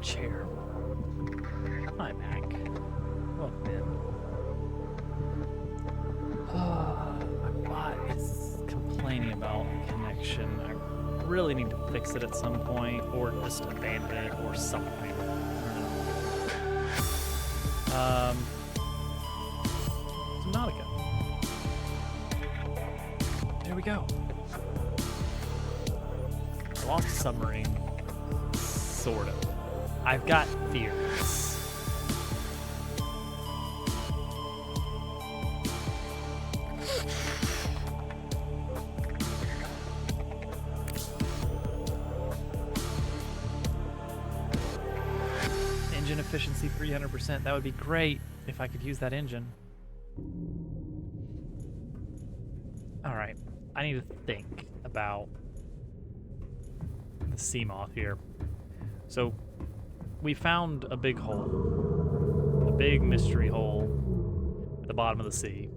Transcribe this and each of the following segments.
chair. Hi, Mac. Welcome in. My bot is complaining about connection. I really need to fix it at some point, or just abandon it, or something. I don't know. Subnautica. There we go. I lost a submarine. Sort of. I've got theories. Engine efficiency 300%. That would be great if I could use that engine. Alright. I need to think about the sea moth here. So, we found a big hole. A big mystery hole at the bottom of the sea.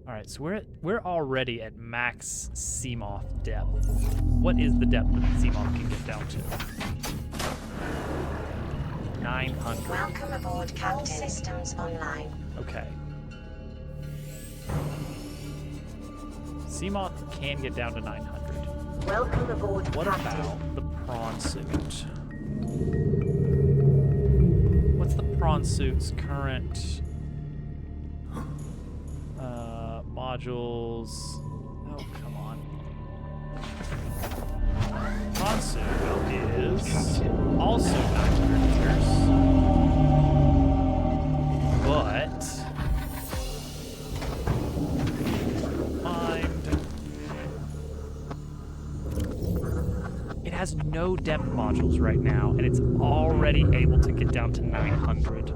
Alright, so we're already at max sea moth depth. What is the depth that the sea moth can get down to? 900. Welcome aboard, Captain. All systems online. Okay. Sea moth can get down to 900. Welcome aboard, What Captain. about the prawn suit? What's the prawn suit's current modules? Oh, come on. Prawn suit is also 900 meters, but it has no depth modules right now, and it's already able to get down to 900.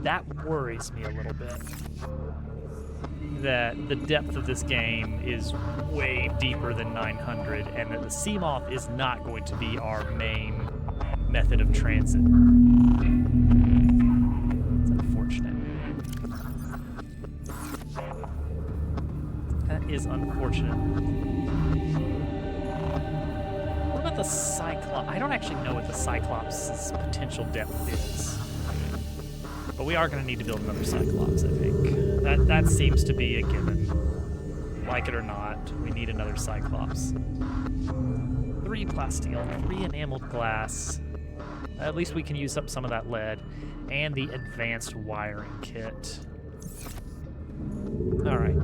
That worries me a little bit. That the depth of this game is way deeper than 900, and that the sea moth is not going to be our main method of transit. It's unfortunate. That is unfortunate. What about the Cyclops? I don't actually know what the Cyclops' potential depth is. But we are going to need to build another Cyclops, I think. That seems to be a given. Like it or not, we need another Cyclops. 3 plasteel, 3 enameled glass. At least we can use up some of that lead. And the advanced wiring kit. Alright.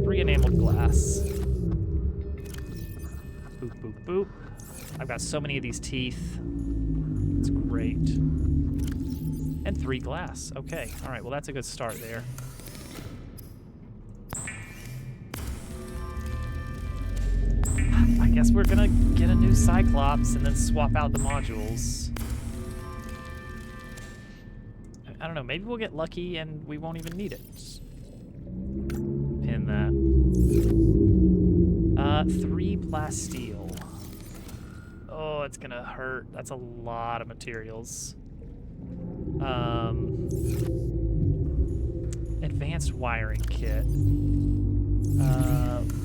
3 enameled glass. Boop, boop, boop. I've got so many of these teeth. It's great. And 3 glass. Okay. All right. Well, that's a good start there. I guess we're gonna get a new Cyclops and then swap out the modules. I don't know. Maybe we'll get lucky and we won't even need it. Just pin that. 3 plasteel. Oh, it's gonna hurt. That's a lot of materials. Advanced wiring kit.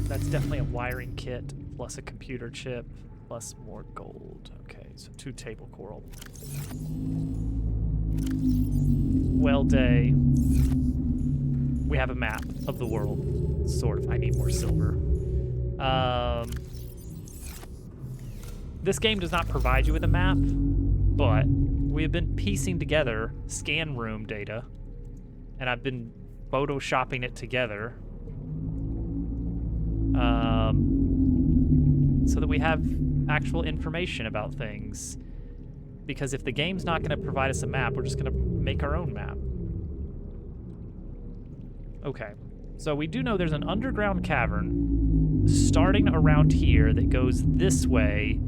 That's definitely a wiring kit plus a computer chip plus more gold. Okay, so 2 table coral. Well, day. We have a map of the world. Sort of. I need more silver. This game does not provide you with a map, but we have been piecing together scan room data, and I've been photoshopping it together so that we have actual information about things. Because if the game's not going to provide us a map, we're just going to make our own map. Okay, so we do know there's an underground cavern starting around here that goes this way,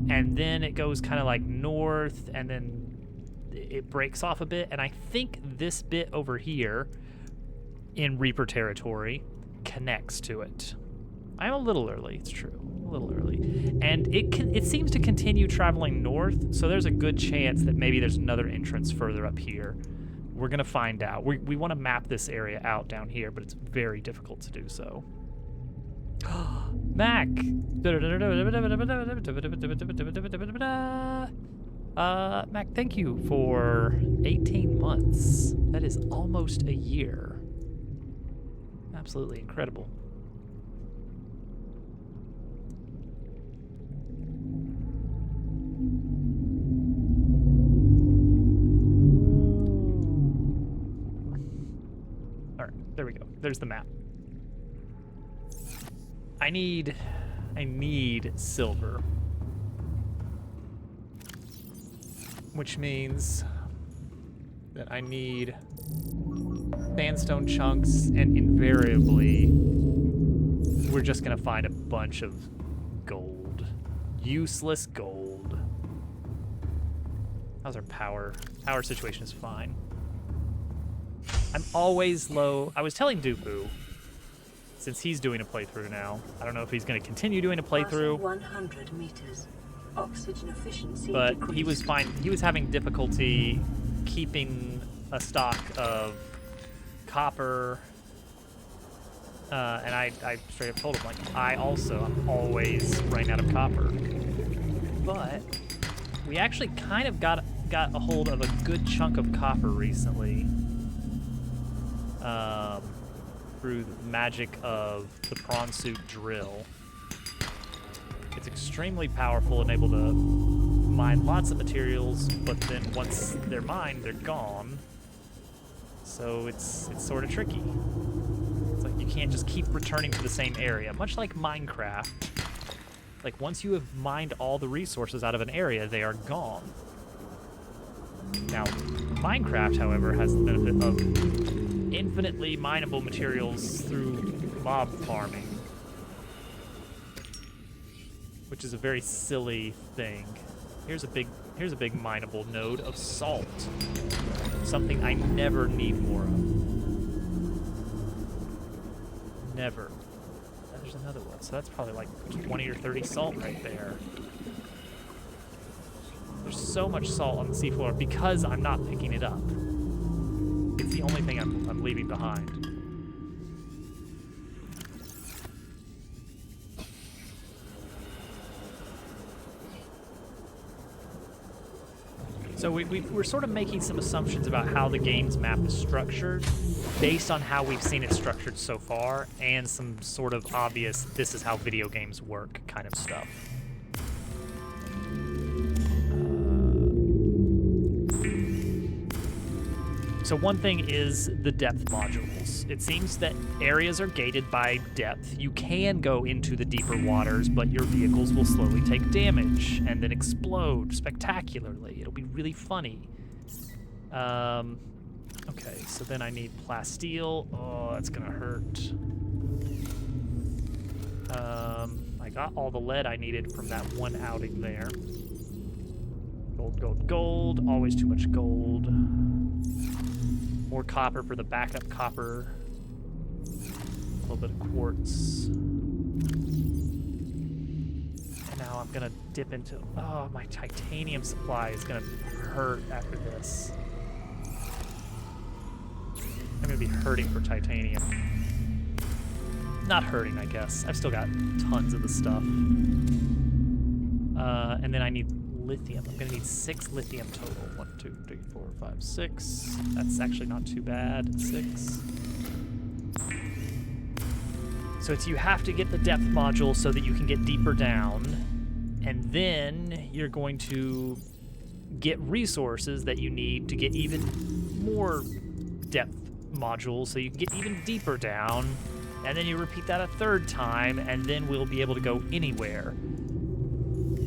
and then it goes kind of like north, and then it breaks off a bit, and I think this bit over here in Reaper territory connects to it. I'm a little early, it's true, a little early. And it seems to continue traveling north, so there's a good chance that maybe there's another entrance further up here. We're gonna find out. We want to map this area out down here, but it's very difficult to do so. Mac. Mac, thank you for 18 months. That is almost a year. Absolutely incredible. All right, there we go. There's the map. I need silver. Which means that I need sandstone chunks, and invariably we're just gonna find a bunch of gold. Useless gold. How's our power? Power situation is fine. I'm always low. I was telling Dupu, since he's doing a playthrough now, I don't know if he's gonna continue doing a playthrough. 100 meters. Oxygen efficiency But decreased. he was fine. He was having difficulty keeping a stock of copper, and I straight up told him, like, I'm always running out of copper. But we actually kind of got a hold of a good chunk of copper recently, through the magic of the prawn suit drill. It's extremely powerful and able to mine lots of materials, but then once they're mined, they're gone. So it's sort of tricky. It's like you can't just keep returning to the same area. Much like Minecraft, like once you have mined all the resources out of an area, they are gone. Now, Minecraft, however, has the benefit of infinitely mineable materials through mob farming, which is a very silly thing. Here's a big mineable node of salt. Something I never need more of. Never. And there's another one. So that's probably like 20 or 30 salt right there. There's so much salt on the seafloor because I'm not picking it up. It's the only thing I'm leaving behind. So we're sort of making some assumptions about how the game's map is structured based on how we've seen it structured so far, and some sort of obvious, this is how video games work kind of stuff. So one thing is the depth modules. It seems that areas are gated by depth. You can go into the deeper waters, but your vehicles will slowly take damage and then explode spectacularly. It'll be really funny. Okay, so then I need plasteel. Oh, that's gonna hurt. I got all the lead I needed from that one outing there. Gold, gold, gold. Always too much gold. More copper for the backup copper. A little bit of quartz. And now I'm gonna dip into, oh, my titanium supply is gonna hurt after this. I'm gonna be hurting for titanium. Not hurting, I guess. I've still got tons of the stuff. And then I need lithium. I'm gonna need 6 lithium total. 1, 2, 3, 4, 5, 6. That's actually not too bad. 6. So it's, you have to get the depth module so that you can get deeper down, and then you're going to get resources that you need to get even more depth modules so you can get even deeper down, and then you repeat that a 3rd time, and then we'll be able to go anywhere.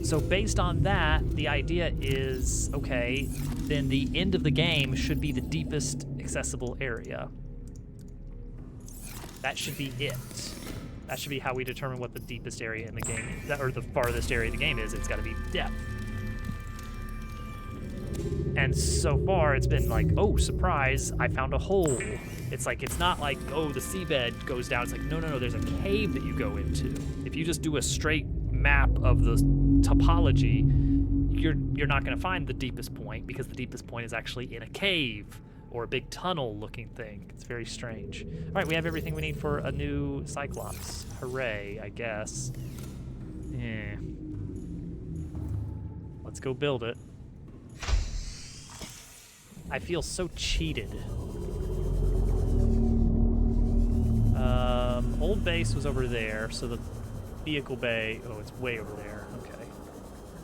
So based on that, the idea is, okay, then the end of the game should be the deepest accessible area. That should be it. That should be how we determine what the deepest area in the game is, or the farthest area of the game is. It's got to be depth. And so far, it's been like, oh, surprise, I found a hole. It's like, it's not like, oh, the seabed goes down. It's like, no, there's a cave that you go into. If you just do a straight map of the topology, you're not going to find the deepest point, because the deepest point is actually in a cave. or a big tunnel-looking thing. It's very strange. All right, we have everything we need for a new Cyclops. Hooray, I guess. Yeah. Let's go build it. I feel so cheated. Old base was over there, so the vehicle bay... Oh, it's way over there. Okay.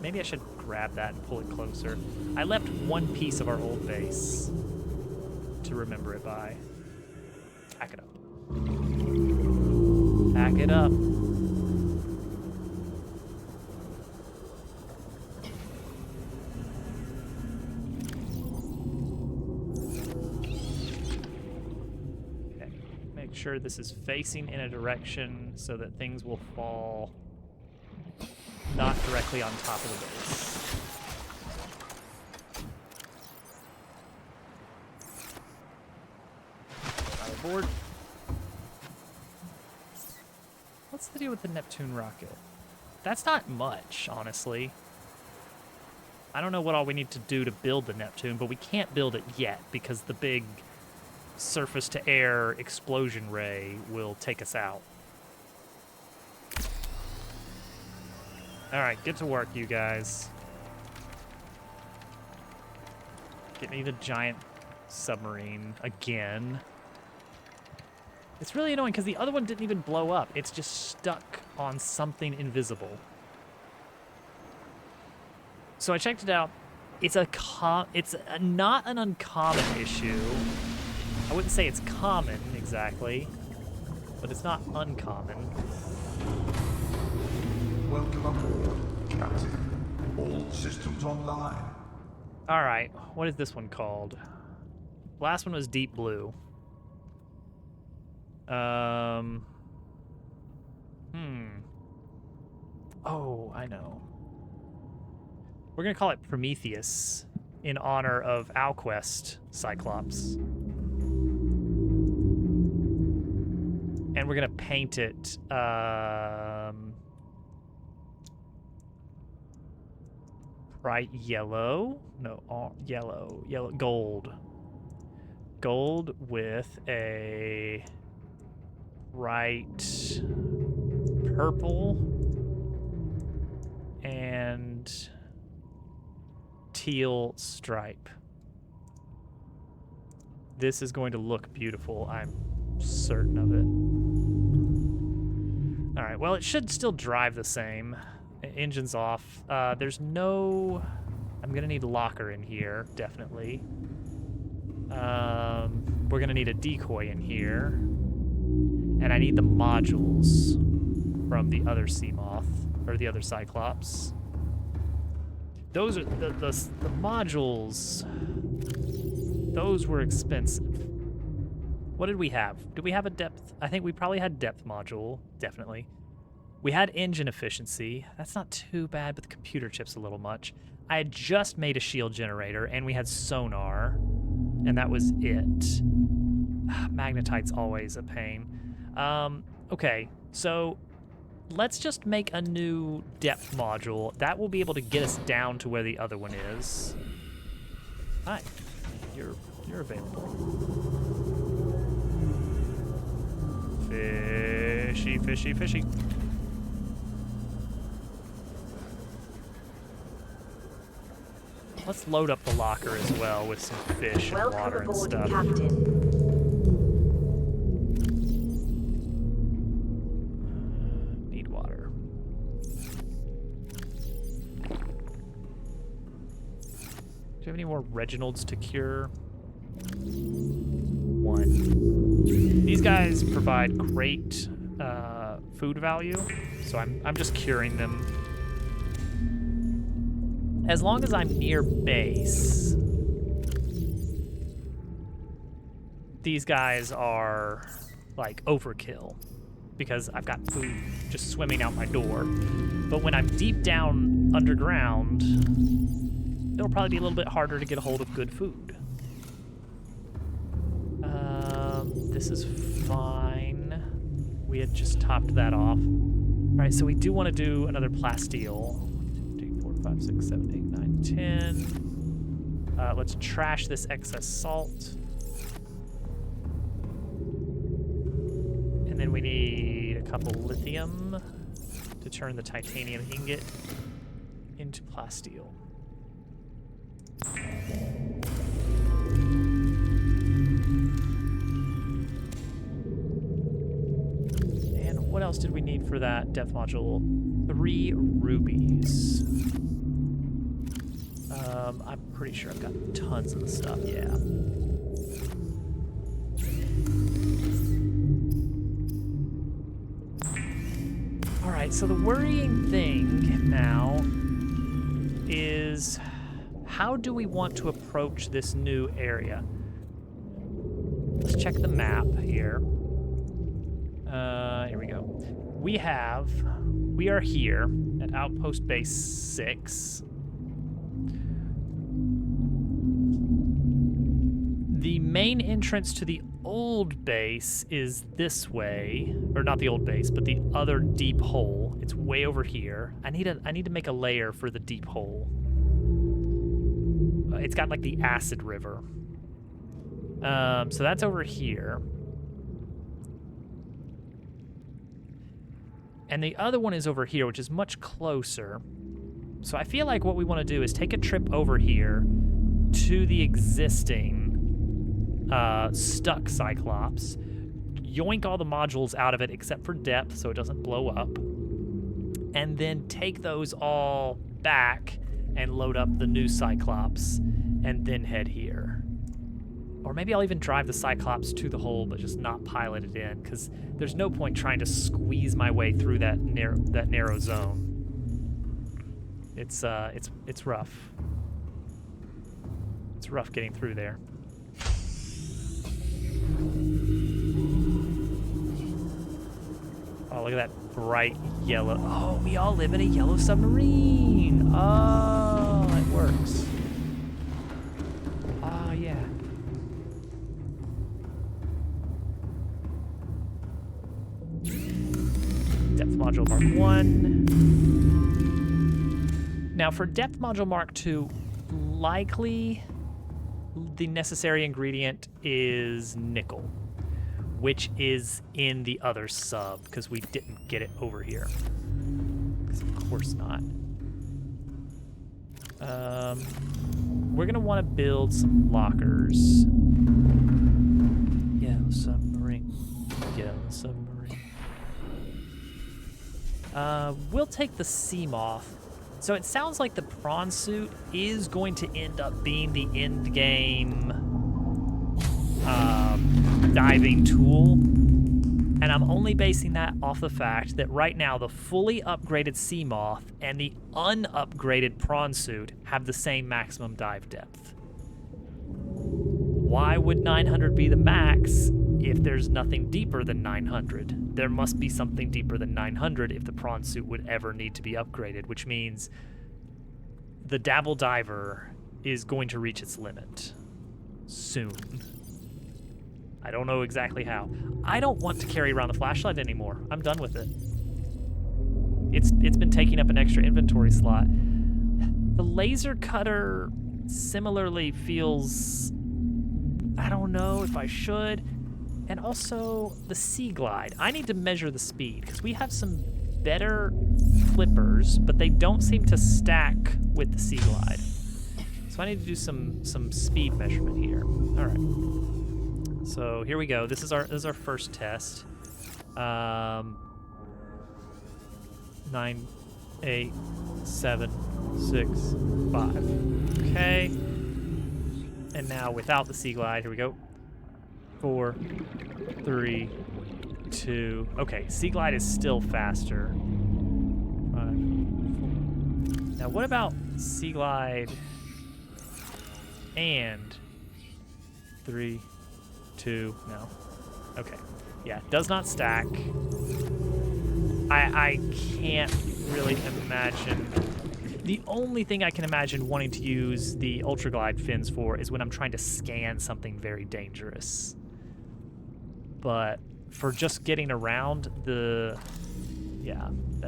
Maybe I should grab that and pull it closer. I left one piece of our old base to remember it by. Pack it up. Pack it up. Okay. Make sure this is facing in a direction so that things will fall not directly on top of the base. Board. What's the deal with the Neptune rocket? That's not much, honestly. I don't know what all we need to do to build the Neptune, but we can't build it yet because the big surface-to-air explosion ray will take us out. All right, get to work, you guys. Get me the giant submarine again. It's really annoying because the other one didn't even blow up. It's just stuck on something invisible. So I checked it out. It's not an uncommon issue. I wouldn't say it's common exactly, but it's not uncommon. Welcome aboard, Captain. All systems online. All right, what is this one called? Last one was Deep Blue. Oh, I know. We're gonna call it Prometheus in honor of Alquest Cyclops. And we're gonna paint it, bright yellow. No, yellow, gold. Gold with a bright purple and teal stripe. This is going to look beautiful. I'm certain of it. All right, well, it should still drive the same. Engine's off. There's no... I'm gonna need a locker in here, definitely. We're gonna need a decoy in here. And I need the modules from the other Seamoth, or the other Cyclops. Those are the modules. Those were expensive. What did we have? Did we have a depth? I think we probably had depth module, definitely. We had engine efficiency. That's not too bad, but the computer chip's a little much. I had just made a shield generator, and we had sonar, and that was it. Magnetite's always a pain. Okay, so let's just make a new depth module. That will be able to get us down to where the other one is. Hi, you're available. Fishy, fishy, fishy. Let's load up the locker as well with some fish and water and stuff. Captain. Need water. Do you have any more Reginalds to cure? One. These guys provide great food value, so I'm just curing them. As long as I'm near base, these guys are like overkill because I've got food just swimming out my door. But when I'm deep down underground, it'll probably be a little bit harder to get a hold of good food. This is fine. We had just topped that off. All right, so we do want to do another plasteel. 5, 6, 7, 8, 9, 10. Let's trash this excess salt. And then we need a couple lithium to turn the titanium ingot into plasteel. And what else did we need for that depth module? 3 rubies. I'm pretty sure I've got tons of the stuff, yeah. All right, so the worrying thing now is how do we want to approach this new area? Let's check the map here. Here we go. We are here at Outpost Base 6. The main entrance to the old base is this way, or not the old base, but the other deep hole. It's way over here. I need to make a layer for the deep hole. It's got like the acid river. So that's over here. And the other one is over here, which is much closer. So I feel like what we want to do is take a trip over here to the existing stuck Cyclops, yoink all the modules out of it except for depth so it doesn't blow up, and then take those all back and load up the new Cyclops and then head here. Or maybe I'll even drive the Cyclops to the hole but just not pilot it in, because there's no point trying to squeeze my way through that narrow zone. It's rough. It's rough getting through there. Oh, look at that bright yellow. Oh, we all live in a yellow submarine. Oh, it works. Oh, yeah. Depth module Mark 1. Now, for depth module Mark 2, likely the necessary ingredient is nickel, which is in the other sub, because we didn't get it over here. Because of course not. We're going to want to build some lockers. Yellow submarine. Yellow submarine. We'll take the Seamoth. So it sounds like the prawn suit is going to end up being the end game diving tool. And I'm only basing that off the fact that right now the fully upgraded Seamoth and the unupgraded prawn suit have the same maximum dive depth. Why would 900 be the max if there's nothing deeper than 900? There must be something deeper than 900 if the prawn suit would ever need to be upgraded, which means the Dabble Diver is going to reach its limit soon. I don't know exactly how. I don't want to carry around the flashlight anymore. I'm done with it. It's been taking up an extra inventory slot. The laser cutter similarly feels... I don't know if I should. And also the Sea Glide. I need to measure the speed because we have some better flippers, but they don't seem to stack with the Sea Glide. So I need to do some speed measurement here. All right. So here we go. This is our first test. 9, 8, 7, 6, 5. Okay. And now without the Sea Glide, here we go. 4, 3, 2. Okay, Sea Glide is still faster. 5, 4. Now what about Sea Glide and 3, 2? No. Okay. Yeah, does not stack. I can't really imagine. The only thing I can imagine wanting to use the Ultra Glide fins for is when I'm trying to scan something very dangerous. But for just getting around the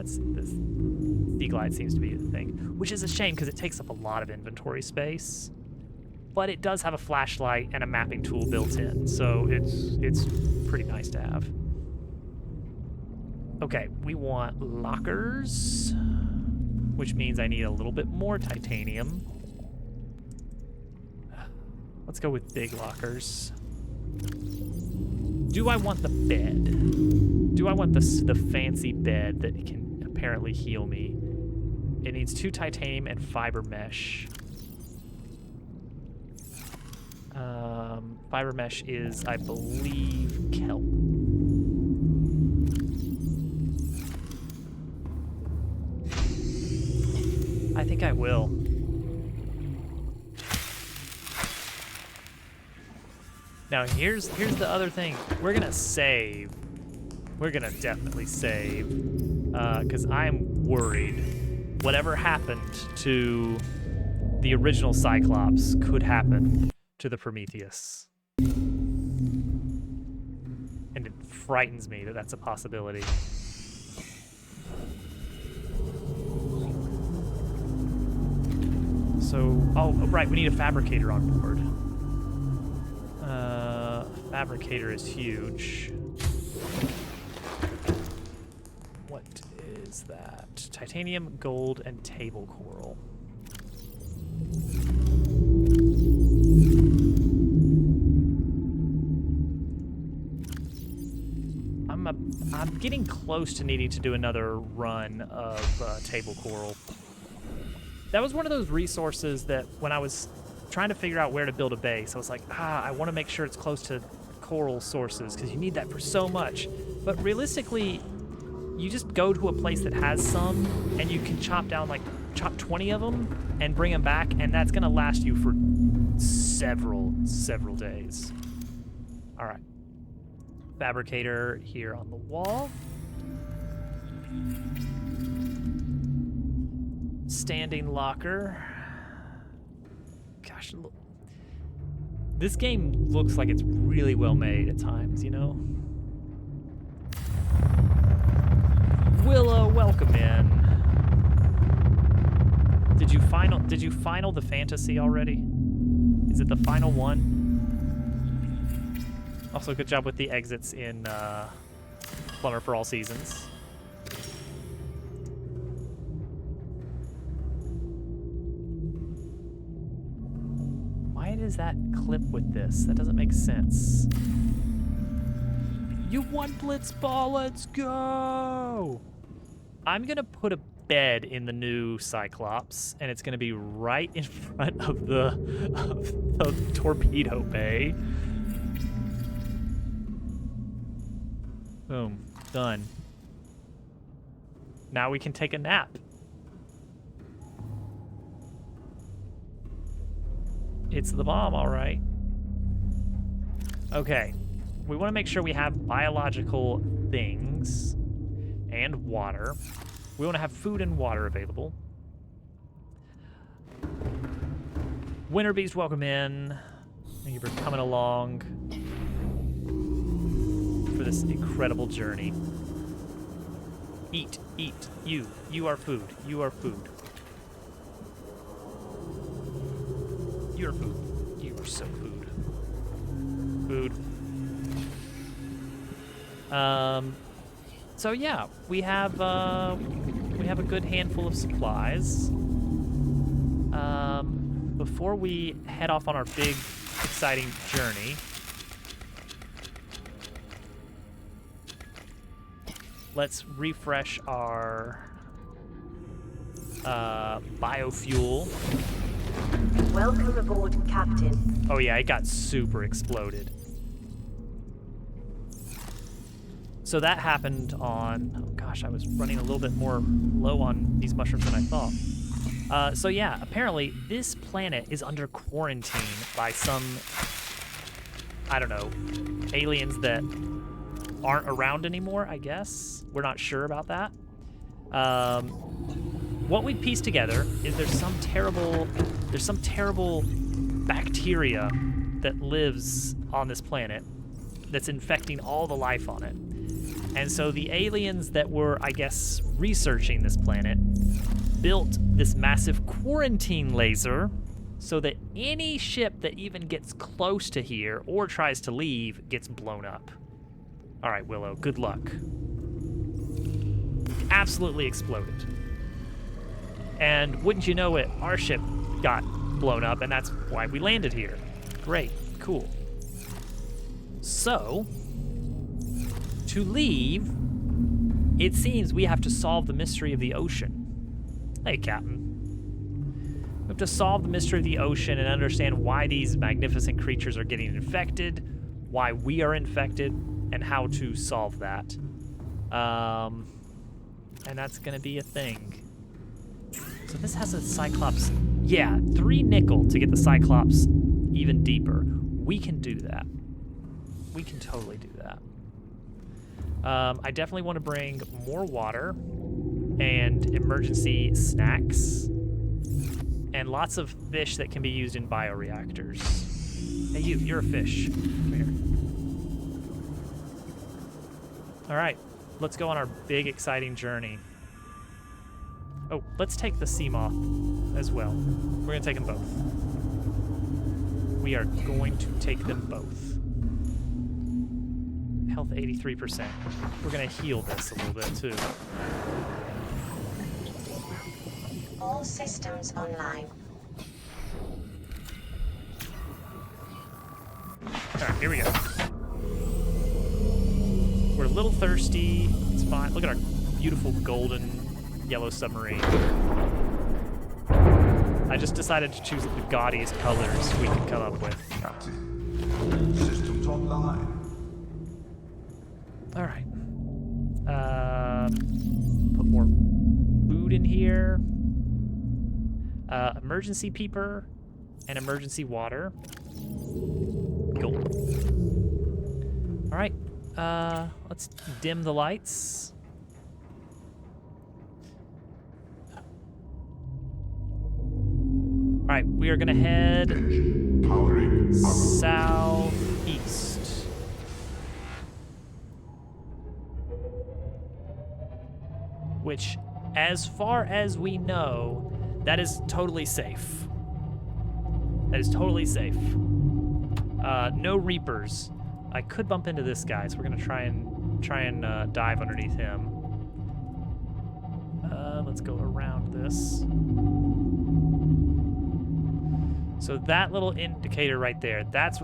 Sea Glide seems to be the thing, which is a shame because it takes up a lot of inventory space. But it does have a flashlight and a mapping tool built in, so it's pretty nice to have. Okay, we want lockers, which means I need a little bit more titanium. Let's go with big lockers. Do I want the bed? Do I want the fancy bed that can apparently heal me? It needs 2 titanium and fiber mesh. Fiber mesh is, I believe, kelp. I think I will. Now here's the other thing. We're gonna save. We're gonna definitely save, because I'm worried. Whatever happened to the original Cyclops could happen to the Prometheus. And it frightens me that that's a possibility. So, oh, right, we need a fabricator on board. Fabricator is huge. What is that? Titanium, gold, and table coral. I'm getting close to needing to do another run of table coral. That was one of those resources that when I was trying to figure out where to build a base, I was like, I want to make sure it's close to coral sources because you need that for so much. But realistically, you just go to a place that has some and you can chop 20 of them and bring them back, and that's going to last you for several days. All right. Fabricator here on the wall. Standing locker. Gosh, look. This game looks like it's really well made at times, you know? Willow, welcome in. Did you final the fantasy already? Is it the final one? Also, good job with the exits in Plumber for All Seasons. Why does that clip with this? That doesn't make sense. You won Blitzball, let's go! I'm gonna put a bed in the new Cyclops, and it's gonna be right in front of the torpedo bay. Boom. Done. Now we can take a nap. It's the bomb, all right. Okay. We want to make sure we have biological things and water. We want to have food and water available. Winter Beast, welcome in. Thank you for coming along for this incredible journey. Eat, eat, you are food, you are food. You're food, you are so food. Food. So yeah, we have a good handful of supplies. Before we head off on our big, exciting journey, let's refresh our biofuel. Welcome aboard, Captain. Oh yeah, it got super exploded. So that happened on, oh gosh, I was running a little bit more low on these mushrooms than I thought. So yeah, apparently this planet is under quarantine by some, I don't know, aliens that aren't around anymore, I guess. We're not sure about that. What we pieced together is there's some terrible bacteria that lives on this planet that's infecting all the life on it. And so the aliens that were, I guess, researching this planet built this massive quarantine laser so that any ship that even gets close to here or tries to leave gets blown up. All right, Willow, good luck. absolutely exploded. And wouldn't you know it, our ship got blown up, and that's why we landed here. Great, cool. So, to leave, it seems we have to solve the mystery of the ocean. Hey, Captain. We have to solve the mystery of the ocean and understand why these magnificent creatures are getting infected, why we are infected, and how to solve that. And that's gonna be a thing. So this has a Cyclops. Yeah, 3 nickel to get the Cyclops even deeper. We can do that. We can totally do that. I definitely want to bring more water and emergency snacks and lots of fish that can be used in bioreactors. Hey, you're a fish. Come here. All right, let's go on our big, exciting journey. Oh, let's take the sea moth as well. We're gonna take them both. We are going to take them both. Health 83%. We're gonna heal this a little bit too. All systems online. All right, here we go. We're a little thirsty. It's fine. Look at our beautiful golden yellow submarine. I just decided to choose the gaudiest colors we could come up with. Captain, all systems online. All right. Put more food in here. Emergency peeper and emergency water. Cool. All right. Let's dim the lights. All right, we are gonna head Engine powering up. southeast. Which, as far as we know, that is totally safe. That is totally safe. No Reapers. I could bump into this guy, so we're gonna try and dive underneath him. Let's go around this. So that little indicator right there, that's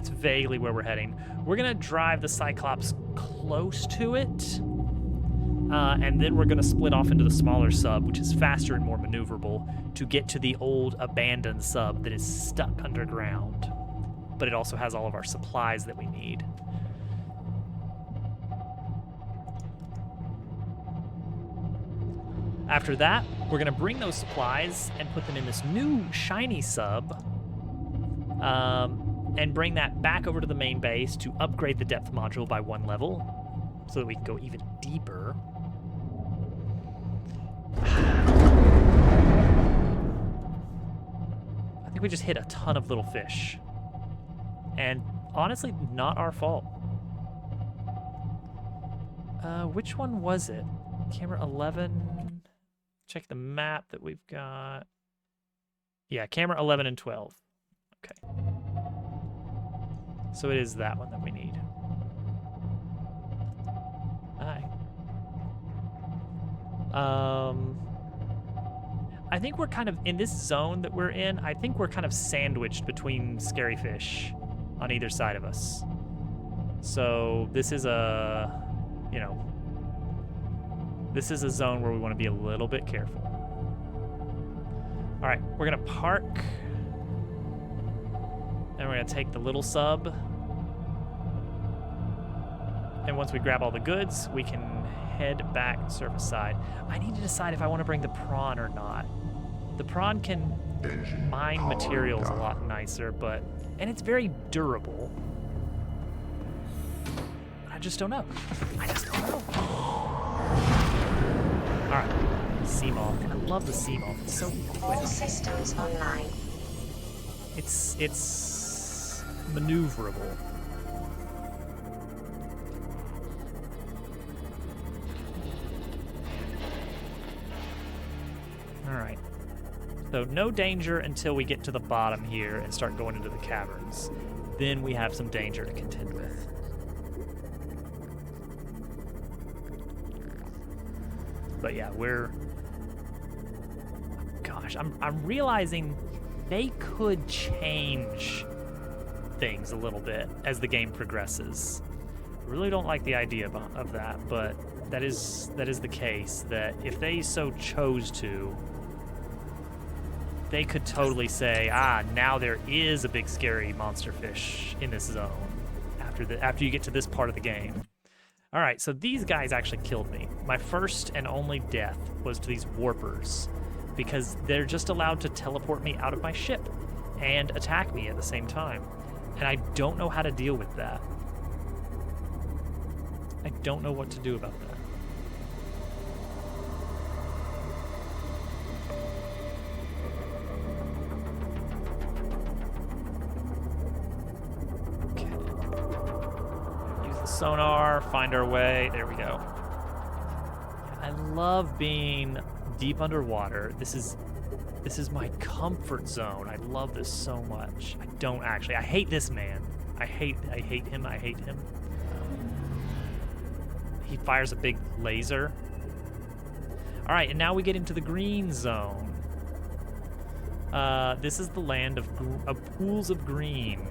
vaguely where we're heading. We're gonna drive the Cyclops close to it, and then we're gonna split off into the smaller sub, which is faster and more maneuverable, to get to the old abandoned sub that is stuck underground. But it also has all of our supplies that we need. After that, we're gonna bring those supplies and put them in this new shiny sub, and bring that back over to the main base to upgrade the depth module by 1 level so that we can go even deeper. I think we just hit a ton of little fish. And honestly, not our fault. Which one was it? Camera 11. Check the map that we've got. Yeah, camera 11 and 12. Okay. So it is that one that we need. Hi. I think we're kind of, in this zone that we're in, I think we're kind of sandwiched between scary fish on either side of us. So this is a, you know, this is a zone where we want to be a little bit careful. All right, we're gonna park, and we're gonna take the little sub. And once we grab all the goods, we can head back surface side. I need to decide if I want to bring the prawn or not. The prawn can mine materials a lot nicer, but, and it's very durable. I just don't know. I just don't know. All right, sea moth. I love the sea moth. It's so quick. All systems online. It's maneuverable. All right. So no danger until we get to the bottom here and start going into the caverns. Then we have some danger to contend with. But yeah, we're... Gosh, I'm realizing they could change things a little bit as the game progresses. I really don't like the idea of that, but that is the case, that if they so chose to, they could totally say, now there is a big scary monster fish in this zone after you get to this part of the game. All right, so these guys actually killed me. My first and only death was to these warpers, because they're just allowed to teleport me out of my ship and attack me at the same time. And I don't know how to deal with that. I don't know what to do about that. Sonar, find our way. There we go. I love being deep underwater. This is my comfort zone. I love this so much. I don't actually. I hate this man. I hate him. I hate him. He fires a big laser. All right, and now we get into the green zone. This is the land of pools of green.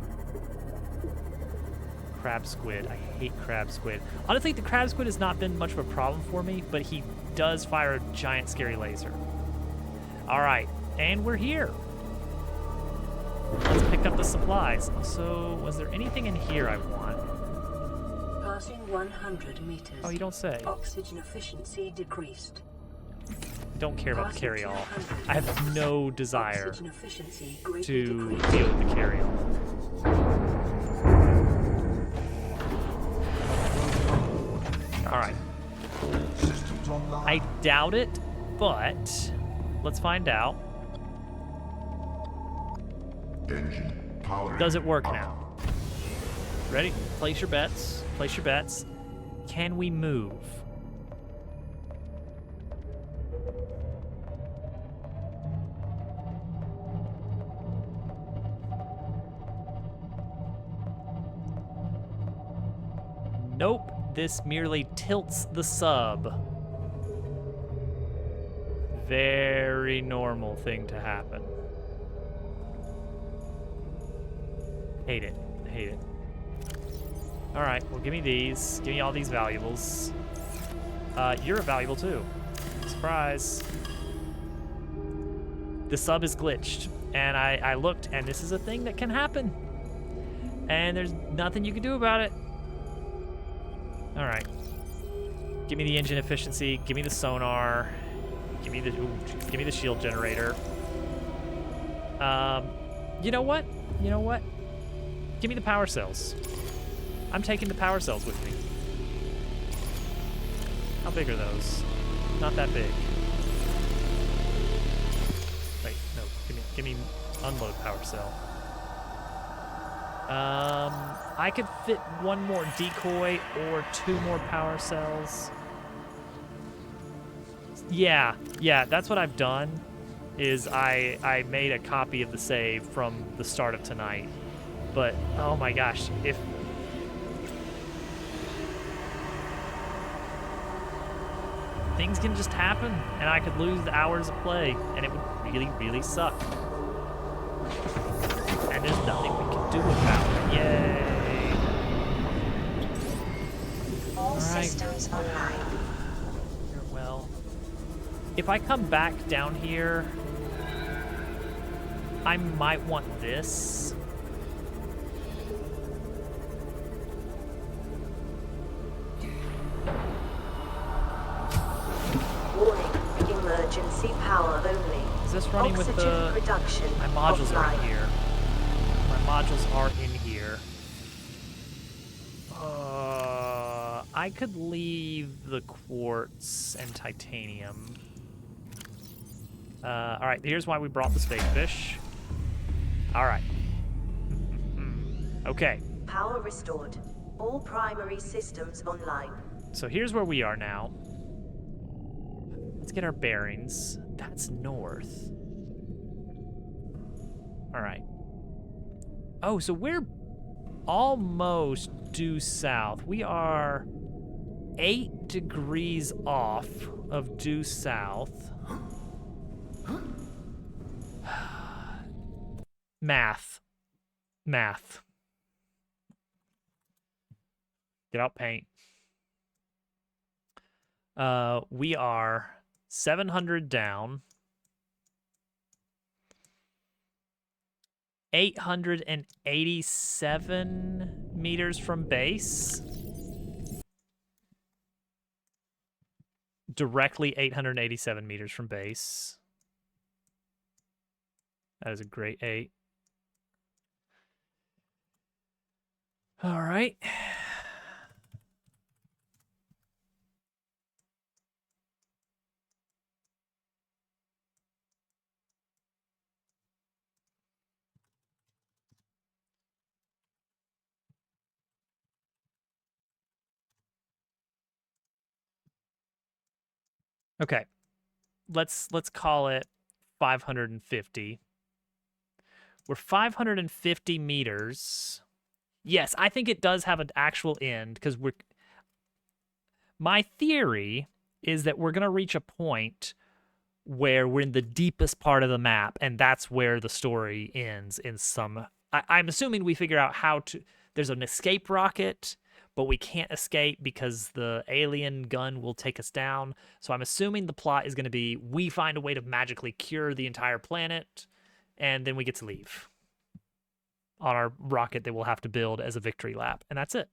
Crab squid. I hate crab squid. Honestly, the crab squid has not been much of a problem for me, but he does fire a giant scary laser. All right, and we're here. Let's pick up the supplies. So, was there anything in here I want? Passing 100 meters. Oh, you don't say. Oxygen efficiency decreased. Don't care about the carry-all. I have no desire Oxygen efficiency to greatly decreased. deal with the carry-all. All right. Systems online. I doubt it, but let's find out. Engine powering. Does it work up. now? Ready? Place your bets. Place your bets. Can we move? Nope. This merely tilts the sub. Very normal thing to happen. Hate it. Hate it. All right, well, give me these. Give me all these valuables. You're a valuable too. Surprise. The sub is glitched, and I looked, and this is a thing that can happen. And there's nothing you can do about it. All right. Give me the engine efficiency. Give me the sonar. Give me the shield generator. You know what? You know what? Give me the power cells. I'm taking the power cells with me. How big are those? Not that big. Wait, no. Give me unload power cell. I could fit one more decoy or 2 more power cells. Yeah, that's what I've done, is I made a copy of the save from the start of tonight. But, oh my gosh, if... Things can just happen, and I could lose the hours of play, and it would really, really suck. And there's nothing we can do about it. Yay! All right. systems online. Well, if I come back down here, I might want this. Warning, emergency power only. Is this running with Oxygen the... production My modules are in offline. here. My modules are in here. I could leave the quartz and titanium. All right, here's why we brought the space fish. All right. Okay, Power restored. All primary systems online. so here's where we are now. Let's get our bearings. That's north. All right. Oh, so we're almost due south. We are 8 degrees off of due south. Math. Math. Get out paint. We are 700 down. 887 meters from base. Directly 887 meters from base. That is a great 8. All right. Okay. Let's call it 550. We're 550 meters. Yes, I think it does have an actual end because my theory is that we're going to reach a point where we're in the deepest part of the map, and that's where the story ends in some... I'm assuming we figure out how to... There's an escape rocket, but we can't escape because the alien gun will take us down. So I'm assuming the plot is going to be we find a way to magically cure the entire planet, and then we get to leave on our rocket that we'll have to build as a victory lap, and that's it.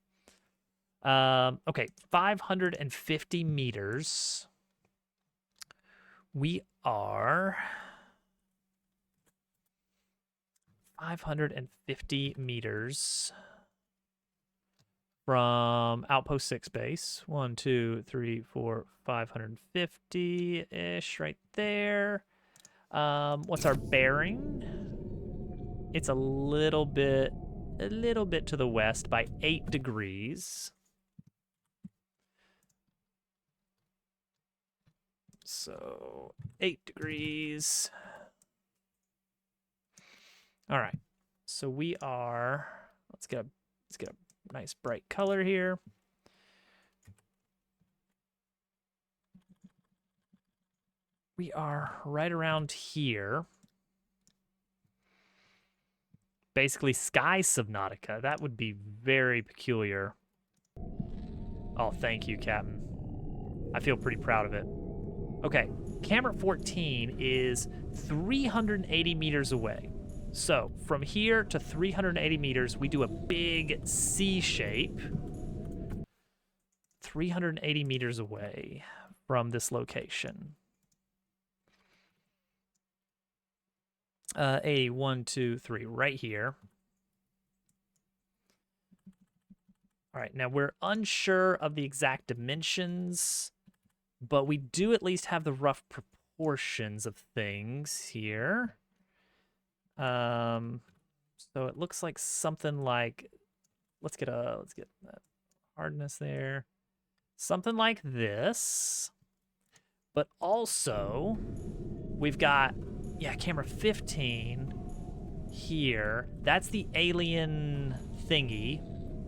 Okay, 550 meters. We are 550 meters from Outpost 6 base. 1, 2, 3, 4, 550-ish right there. What's our bearing? It's a little bit to the west by 8 degrees. So 8 degrees. All right. So we are, let's get a nice bright color here. We are right around here. Basically sky Subnautica. That would be very peculiar. Oh, thank you, Captain. I feel pretty proud of it. Okay, camera 14 is 380 meters away. So from here to 380 meters, we do a big C shape. 380 meters away from this location. 1, 2, 3, right here. All right, now we're unsure of the exact dimensions, but we do at least have the rough proportions of things here. So it looks like something like, let's get that hardness there. Something like this. But also, we've got, yeah, camera 15 here. That's the alien thingy.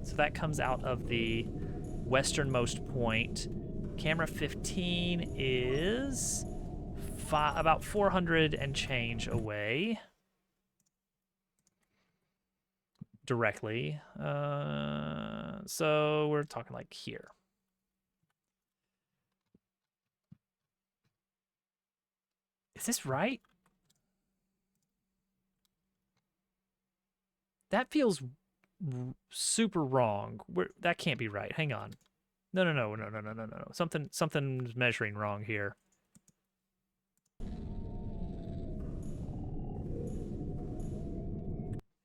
So that comes out of the westernmost point. Camera 15 is about 400 and change away. Directly. So we're talking like here. Is this right? That feels super wrong. That can't be right. Hang on. No. Something's measuring wrong here.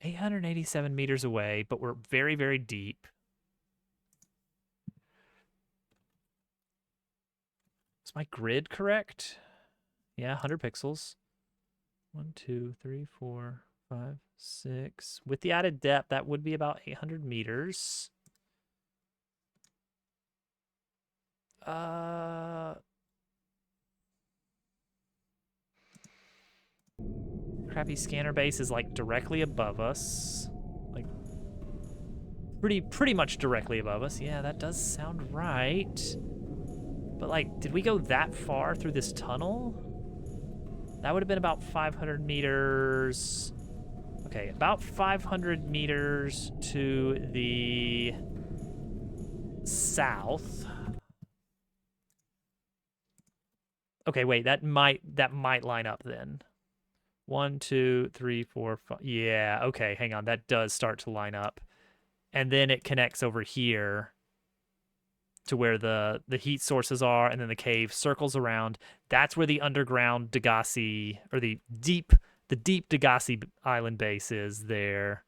$887 meters away, but we're very, very deep. Is my grid correct? Yeah, 100 pixels. 1, 2, 3, 4, 5, 6. With the added depth, that would be about 800 meters. Crappy scanner base is like directly above us. Like pretty much directly above us. Yeah, that does sound right. But, like, did we go that far through this tunnel? That would have been about 500 meters. Okay, about 500 meters to the south. Okay, wait, that might line up then. 1, 2, 3, 4, 5. Yeah, okay, hang on. That does start to line up. And then it connects over here to where the heat sources are, and then the cave circles around. That's where the underground Degassi, or the deep Degassi island base is there.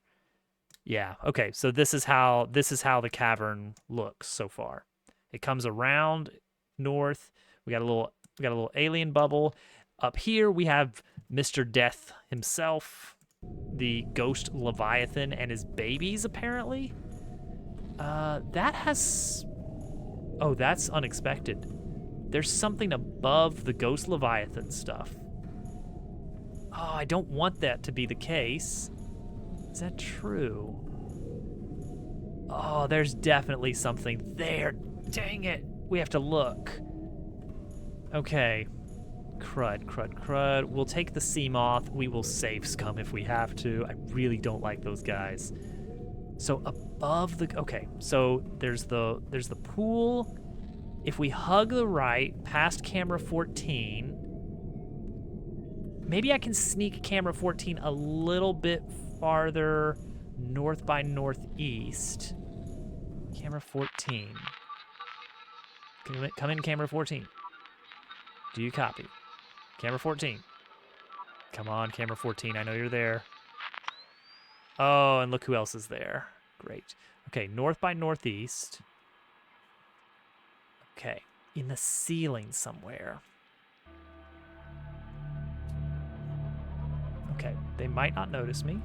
Yeah, okay, so this is how the cavern looks so far. It comes around north. We got a little alien bubble. Up here we have Mr. Death himself, the ghost Leviathan and his babies, apparently. That has... Oh, that's unexpected. There's something above the ghost Leviathan stuff. Oh, I don't want that to be the case. Is that true? Oh, there's definitely something there. Dang it. We have to look. Okay. Crud, crud, crud. We'll take the sea moth. We will save scum if we have to. I really don't like those guys. So above the... Okay, so there's the pool. If we hug the right past camera 14, maybe I can sneak camera 14 a little bit farther north by northeast. Camera 14. Come in, camera 14. Do you copy? Camera 14. Come on, camera 14. I know you're there. Oh, and look who else is there. Great. Okay, north by northeast. Okay, in the ceiling somewhere. Okay, they might not notice me.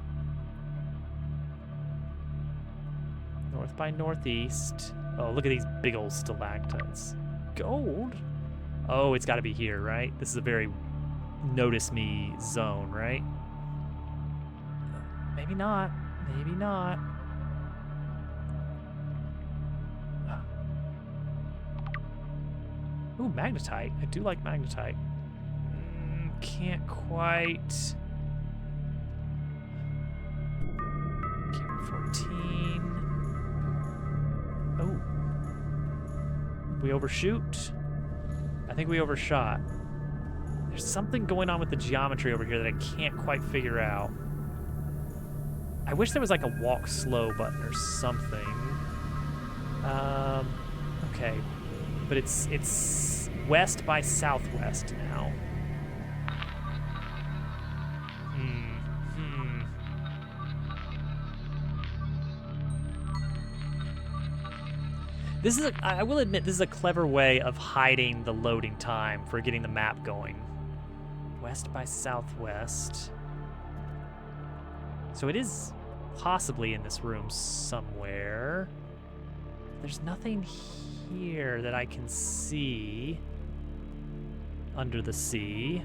North by northeast. Oh, look at these big old stalactites. Gold? Oh, it's got to be here, right? This is a very notice me zone, right? Maybe not. Maybe not. Ooh, magnetite. I do like magnetite. Can't quite. Camera 14. Oh. We overshoot? I think we overshot. There's something going on with the geometry over here that I can't quite figure out. I wish there was like a walk slow button or something. Okay. But it's west by southwest now. This is I will admit, this is a clever way of hiding the loading time for getting the map going. West by southwest. So it is possibly in this room somewhere. There's nothing here that I can see under the sea.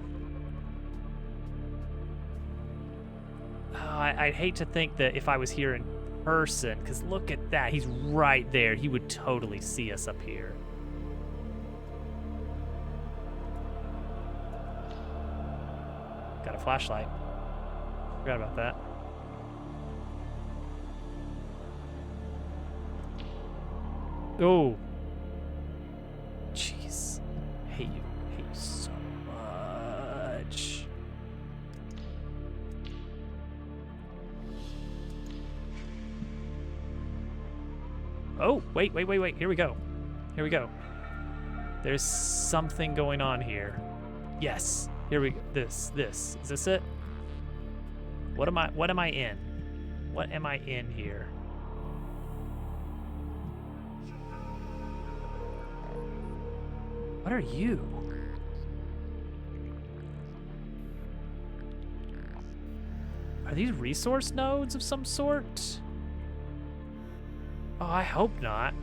Oh, I'd hate to think that if I was here in person, because look at that, he's right there. He would totally see us up here. Got a flashlight. Forgot about that. Oh. Jeez. Hate you. Hate you so much. Oh, wait. Here we go. Here we go. There's something going on here. Yes. Here we go. This. Is this it? What am I in? What am I in here? What are you? Are these resource nodes of some sort? Oh, I hope not.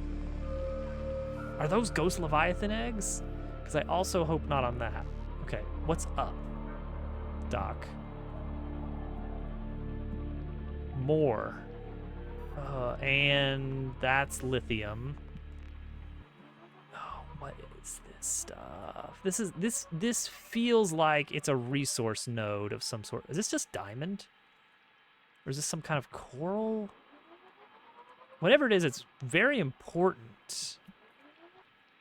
Are those ghost Leviathan eggs? Because I also hope not on that. Okay, what's up, Doc? More. And that's lithium. Oh, what is this? this stuff? This feels like it's a resource node of some sort. Is this just diamond? Or is this some kind of coral? Whatever it is, it's very important.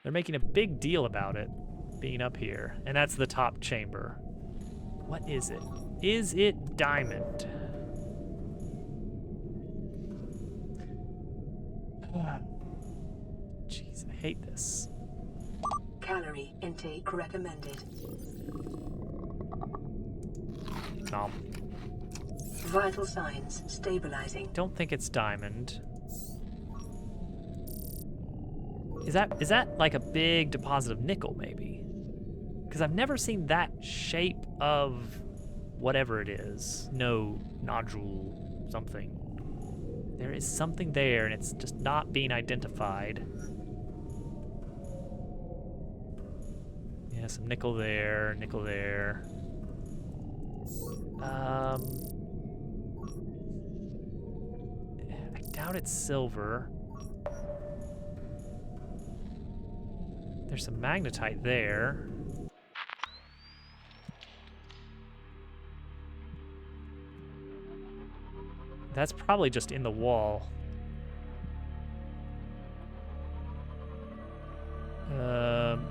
They're making a big deal about it being up here. And that's the top chamber. What is it? Is it diamond? Jeez, I hate this. Calorie intake recommended. Nom. Vital signs stabilizing. Don't think it's diamond. Is that like a big deposit of nickel, maybe? Because I've never seen that shape of whatever it is. No, nodule, something. There is something there, and it's just not being identified. Yeah, some nickel there, nickel there. I doubt it's silver. There's some magnetite there. That's probably just in the wall.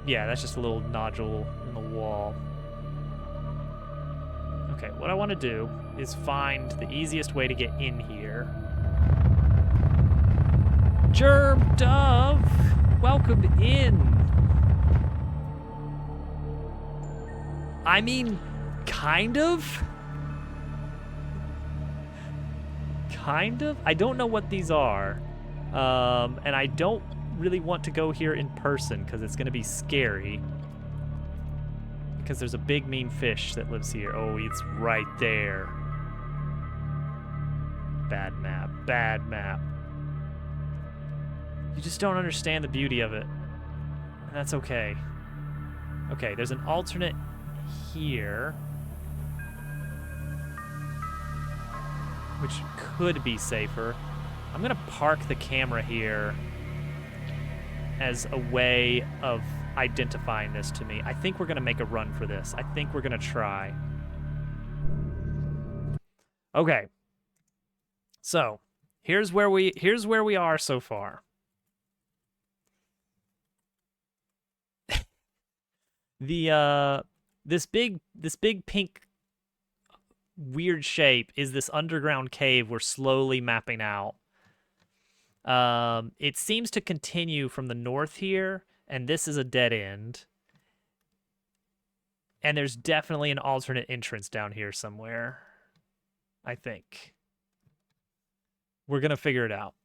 Yeah, that's just a little nodule in the wall. Okay, what I want to do is find the easiest way to get in here. Germ Dove, welcome in. I mean, kind of? Kind of? I don't know what these are. And I don't really want to go here in person because it's going to be scary. Because there's a big mean fish that lives here. Oh, it's right there. Bad map. Bad map. You just don't understand the beauty of it. And that's okay. Okay, there's an alternate here. Which could be safer. I'm gonna park the camera here as a way of identifying this to me. I think we're gonna make a run for this. I think we're gonna try. Okay. So, here's where we are so far. This big pink weird shape is this underground cave we're slowly mapping out. It seems to continue from the north here, and this is a dead end. And there's definitely an alternate entrance down here somewhere, I think. We're gonna figure it out.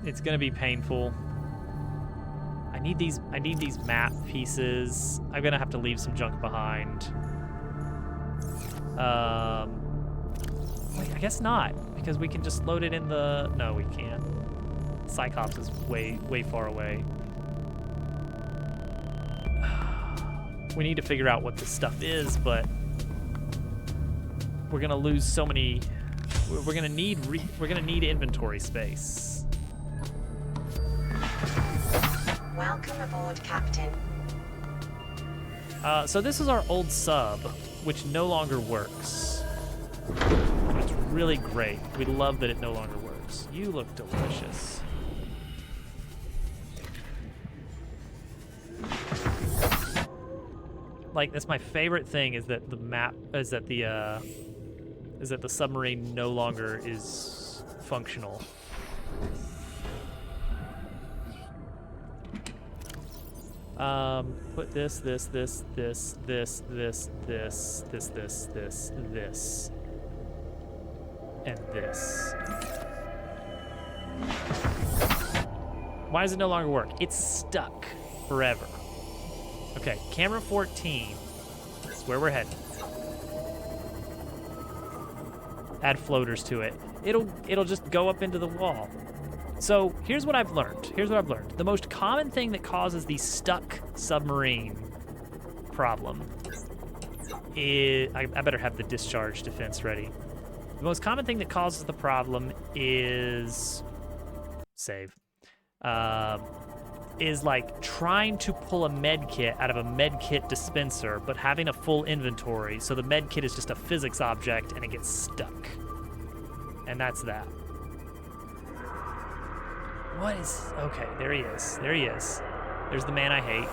It's gonna be painful. I need these map pieces. I'm gonna have to leave some junk behind. Wait, I guess not, because we can just load it in the... No, we can't. Cyclops is way far away. We need to figure out what this stuff is, but we're gonna lose so many... We're gonna need inventory space. Welcome aboard, Captain. So this is our old sub, which no longer works. It's really great. We love that it no longer works. You look delicious. Like, that's my favorite thing, is that the map is that the submarine no longer is functional. Put this, and this. Why does it no longer work? It's stuck forever. Okay, camera 14 is where we're heading. Add floaters to it. It'll just go up into the wall. So here's what I've learned. The most common thing that causes the stuck submarine problem is... I better have the discharge defense ready. The most common thing that causes the problem is... Save. is like trying to pull a med kit out of a med kit dispenser, but having a full inventory. So the med kit is just a physics object and it gets stuck. And that's that. What is... Okay, there he is. There he is. There's the man I hate.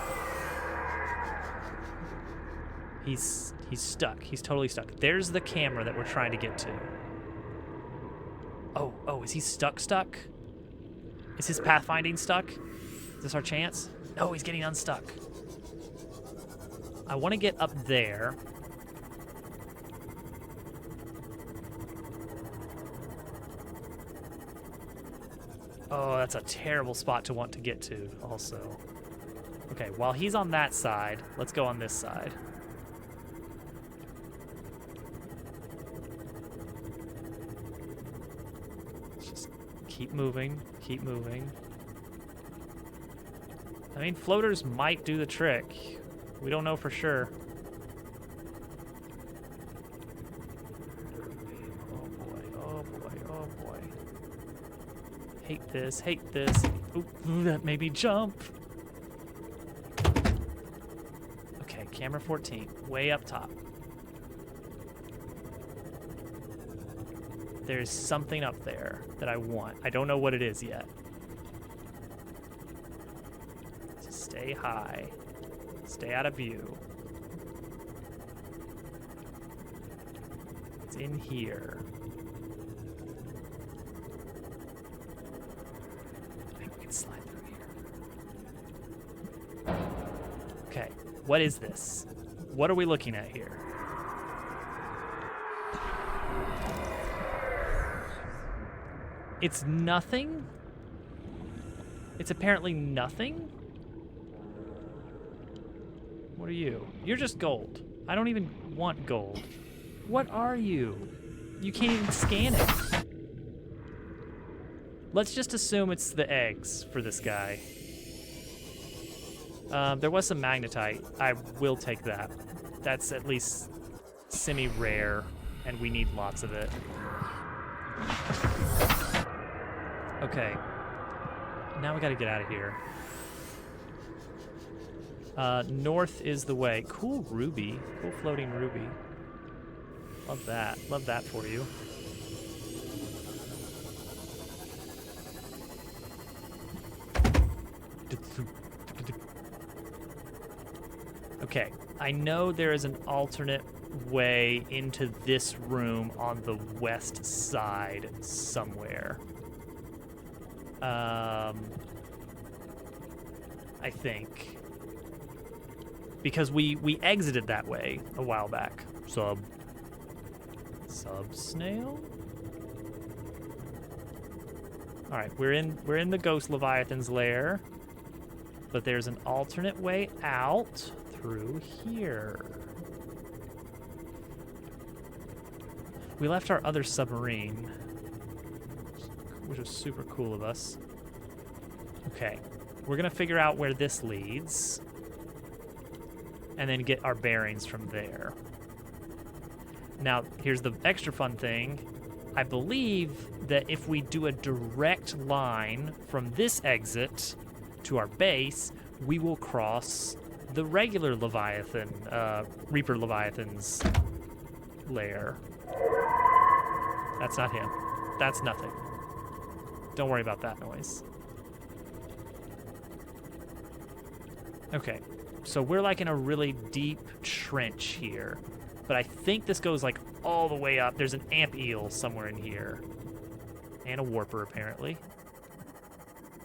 He's stuck. He's totally stuck. There's the camera that we're trying to get to. Oh, is he stuck? Is his pathfinding stuck? Is this our chance? No, he's getting unstuck. I want to get up there. Oh, that's a terrible spot to want to get to also. Okay, while he's on that side, let's go on this side. Just keep moving, keep moving. I mean, floaters might do the trick. We don't know for sure. Oh boy, oh boy, oh boy. Hate this, hate this. Ooh, that made me jump. Okay, camera 14, way up top. There's something up there that I want. I don't know what it is yet. Stay high. Stay out of view. It's in here. I think we can slide through here. Okay, what is this? What are we looking at here? It's nothing? It's apparently nothing? What are you? You're just gold. I don't even want gold. What are you? You can't even scan it. Let's just assume it's the eggs for this guy. There was some magnetite. I will take that. That's at least semi-rare, and we need lots of it. Okay. Now we gotta get out of here. North is the way. Cool ruby. Cool floating ruby. Love that. Love that for you. Okay. I know there is an alternate way into this room on the west side somewhere. I think. Because we exited that way a while back. Sub snail? All right, we're in the ghost leviathan's lair, but there's an alternate way out through here. We left our other submarine, which was super cool of us. Okay, we're gonna figure out where this leads, and then get our bearings from there. Now, here's the extra fun thing. I believe that if we do a direct line from this exit to our base, we will cross the regular Leviathan, Reaper Leviathan's lair. That's not him. That's nothing. Don't worry about that noise. Okay, so we're like in a really deep trench here. But I think this goes like all the way up. There's an amp eel somewhere in here. And a warper, apparently.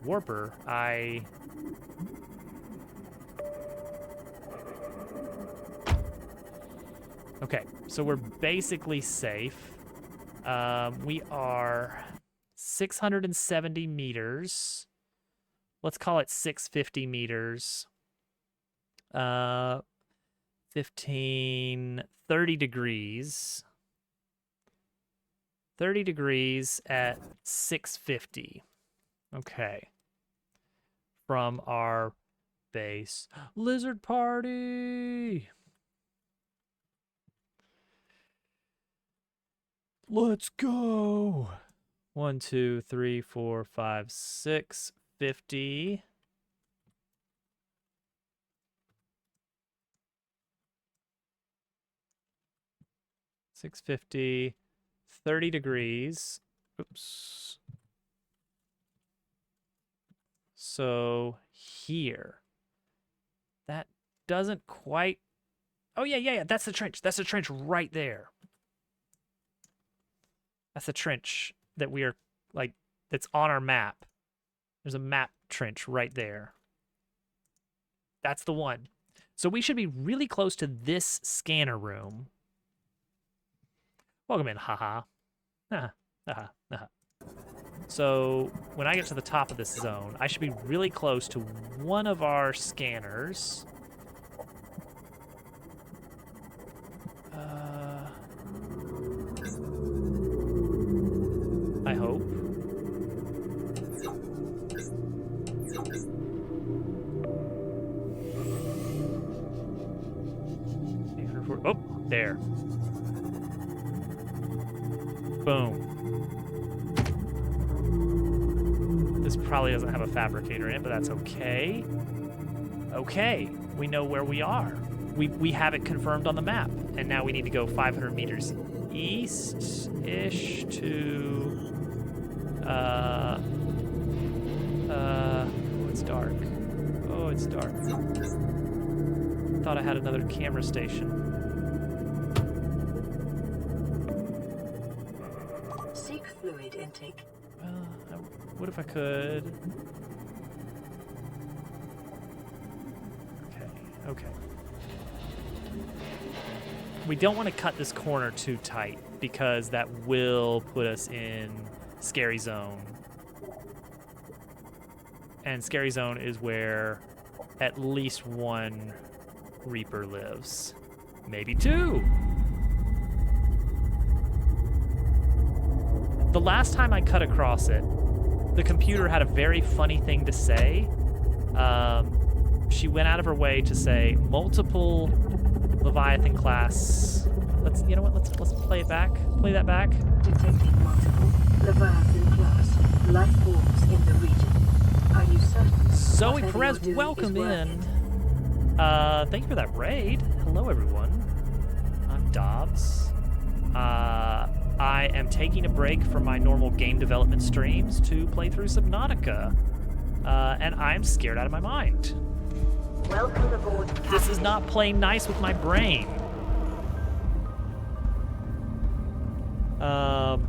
Warper, Okay, so we're basically safe. We are 670 meters. Let's call it 650 meters. 30 degrees. 30 degrees at 650. Okay. From our base. Lizard party! Let's go! 1, 2, 3, 4, 5, 6. 650. $650, 30 degrees. Oops. So here. That doesn't quite... Oh, yeah. That's the trench. That's the trench right there. That's the trench that we are, like, that's on our map. There's a map trench right there. That's the one. So we should be really close to this scanner room. Welcome in, haha. So when I get to the top of this zone, I should be really close to one of our scanners. I hope. Oh, there. Boom. This probably doesn't have a fabricator in it, but that's okay. Okay, we know where we are. We have it confirmed on the map, and now we need to go 500 meters east-ish to... oh, it's dark. Oh, it's dark. Thought I had another camera station. Seek fluid intake. Well, what if I could? Okay. We don't want to cut this corner too tight because that will put us in Scary Zone. And Scary Zone is where at least one Reaper lives. Maybe two. The last time I cut across it, the computer had a very funny thing to say. She went out of her way to say multiple Leviathan class. You know what? Let's play it back. Play that back. Detecting multiple Leviathan class life forms in the region. Are you certain? Zoe whatever Perez, you're doing welcome is worth in. it? Thank you for that raid. Hello, everyone. I'm Dobbs. I am taking a break from my normal game development streams to play through Subnautica. And I'm scared out of my mind. Welcome aboard, Captain. This is not playing nice with my brain. I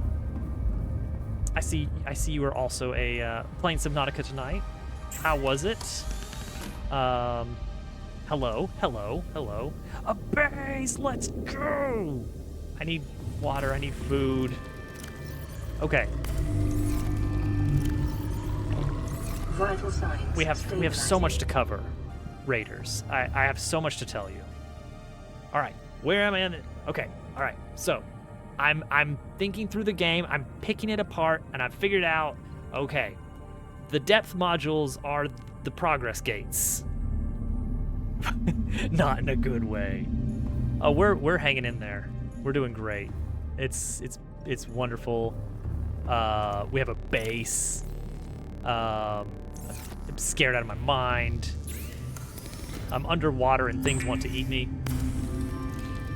see you are also playing Subnautica tonight. How was it? Hello. A base, let's go! I need water, I need food. Okay. Vital signs. We have so much to cover, Raiders. I have so much to tell you. All right, where am I in it? Okay, all right. So, I'm thinking through the game. I'm picking it apart, and I've figured out. Okay, the depth modules are the progress gates. Not in a good way. Oh, we're hanging in there. We're doing great. It's wonderful. We have a base. I'm scared out of my mind. I'm underwater and things want to eat me.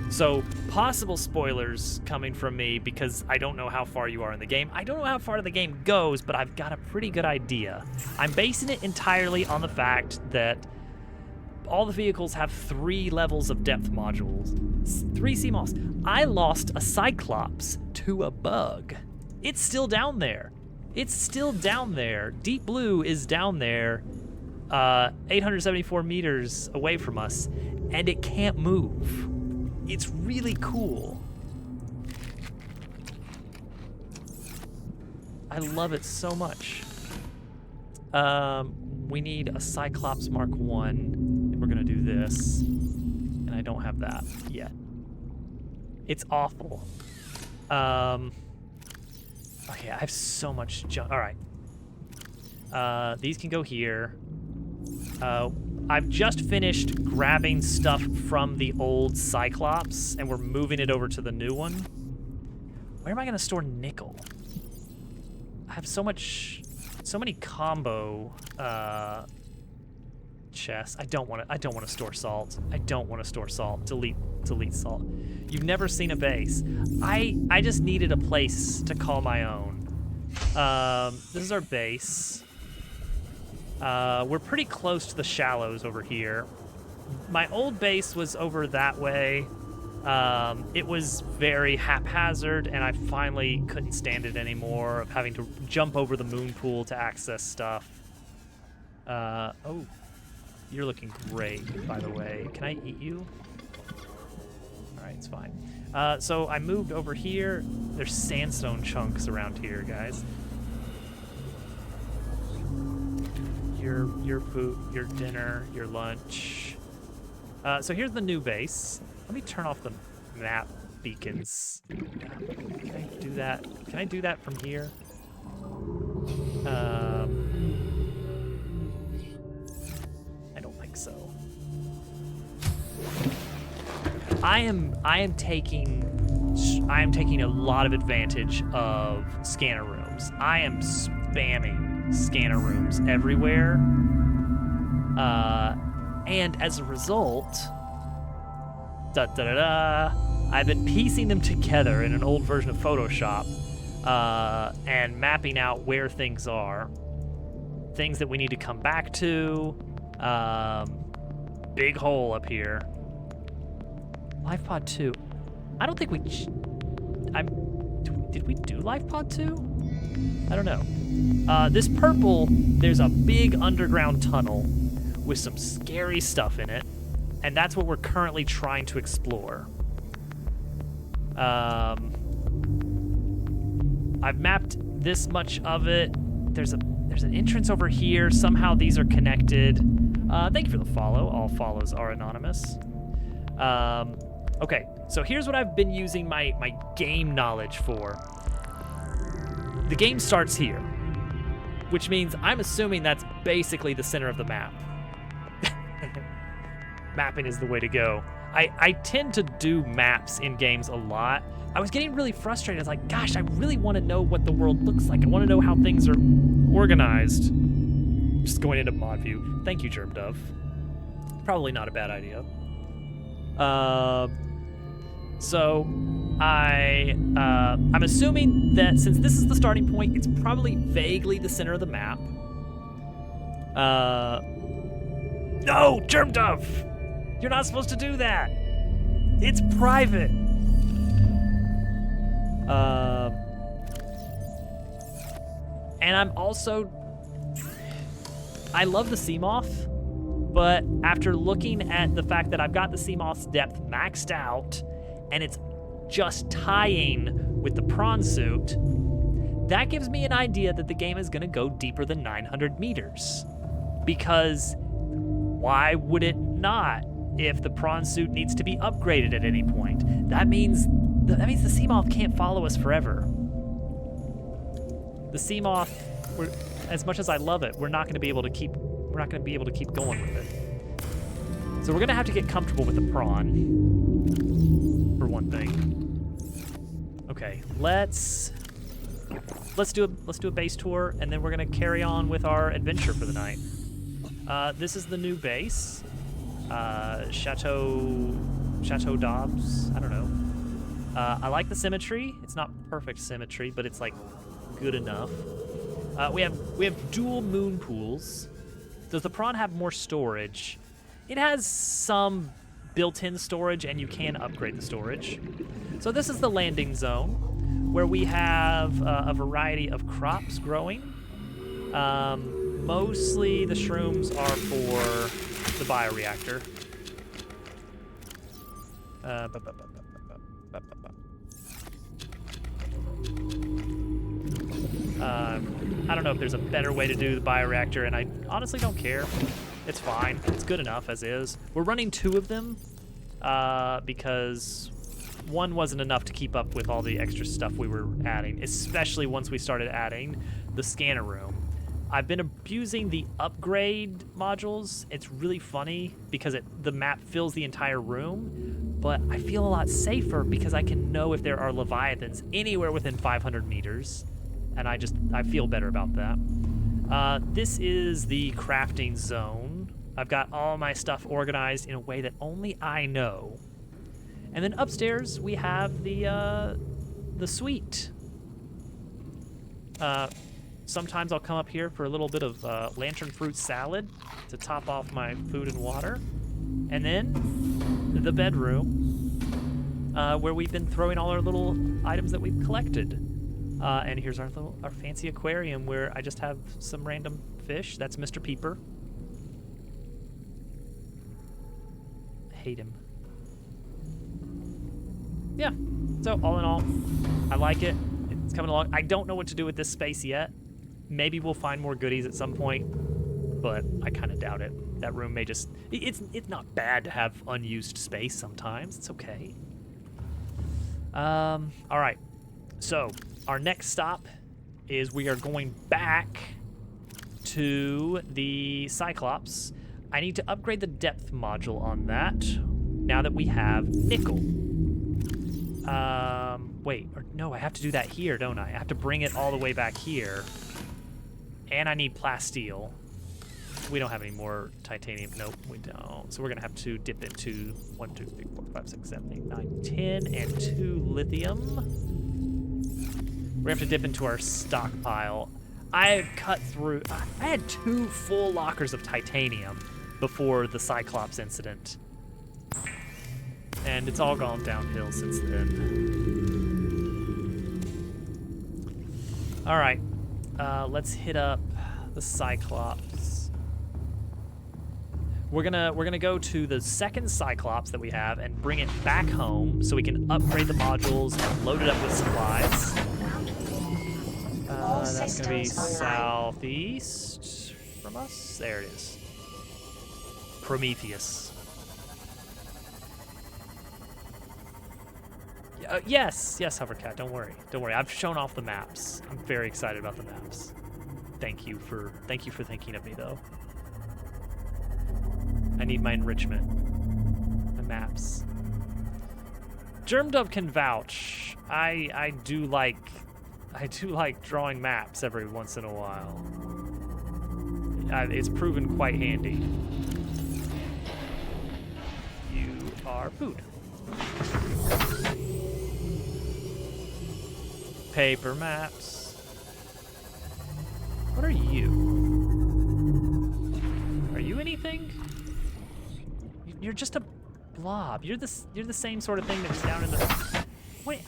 So, possible spoilers coming from me because I don't know how far you are in the game. I don't know how far the game goes, but I've got a pretty good idea. I'm basing it entirely on the fact that all the vehicles have 3 levels of depth modules. 3 CMOS. I lost a Cyclops to a bug. It's still down there. It's still down there. Deep Blue is down there, 874 meters away from us, and it can't move. It's really cool. I love it so much. We need a Cyclops Mark 1. We're gonna do this, and I don't have that yet. It's awful. Okay, I have so much junk. All right. These can go here. I've just finished grabbing stuff from the old Cyclops, and we're moving it over to the new one. Where am I going to store nickel? I have so much so many combo chests. I don't want to store salt. I don't want to store salt. Delete salt. You've never seen a base. I just needed a place to call my own. This is our base. We're pretty close to the shallows over here. My old base was over that way. It was very haphazard, and I finally couldn't stand it anymore of having to jump over the moon pool to access stuff. Oh, you're looking great, by the way. Can I eat you? All right, it's fine. So I moved over here. There's sandstone chunks around here, guys. Your food, your dinner, your lunch. So here's the new base. Let me turn off the map beacons. Can I do that? Can I do that from here? I don't think so. I am taking a lot of advantage of scanner rooms. I am spamming scanner rooms everywhere. And as a result, I've been piecing them together in an old version of Photoshop and mapping out where things are. Things that we need to come back to. Big hole up here. LifePod 2. I don't think we... Did we do LifePod 2? I don't know. This purple, there's a big underground tunnel with some scary stuff in it. And that's what we're currently trying to explore. I've mapped this much of it. There's an entrance over here. Somehow these are connected. Thank you for the follow. All follows are anonymous. Okay, so here's what I've been using my game knowledge for. The game starts here, which means I'm assuming that's basically the center of the map. Mapping is the way to go. I tend to do maps in games a lot. I was getting really frustrated. I was like, gosh, I really want to know what the world looks like. I want to know how things are organized. Just going into mod view. Thank you, Germ Dove. Probably not a bad idea. So I'm assuming that since this is the starting point, it's probably vaguely the center of the map. No, Germ Dove! You're not supposed to do that. It's private. And I'm also... I love the Seamoth, but after looking at the fact that I've got the Seamoth's depth maxed out, and it's just tying with the prawn suit, that gives me an idea that the game is going to go deeper than 900 meters. Because why would it not if the prawn suit needs to be upgraded at any point? That means the Seamoth can't follow us forever. The Seamoth, as much as I love it, we're not going to be able to keep going with it. So we're going to have to get comfortable with the prawn, for one thing. Okay, let's do a base tour, and then we're going to carry on with our adventure for the night. This is the new base, Chateau Dobbs. I don't know. I like the symmetry. It's not perfect symmetry, but it's like good enough. We have dual moon pools. Does the prawn have more storage? It has some built-in storage, and you can upgrade the storage. So this is the landing zone, where we have a variety of crops growing. Mostly the shrooms are for the bioreactor. I don't know if there's a better way to do the bioreactor, and I honestly don't care. It's fine. It's good enough as is. We're running 2 of them because one wasn't enough to keep up with all the extra stuff we were adding, especially once we started adding the scanner room. I've been abusing the upgrade modules. It's really funny because the map fills the entire room, but I feel a lot safer because I can know if there are leviathans anywhere within 500 meters, and I feel better about that. This is the crafting zone. I've got all my stuff organized in a way that only I know. And then upstairs we have the suite. Sometimes I'll come up here for a little bit of lantern fruit salad to top off my food and water. And then the bedroom, where we've been throwing all our little items that we've collected. And here's our fancy aquarium where I just have some random fish. That's Mr. Peeper. Hate him. Yeah, so all in all, I like it. It's coming along. I don't know what to do with this space yet. Maybe we'll find more goodies at some point, but I kind of doubt it. That room may just... It's not bad to have unused space sometimes. It's okay. All right. So, our next stop is we are going back to the Cyclops. I need to upgrade the depth module on that now that we have nickel. Wait, or no, I have to do that here, don't I? I have to bring it all the way back here. And I need plasteel. We don't have any more titanium. Nope, we don't. So we're gonna have to dip into 1, 2, 3, 4, 5, 6, 7, 8, 9, 10, and 2 lithium. We have to dip into our stockpile. I cut through, I had 2 full lockers of titanium before the Cyclops incident. And it's all gone downhill since then. All right, let's hit up the Cyclops. We're gonna go to the second Cyclops that we have and bring it back home so we can upgrade the modules and load it up with supplies. That's gonna be southeast from us. There it is. Prometheus. Yes, Hovercat. Don't worry. I've shown off the maps. I'm very excited about the maps. Thank you for thinking of me, though. I need my enrichment. The maps. Germdub can vouch. I do like drawing maps every once in a while. It's proven quite handy. You are food. Paper maps. What are you? Are you anything? You're just a blob. You're the same sort of thing that's down in the... Wait,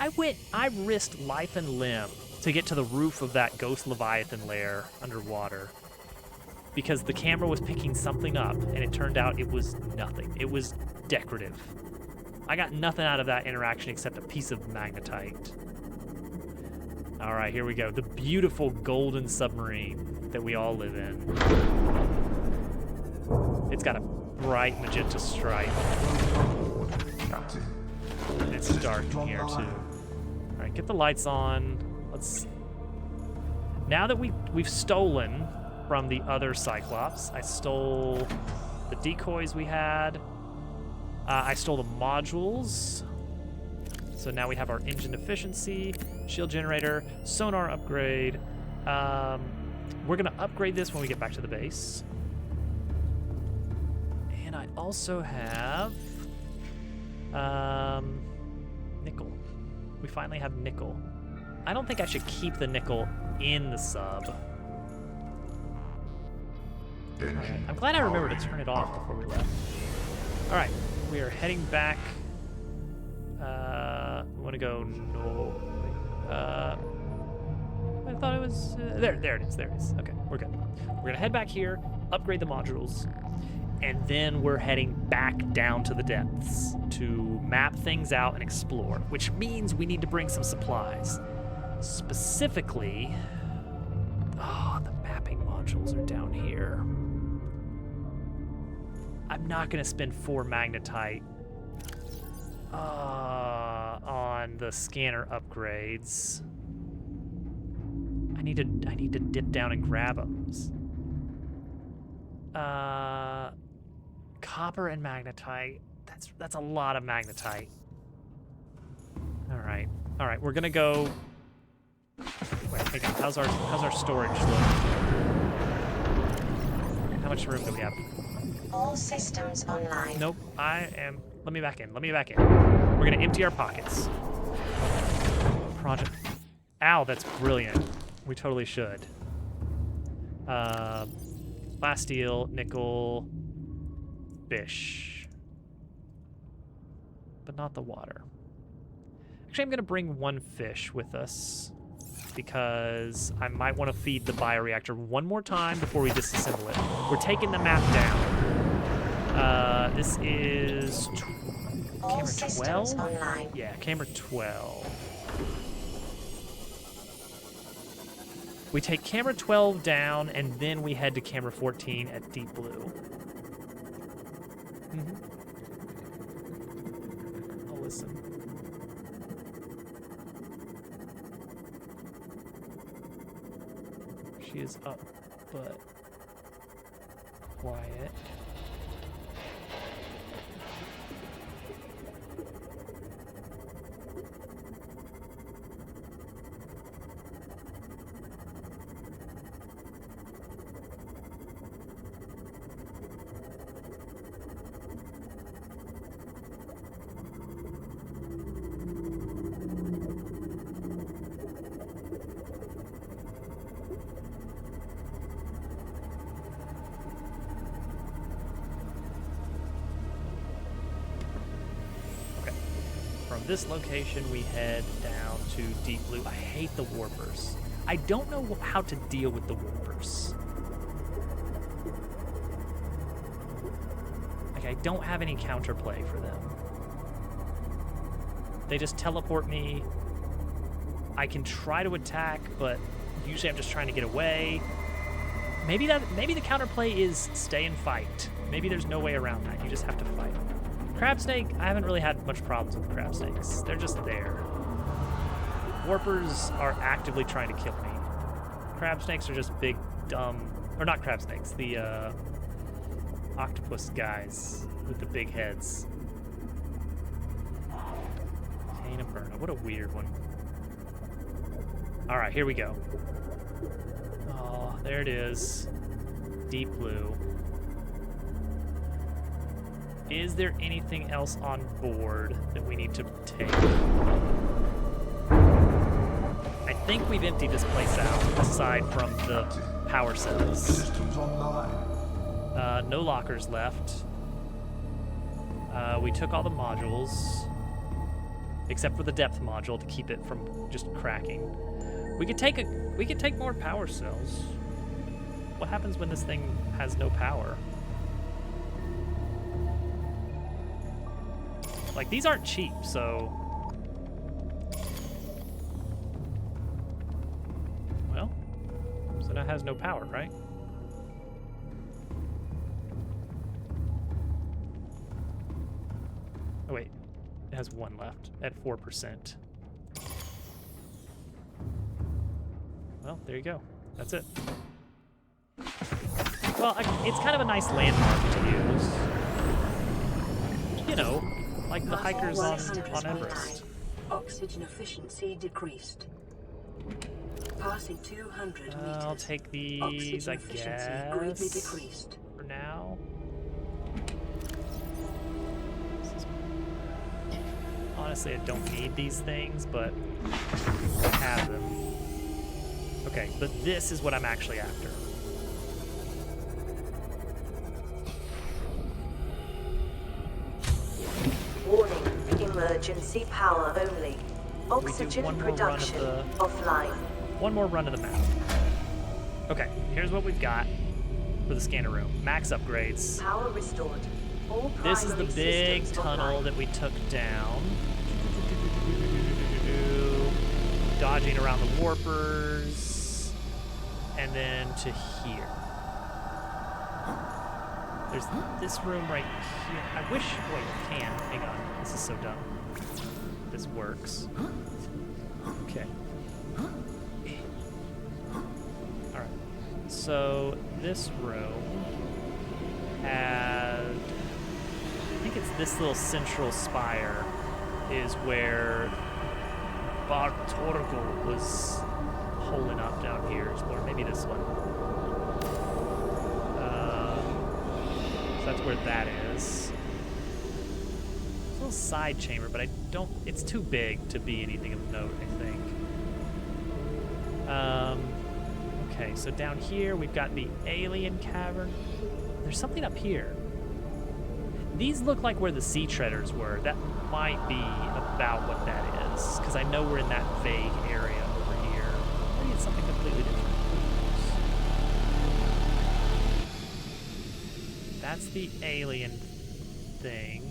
I risked life and limb to get to the roof of that ghost Leviathan lair underwater because the camera was picking something up and it turned out it was nothing. It was decorative. I got nothing out of that interaction except a piece of magnetite. All right, here we go. The beautiful golden submarine that we all live in. It's got a bright magenta stripe. Captain. And it's dark in here too. All right, get the lights on. Let's. Now that we've stolen from the other Cyclops, I stole the decoys we had. I stole the modules. So now we have our engine efficiency, shield generator, sonar upgrade. We're gonna upgrade this when we get back to the base. And I also have nickel. We finally have nickel. I don't think I should keep the nickel in the sub. Right. I'm glad I remembered to turn it off before we left. All right, we are heading back. We want to go no. I thought it was there. There it is. There it is. Okay, we're good. We're gonna head back here, upgrade the modules, and then we're heading back down to the depths to map things out and explore. Which means we need to bring some supplies. Specifically, the mapping modules are down here. I'm not gonna spend 4 magnetite on the scanner upgrades. I need to dip down and grab them. Copper and magnetite. That's a lot of magnetite. All right, we're gonna go. Wait, hang on. How's our storage look? much room do we have? All systems online. Nope. Let me back in. Let me back in. We're gonna empty our pockets. Project. Ow, that's brilliant. We totally should. Glass, steel, nickel, fish. But not the water. Actually, I'm gonna bring one fish with us because I might want to feed the bioreactor one more time before we disassemble it. We're taking the map down. This is All camera systems 12? online. Yeah, camera 12. We take camera 12 down, and then we head to camera 14 at Deep Blue. I'll listen. She is up, but quiet. From this location, we head down to Deep Blue. I hate the warpers. I don't know how to deal with the warpers. Like, I don't have any counterplay for them. They just teleport me. I can try to attack, but usually I'm just trying to get away. Maybe the counterplay is stay and fight. Maybe there's no way around that. You just have to fight. Crab snake, I haven't really had much problems with crab snakes. They're just there. Warpers are actively trying to kill me. Crab snakes are just big, dumb, or not crab snakes, the octopus guys with the big heads. Cane of Burna, what a weird one. All right, here we go. Oh, there it is. Deep Blue. Is there anything else on board that we need to take? I think we've emptied this place out, aside from the power cells. Systems online. No lockers left. We took all the modules, except for the depth module to keep it from just cracking. We could take more power cells. What happens when this thing has no power? Like, these aren't cheap, so... Well, so now it has no power, right? Oh, wait. It has one left at 4%. Well, there you go. That's it. Well, it's kind of a nice landmark to use. You know, like the hikers on Everest. Oxygen efficiency decreased. Passing 200 meters. I'll take these, I greatly guess, decreased. for now. Honestly, I don't need these things, but I have them. Okay, but this is what I'm actually after. Warning, emergency power only. Oxygen one more run of production the- offline. One more run of the map. Okay, here's what we've got for the scanner room. Max upgrades. Power restored. All This is the primary big systems tunnel offline. that we took down. Dodging around the warpers. And then to here. There's this room right here. I wish, wait, I can. Hang on, this is so dumb. This works. Okay. Alright. So this room had, I think it's this little central spire is where Bartorgo was holing up down here, or maybe this one. That's where that is. It's a little side chamber, but I don't... It's too big to be anything of note, I think. Okay, so down here we've got the alien cavern. There's something up here. These look like where the sea treaders were. That might be about what that is, because I know we're in that vague area over here. Maybe it's something completely different. That's the alien thing.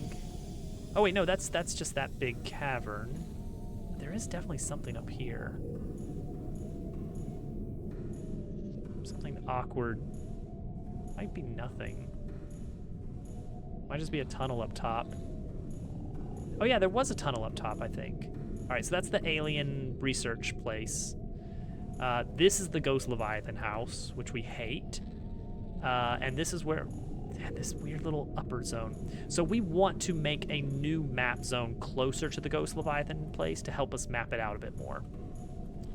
Oh wait, no, that's just that big cavern. There is definitely something up here. Something awkward. Might be nothing. Might just be a tunnel up top. Oh yeah, there was a tunnel up top, I think. All right, so that's the alien research place. This is the Ghost Leviathan house, which we hate. And this is where, this weird little upper zone. So we want to make a new map zone closer to the Ghost Leviathan place to help us map it out a bit more.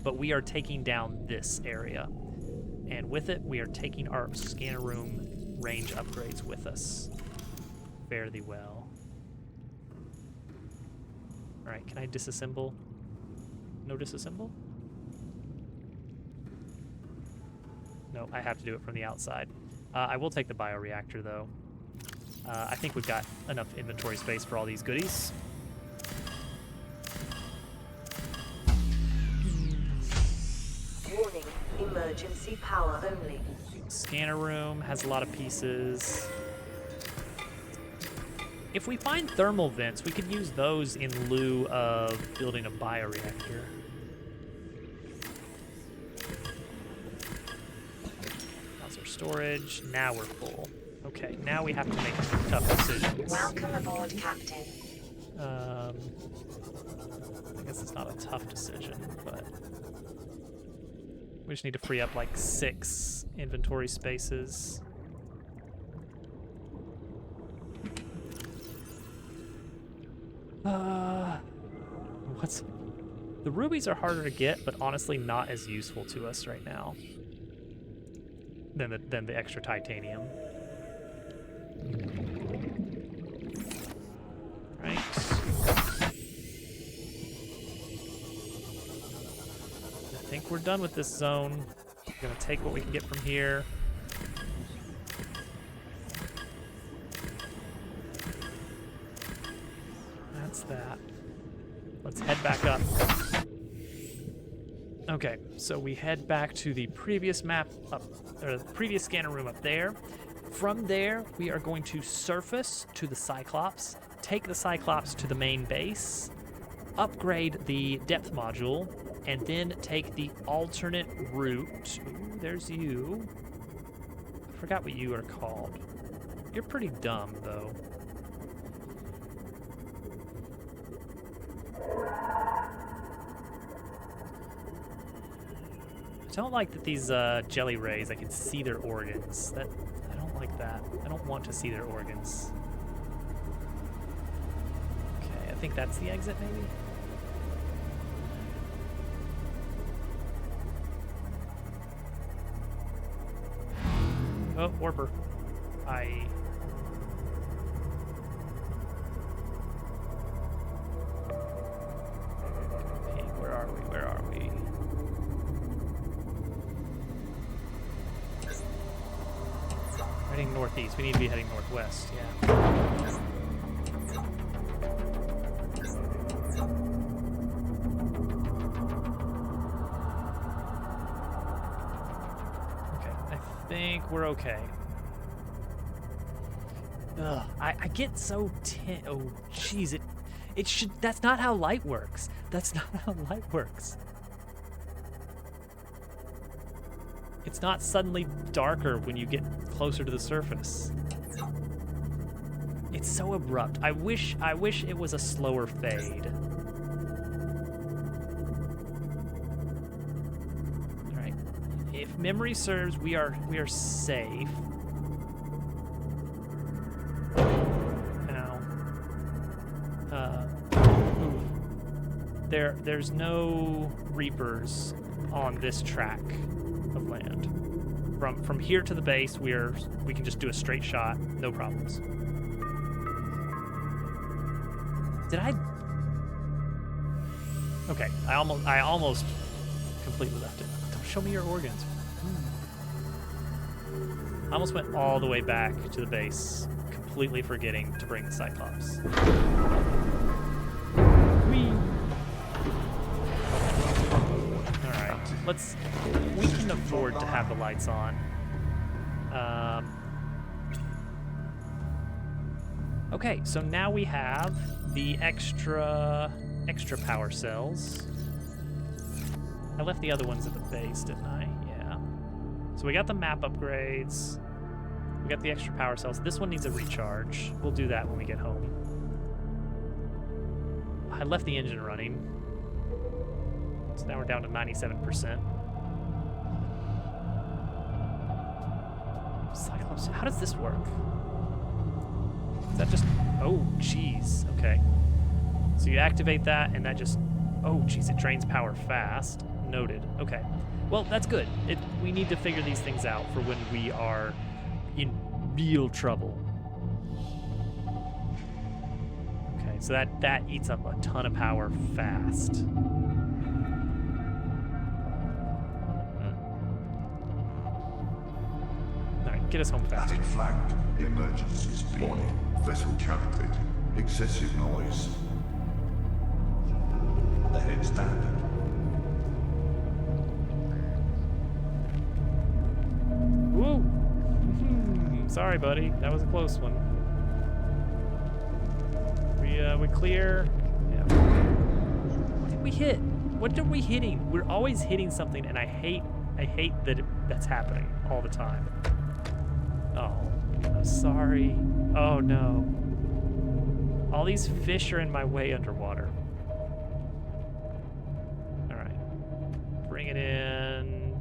But we are taking down this area. And with it, we are taking our scanner room range upgrades with us. Fare thee well. All right, can I disassemble? No disassemble? No, I have to do it from the outside. I will take the bioreactor, though. I think we've got enough inventory space for all these goodies. Warning, emergency power only. Scanner room has a lot of pieces. If we find thermal vents, we could use those in lieu of building a bioreactor. How's our storage? Now we're full. Okay, now we have to make tough decisions. Welcome aboard, Captain. I guess it's not a tough decision, but we just need to free up like 6 inventory spaces. The rubies are harder to get, but honestly not as useful to us right now than the extra titanium. Right. I think we're done with this zone. We're gonna take what we can get from here. That's that. Let's head back up. Okay, so we head back to the previous map up, or the previous scanner room up there. From there, we are going to surface to the Cyclops, take the Cyclops to the main base, upgrade the depth module, and then take the alternate route. Ooh, there's you. I forgot what you are called. You're pretty dumb, though. I don't like that these jelly rays, I can see their organs. I don't like that. I don't want to see their organs. Okay, I think that's the exit, maybe? Oh, warper. Where are we? Where are we? Heading northeast. We need to be heading northwest, yeah. Okay, I think we're okay. Ugh, I get so oh, jeez, it should, that's not how light works. That's not how light works. It's not suddenly darker when you get closer to the surface. It's so abrupt. I wish it was a slower fade. All right. If memory serves, we are safe. Now, there's no Reapers on this track of land. From here to the base, we can just do a straight shot, no problems. Did I? Okay, I almost completely left it. Don't show me your organs. I almost went all the way back to the base, completely forgetting to bring the Cyclops. Whee! Alright, we can afford to have the lights on. Okay, so now we have the extra power cells. I left the other ones at the base, didn't I? Yeah. So we got the map upgrades. We got the extra power cells. This one needs a recharge. We'll do that when we get home. I left the engine running. So now we're down to 97%. Cyclops, how does this work? Is that just... Oh, jeez. Okay. So you activate that, and that just... Oh, jeez, it drains power fast. Noted. Okay. Well, that's good. We need to figure these things out for when we are in real trouble. Okay, so that eats up a ton of power fast. All right, get us home fast. Attic flagged. Emergencies. Warning. Vessel calibrated. Excessive noise. Ahead standard. Woo! Sorry, buddy. That was a close one. We clear. Yeah. What did we hit? What are we hitting? We're always hitting something, and I hate that that's happening all the time. Oh, I'm sorry. Oh no. All these fish are in my way underwater. All right. Bring it in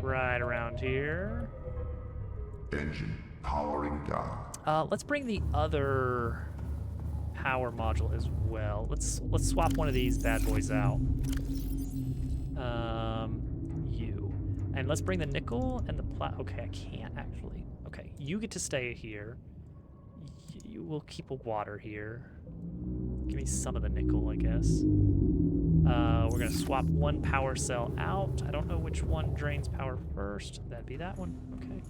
right around here. Engine powering down. Let's bring the other power module as well. Let's swap one of these bad boys out. You. And let's bring the nickel and the okay, I can't actually. Okay, you get to stay here. You will keep a water here. Give me some of the nickel, I guess. We're gonna swap one power cell out. I don't know which one drains power first. That'd be that one. Okay.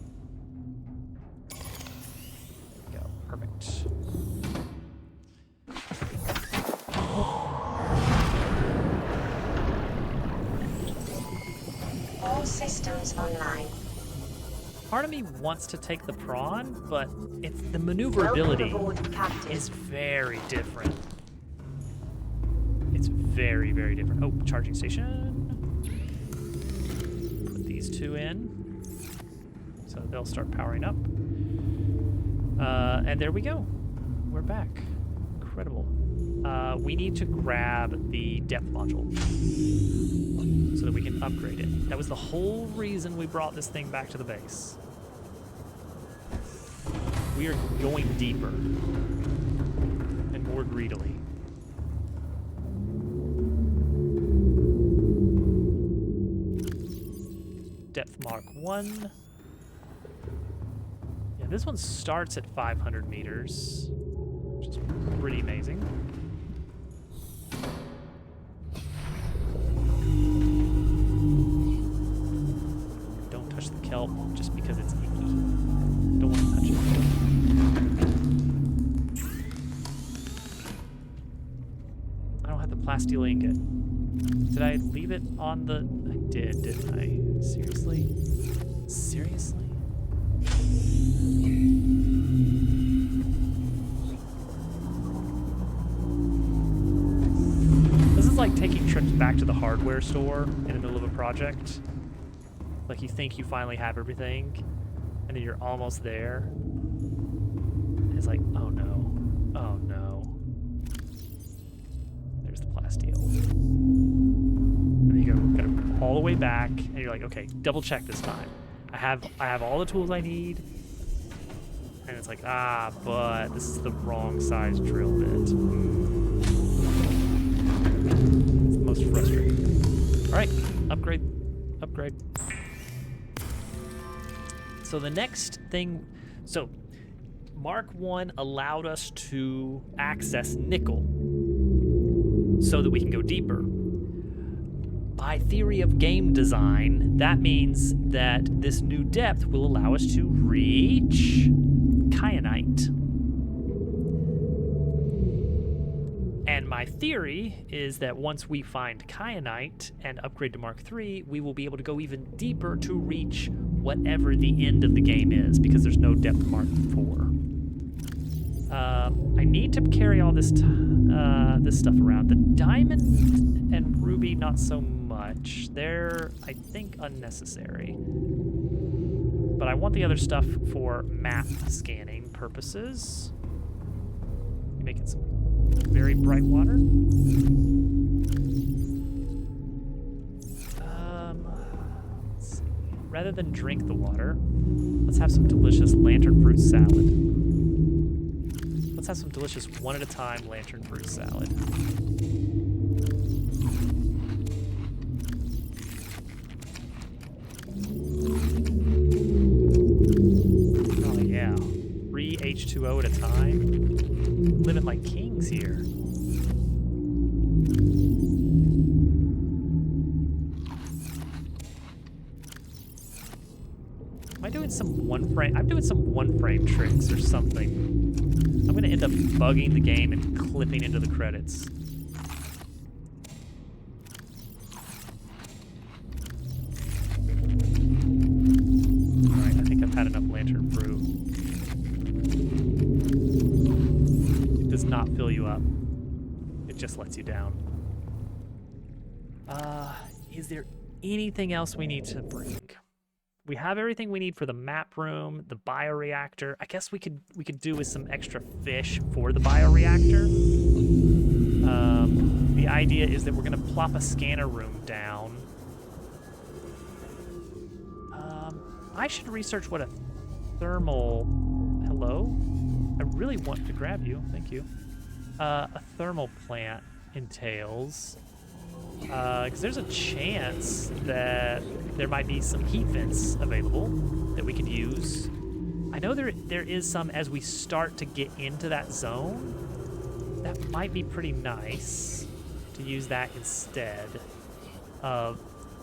There we go. Perfect. All systems online. Part of me wants to take the prawn, but it's the Welcome maneuverability aboard, Captain. is very different. It's very, very different. Oh, charging station. Put these two in. So they'll start powering up. And there we go. We're back. Incredible. We need to grab the depth module so that we can upgrade it. That was the whole reason we brought this thing back to the base. We are going deeper and more greedily. Depth mark 1. Yeah, this one starts at 500 meters, which is pretty amazing. Don't touch the kelp just because it's icky. Don't want to touch it. I don't have the plasteel ingot. Did I leave it on the... I did, didn't I? Seriously? Seriously? This is like taking trips back to the hardware store in the middle of a project. Like you think you finally have everything, and then you're almost there. And it's like, oh no. Oh no. There's the plasteel. And then you gotta all the way back, and you're like, okay, double check this time. I have all the tools I need. And it's like, but this is the wrong size drill bit. It's the most frustrating thing. All right, upgrade. So the next thing, so Mark 1 allowed us to access nickel so that we can go deeper. By theory of game design, that means that this new depth will allow us to reach kyanite. And my theory is that once we find kyanite and upgrade to Mark 3, we will be able to go even deeper to reach whatever the end of the game is, because there's no depth Mark 4. I need to carry all this this stuff around. The diamond and ruby, not so much. They're, I think, unnecessary. But I want the other stuff for map scanning purposes. You making some very bright water? Let's see. Rather than drink the water, let's have some delicious lantern fruit salad. Let's have some delicious one at a time lantern fruit salad. Oh yeah, 3 H2O at a time. Living like kings here. Am I doing some one frame? I'm doing some one frame tricks or something. I'm gonna end up bugging the game and clipping into the credits. Alright, I think I've had enough lantern fruit. It does not fill you up. It just lets you down. Is there anything else we need to bring? We have everything we need for the map room, the bioreactor. I guess we could do with some extra fish for the bioreactor. The idea is that we're gonna plop a scanner room down. I should research what a thermal. Hello? I really want to grab you. Thank you. A thermal plant entails. Because there's a chance that there might be some heat vents available that we could use. I know there is some as we start to get into that zone. That might be pretty nice to use that instead of,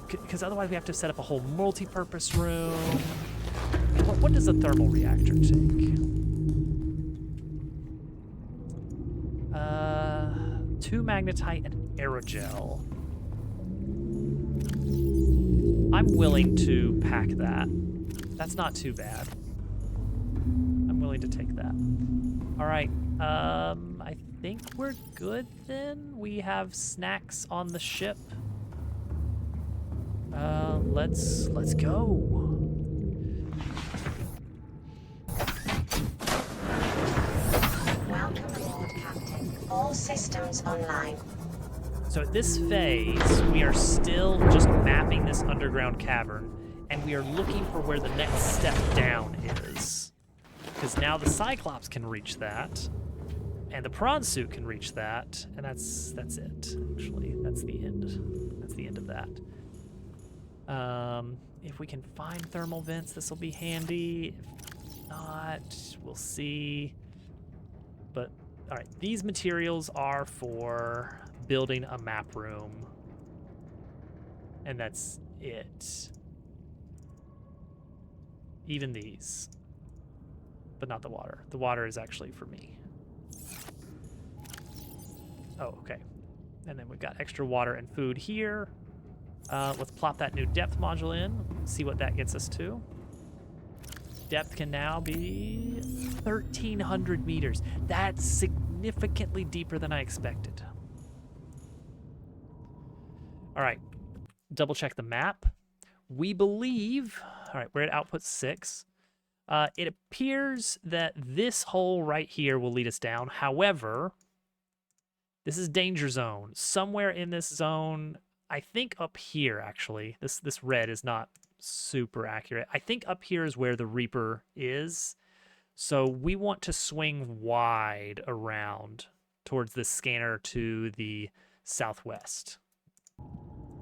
because otherwise we have to set up a whole multi-purpose room. What does a thermal reactor take? 2 magnetite and aerogel. I'm willing to pack that. That's not too bad. I'm willing to take that. All right. I think we're good then. We have snacks on the ship. Let's go. Welcome aboard, Captain. All systems online. So at this phase, we are still just mapping this underground cavern, and we are looking for where the next step down is. Because now the Cyclops can reach that, and the prawn suit can reach that, and that's it. Actually, that's the end. That's the end of that. If we can find thermal vents, this will be handy. If not, we'll see. But all right, these materials are for building a map room, and that's it. Even these, but not the water. The water is actually for me. Oh, okay. And then we've got extra water and food here. Let's plop that new depth module in, see what that gets us to. Depth can now be 1,300 meters. That's significantly deeper than I expected. All right, double check the map. We believe, all right, we're at output 6. It appears that this hole right here will lead us down. However, this is danger zone. Somewhere in this zone, I think up here actually, this red is not super accurate. I think up here is where the Reaper is. So we want to swing wide around towards this scanner to the southwest.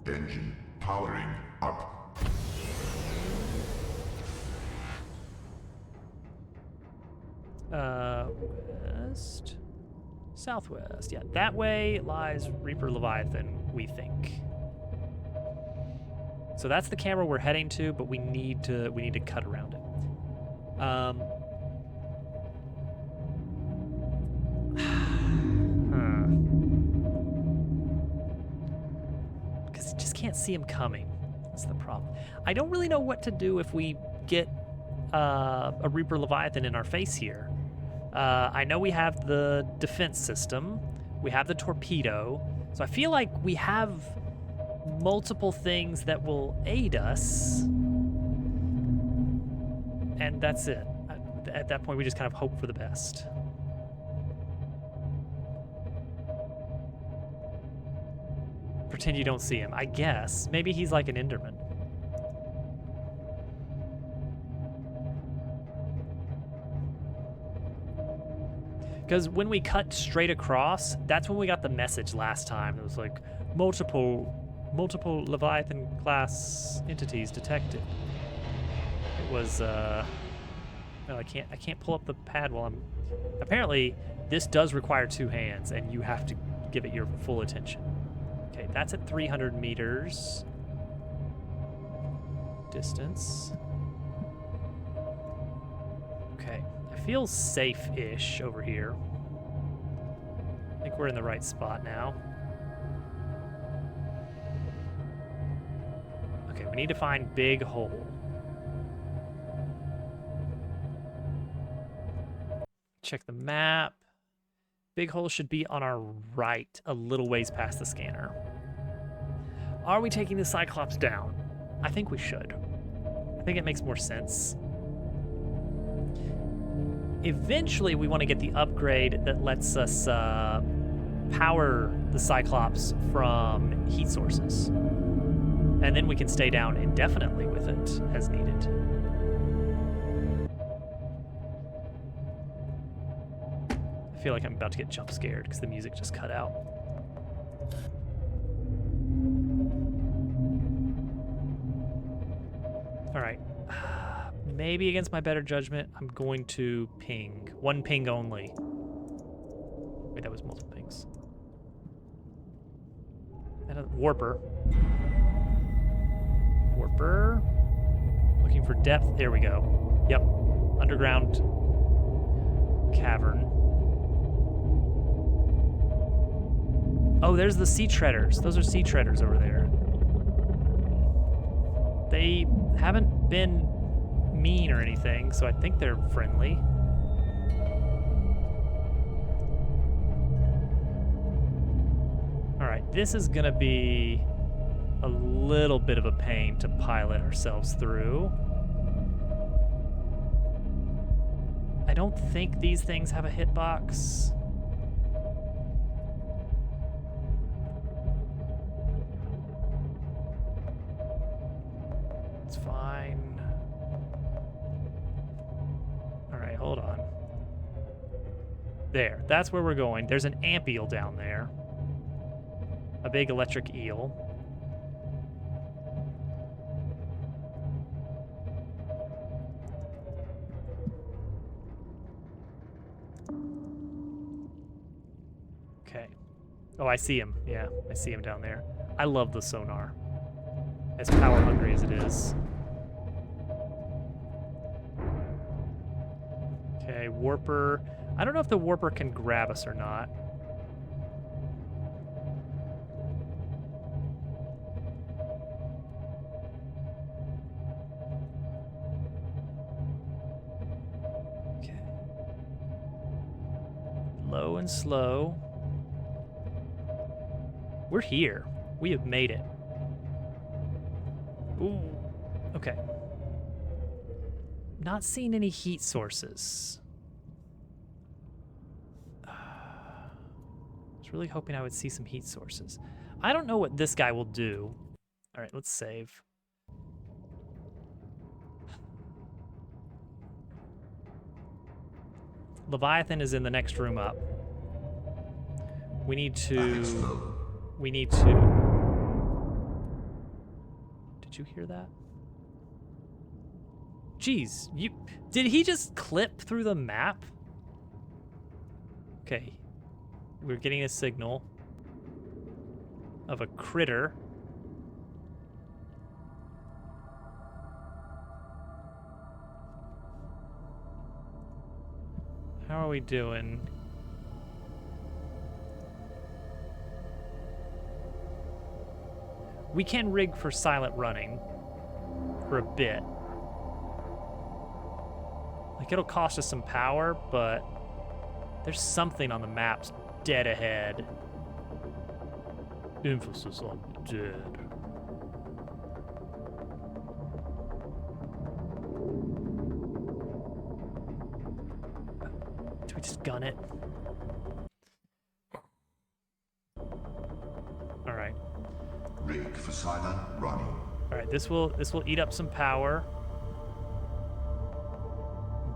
Engine powering up. West, southwest. Yeah, that way lies Reaper Leviathan, we think. So that's the camera we're heading to, but we need to cut around it. Because you just can't see him coming. That's the problem. I don't really know what to do if we get a Reaper Leviathan in our face here. I know we have the defense system. We have the torpedo. So I feel like we have multiple things that will aid us. And that's it. At that point, we just kind of hope for the best. Pretend you don't see him. I guess. Maybe he's like an Enderman. Because when we cut straight across, that's when we got the message last time. It was like, multiple Leviathan class entities detected. It was, no, I can't pull up the pad while I'm... Apparently, this does require 2 hands, and you have to give it your full attention. Okay, that's at 300 meters. Distance. Okay, I feel safe-ish over here. I think we're in the right spot now. Okay, we need to find Big Hole. Check the map. Big Hole should be on our right, a little ways past the scanner. Are we taking the Cyclops down? I think we should. I think it makes more sense. Eventually, we want to get the upgrade that lets us power the Cyclops from heat sources. And then we can stay down indefinitely with it as needed. I feel like I'm about to get jump scared because the music just cut out. All right. Maybe against my better judgment, I'm going to ping. 1 ping only. Wait, that was multiple pings. And a warper. Warper. Looking for depth. There we go. Yep. Underground cavern. Oh, there's the sea treaders. Those are sea treaders over there. They haven't been mean or anything, so I think they're friendly. All right, this is gonna be a little bit of a pain to pilot ourselves through. I don't think these things have a hitbox. It's fine. All right, hold on. There, that's where we're going. There's an amp eel down there. A big electric eel. Okay. Oh, I see him. Yeah, I see him down there. I love the sonar. As power hungry as it is. Okay, warper. I don't know if the warper can grab us or not. Okay. Low and slow. We're here. We have made it. Ooh. Okay. Not seeing any heat sources. I was really hoping I would see some heat sources. I don't know what this guy will do. All right, let's save. Leviathan is in the next room up. We need to... We need to... Did you hear that? Jeez, did he just clip through the map? Okay. We're getting a signal of a critter. How are we doing? We can rig for silent running for a bit. Like, it'll cost us some power, but there's something on the maps dead ahead. Emphasis on dead. Do we just gun it? All right. Rig for silent running. All right, this will eat up some power,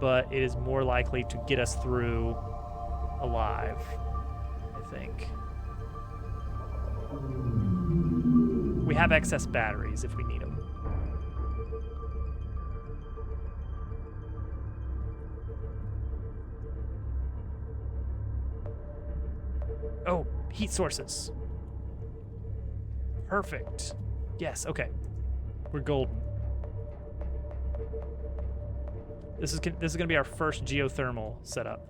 but it is more likely to get us through alive, I think. We have excess batteries if we need them. Oh, heat sources. Perfect. Yes, okay. We're golden. This is gonna be our first geothermal setup.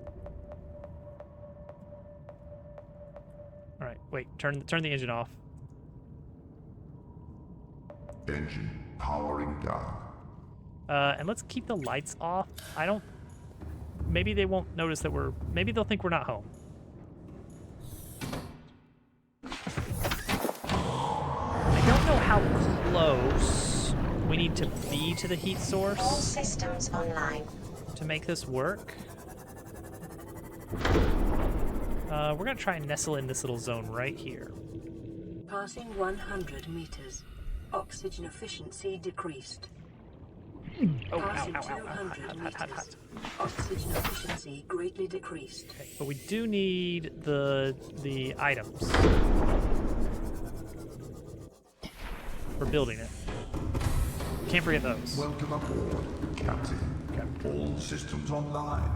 All right, wait. Turn the engine off. Engine powering down. And let's keep the lights off. I don't. Maybe they won't notice that we're. Maybe they'll think we're not home. I don't know how close we need to be to the heat All source systems online. to make this work. We're gonna try and nestle in this little zone right here. Passing 100 meters. Oxygen efficiency decreased. Oh, ow, Passing ow, ow, 200 hot. meters. Oxygen efficiency greatly decreased. Okay, but we do need the items for building it. Can't forget those. Welcome aboard, Captain. All systems online.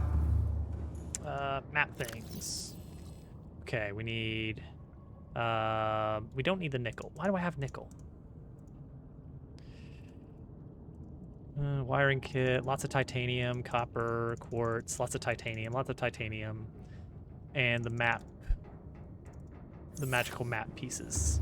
Map things. Okay, we need. We don't need the nickel. Why do I have nickel? Wiring kit, lots of titanium, copper, quartz, lots of titanium, and the map, the magical map pieces.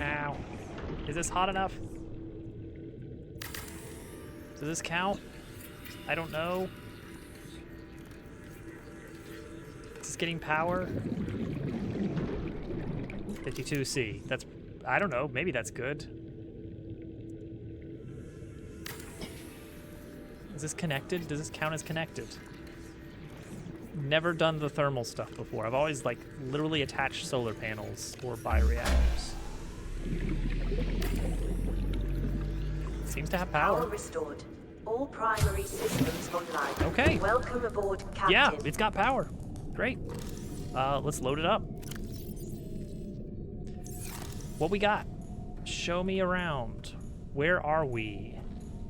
Ow. Is this hot enough? Does this count? I don't know. Is this getting power? 52C. That's, I don't know, maybe that's good. Is this connected? Does this count as connected? Never done the thermal stuff before. I've always, like, literally attached solar panels or bioreactors. Seems to have Power power. restored. All primary systems online. Okay. Welcome aboard, Captain. Yeah, it's got power. Great. Let's load it up. What we got? Show me around. Where are we?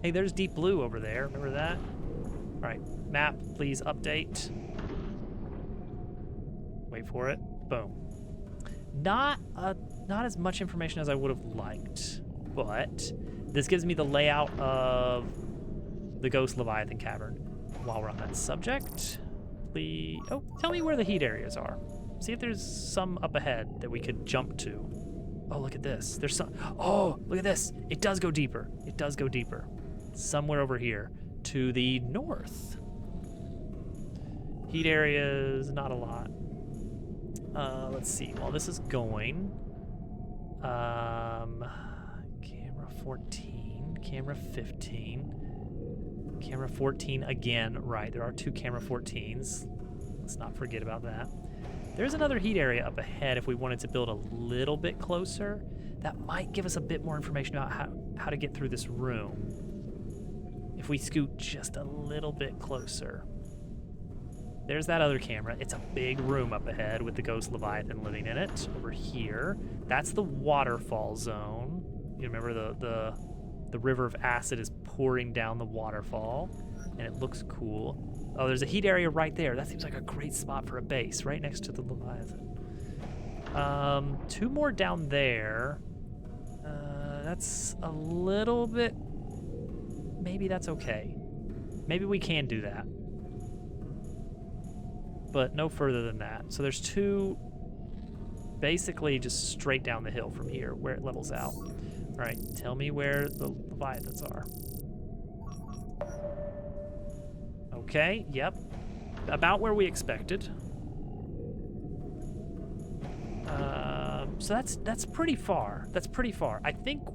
Hey, there's Deep Blue over there. Remember that? All right, map, please update. Wait for it. Boom. Not as much information as I would have liked, but this gives me the layout of the Ghost Leviathan Cavern. While we're on that subject, please. Oh, tell me where the heat areas are. See if there's some up ahead that we could jump to. Oh, look at this. There's some. Oh, look at this. It does go deeper. It does go deeper. Somewhere over here to the north. Heat areas, not a lot. Let's see. While this is going, camera 14, camera 15, camera 14 again. Right, there are two camera 14s. Let's not forget about that. There's another heat area up ahead if we wanted to build a little bit closer. That might give us a bit more information about how to get through this room. If we scoot just a little bit closer. There's that other camera. It's a big room up ahead with the ghost Leviathan living in it. Over here, that's the waterfall zone. You remember the river of acid is pouring down the waterfall, and it looks cool. Oh, there's a heat area right there. That seems like a great spot for a base, right next to the Leviathan. 2 more down there. That's a little bit... Maybe that's okay. Maybe we can do that. But no further than that. So there's 2 basically just straight down the hill from here where it levels out. All right, tell me where the Leviathans are. Okay, yep. About where we expected. So that's pretty far. That's pretty far. I think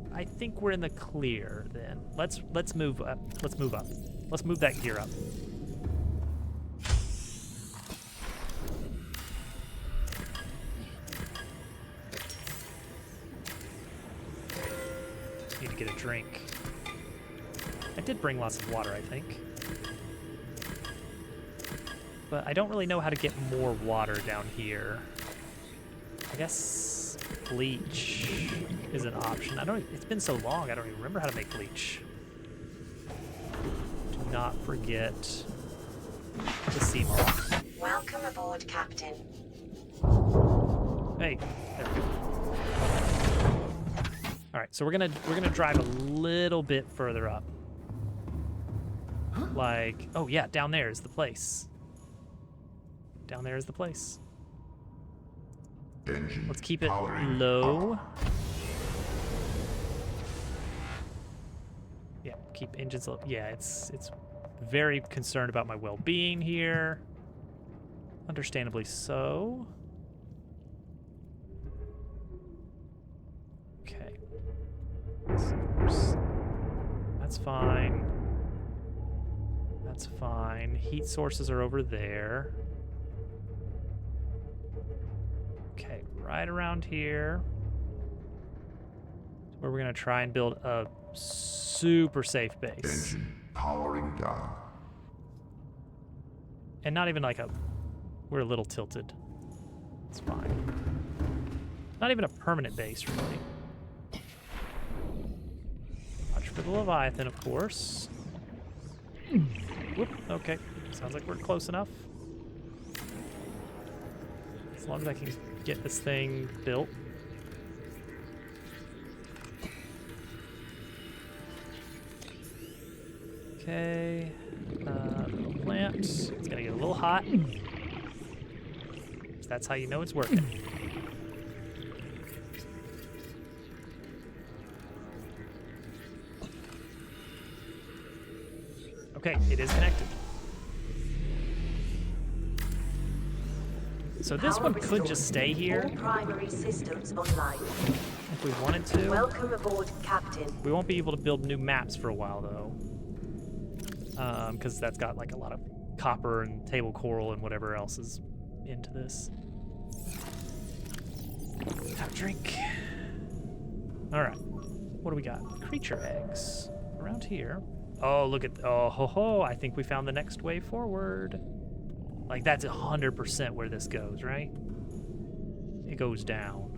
we're in the clear then. Let's move up. Let's move up. Let's move that gear up. Need to get a drink. I did bring lots of water, I think. But I don't really know how to get more water down here. I guess bleach is an option. It's been so long, I don't even remember how to make bleach. Do not forget the sea moss. Welcome aboard, Captain. Hey, there we go. All right, so we're gonna drive a little bit further up. Like, oh yeah, down there is the place. Down there is the place. Engine Let's keep it powering low. up. Yeah, keep engines low. Yeah, it's very concerned about my well-being here. Understandably so. Okay. That's fine. That's fine. Heat sources are over there. Okay, right around here. Where we're gonna try and build a super safe base. Engine powering down. And not even like we're a little tilted. It's fine. Not even a permanent base, really. Watch for the Leviathan, of course. Whoop, okay. Sounds like we're close enough. As long as I can get this thing built. Okay. Plant. It's gonna get a little hot. So that's how you know it's working. Okay, it is connected. So this one could just stay here All primary systems online. if we wanted to. Welcome aboard, Captain. We won't be able to build new maps for a while though, because that's got like a lot of copper and table coral and whatever else is into this. Have a drink. All right, what do we got? Creature eggs around here. Oh, look at, oh ho ho! I think we found the next way forward. Like that's 100% where this goes, right? It goes down.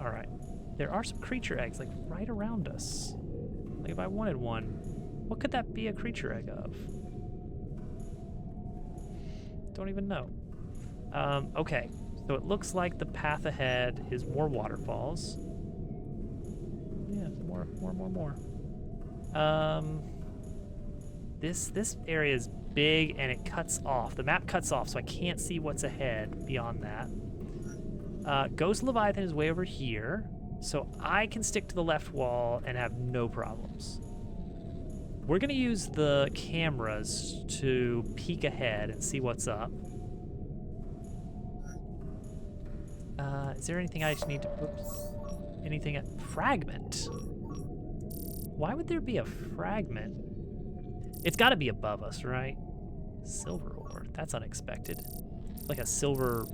All right. There are some creature eggs like right around us. Like if I wanted one, what could that be a creature egg of? Don't even know. Okay. So it looks like the path ahead is more waterfalls. Yeah, more. This area is big and it cuts off. The map cuts off, so I can't see what's ahead beyond that. Ghost Leviathan is way over here, so I can stick to the left wall and have no problems. We're gonna use the cameras to peek ahead and see what's up. Is there anything I just need to, oops, anything, fragment? Why would there be a fragment? It's gotta be above us, right? Silver ore, that's unexpected. Like a silver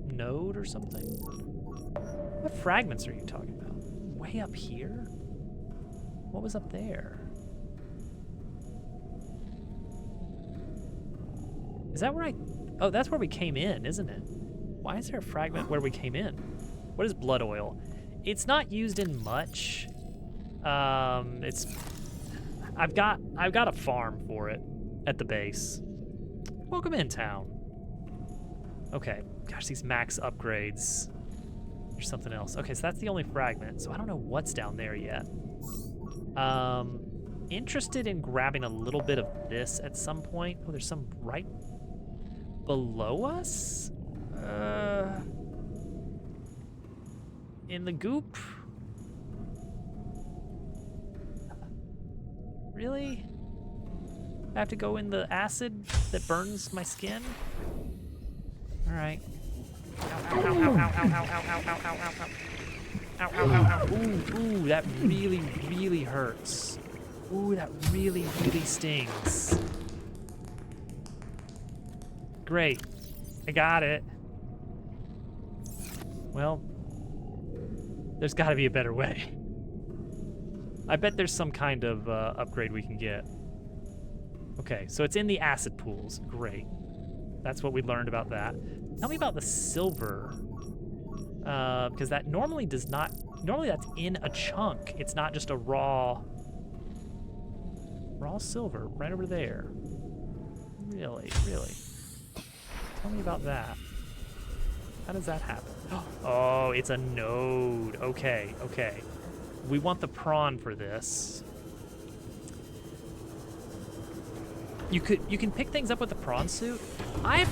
node or something? What fragments are you talking about? Way up here? What was up there? Is that where I... Oh, that's where we came in, isn't it? Why is there a fragment where we came in? What is blood oil? It's not used in much. It's... I've got a farm for it at the base. Welcome in, town. Okay. Gosh, these max upgrades. There's something else. Okay, so that's the only fragment. So I don't know what's down there yet. Interested in grabbing a little bit of this at some point. Oh, there's some right below us? In the goop? Really? I have to go in the acid that burns my skin? All right. Ow, ow, ow, ow, ow, ow, ow, ow, ow, ow, ow, ow, ow. Ow, ow, ow, ow. Ooh, that really, really hurts. Ooh, that really, really stings. Great. I got it. Well, there's gotta be a better way. I bet there's some kind of upgrade we can get. Okay, so it's in the acid pools. Great. That's what we learned about that. Tell me about the silver. Because that normally does not... Normally that's in a chunk. It's not just a raw silver right over there. Really, really. Tell me about that. How does that happen? Oh, it's a node. Okay, okay. We want the prawn for this. You can pick things up with the prawn suit. I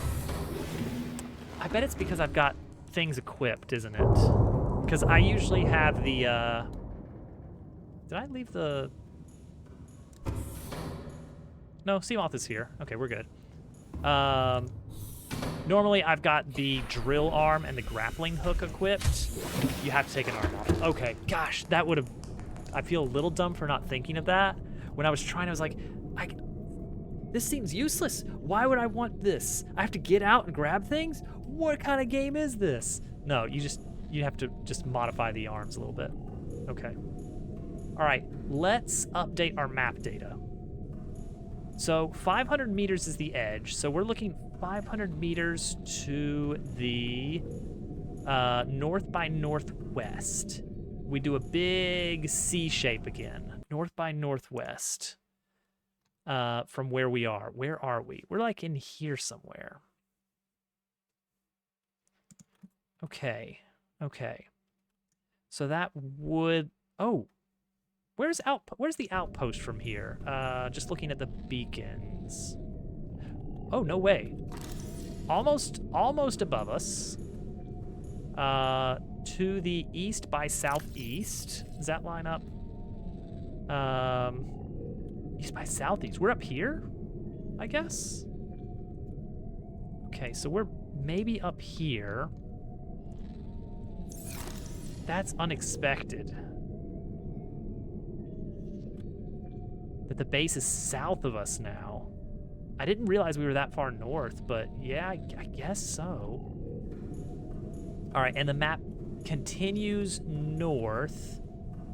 bet it's because I've got things equipped, isn't it? Because I usually have the did I leave the... No, Seamoth is here. Okay, we're good. Normally I've got the drill arm and the grappling hook equipped. You have to take an arm off. Okay, gosh, that would have... I feel a little dumb for not thinking of that. When I was trying, I was like, this seems useless. Why would I want this? I have to get out and grab things? What kind of game is this? No, you have to just modify the arms a little bit. Okay. All right, let's update our map data. So 500 meters is the edge. So we're looking 500 meters to the north by northwest. We do a big C shape again. North by northwest. From where we are. Where are we? We're like in here somewhere. Okay. Okay. So that would... Oh. Where's the outpost from here? Just looking at the beacons. Oh, no way. Almost above us. To the east by southeast. Does that line up? East by southeast. We're up here, I guess. Okay, so we're maybe up here. That's unexpected. That the base is south of us now. I didn't realize we were that far north, but yeah, I guess so. All right, and the map continues north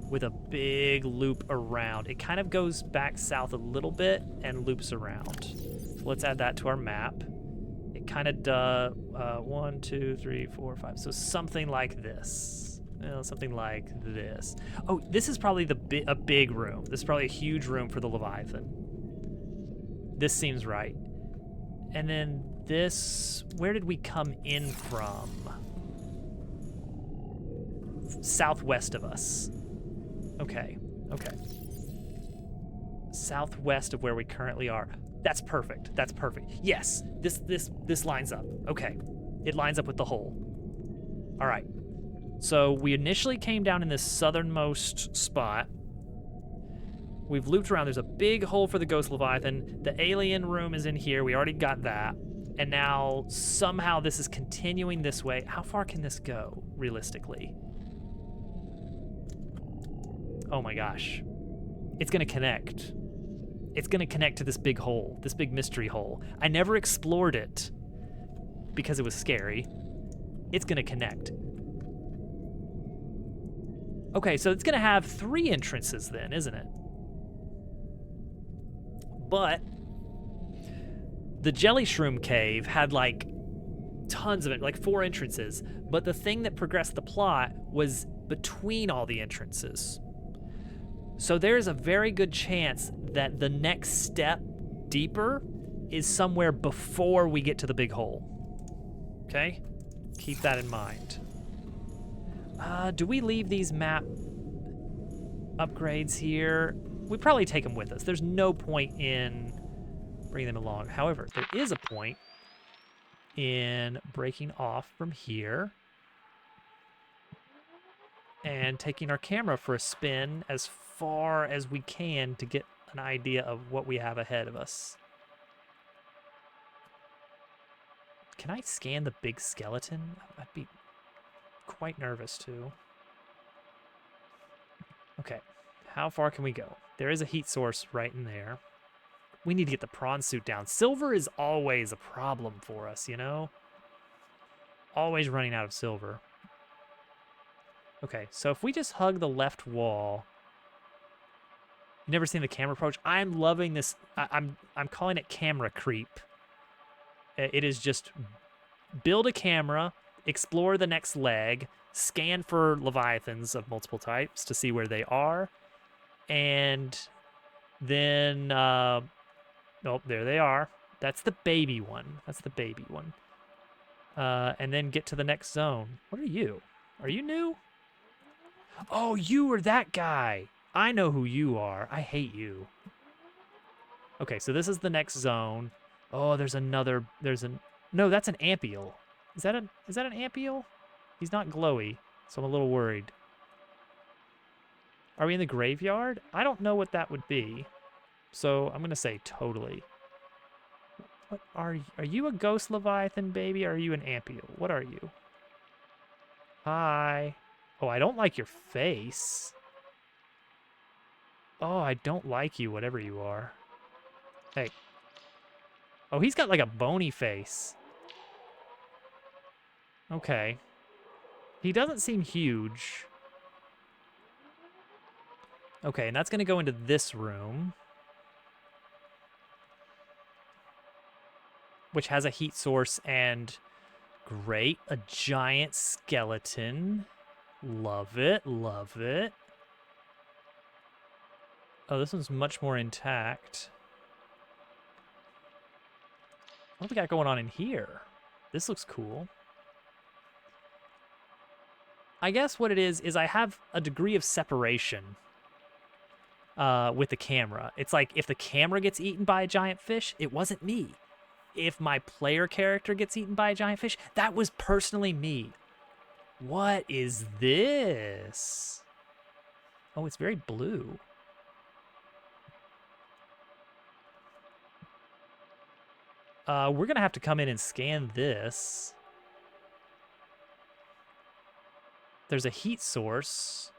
with a big loop around. It kind of goes back south a little bit and loops around. So let's add that to our map. It kind of does 1, 2, 3, 4, 5. So something like this. Something like this. Oh, this is probably a big room. This is probably a huge room for the Leviathan. This seems right. And then this, where did we come in from? Southwest of us. Okay, okay. Southwest of where we currently are. That's perfect, that's perfect. Yes, this lines up. Okay, it lines up with the hole. All right, so we initially came down in this southernmost spot. We've looped around, there's a big hole for the Ghost Leviathan. The alien room is in here, we already got that. And now somehow this is continuing this way. How far can this go, realistically? Oh my gosh. It's gonna connect. It's gonna connect to this big hole, this big mystery hole. I never explored it because it was scary. It's gonna connect. Okay, so it's gonna have 3 entrances then, isn't it? But The jelly shroom cave had like tons of it, like 4 entrances, but the thing that progressed the plot was between all the entrances. So there's a very good chance that the next step deeper is somewhere before we get to the big hole. Okay? Keep that in mind. Do we leave these map upgrades here? We probably take them with us. There's no point in bringing them along. However, there is a point in breaking off from here and taking our camera for a spin as far as we can to get an idea of what we have ahead of us. Can I scan the big skeleton? I'd be quite nervous too. Okay, how far can we go? There is a heat source right in there. We need to get the prawn suit down. Silver is always a problem for us, you know? Always running out of silver. Okay, so if we just hug the left wall. You never seen the camera approach? I'm loving this. I'm calling it camera creep. It is just build a camera, explore the next leg, scan for leviathans of multiple types to see where they are, and then oh, there they are. That's the baby one. That's the baby one. And then get to the next zone. What are you? Are you new? Oh, you were that guy. I know who you are. I hate you. Okay, so this is the next zone. Oh, there's another. No, that's an ampiel. Is that an ampiel? He's not glowy, so I'm a little worried. Are we in the graveyard? I don't know what that would be, so I'm gonna say totally. What are you? Are you a ghost leviathan, baby? Or are you an ampiel? What are you? Hi. Oh, I don't like your face. Oh, I don't like you, whatever you are. Hey. Oh, he's got like a bony face. Okay. He doesn't seem huge. Okay, and that's going to go into this room, which has a heat source and great, a giant skeleton. Love it, love it. Oh, this one's much more intact. What do we got going on in here? This looks cool. I guess what it is I have a degree of separation with the camera. It's like if the camera gets eaten by a giant fish, it wasn't me. If my player character gets eaten by a giant fish, that was personally me. What is this? Oh, it's very blue. We're gonna have to come in and scan this. There's a heat source.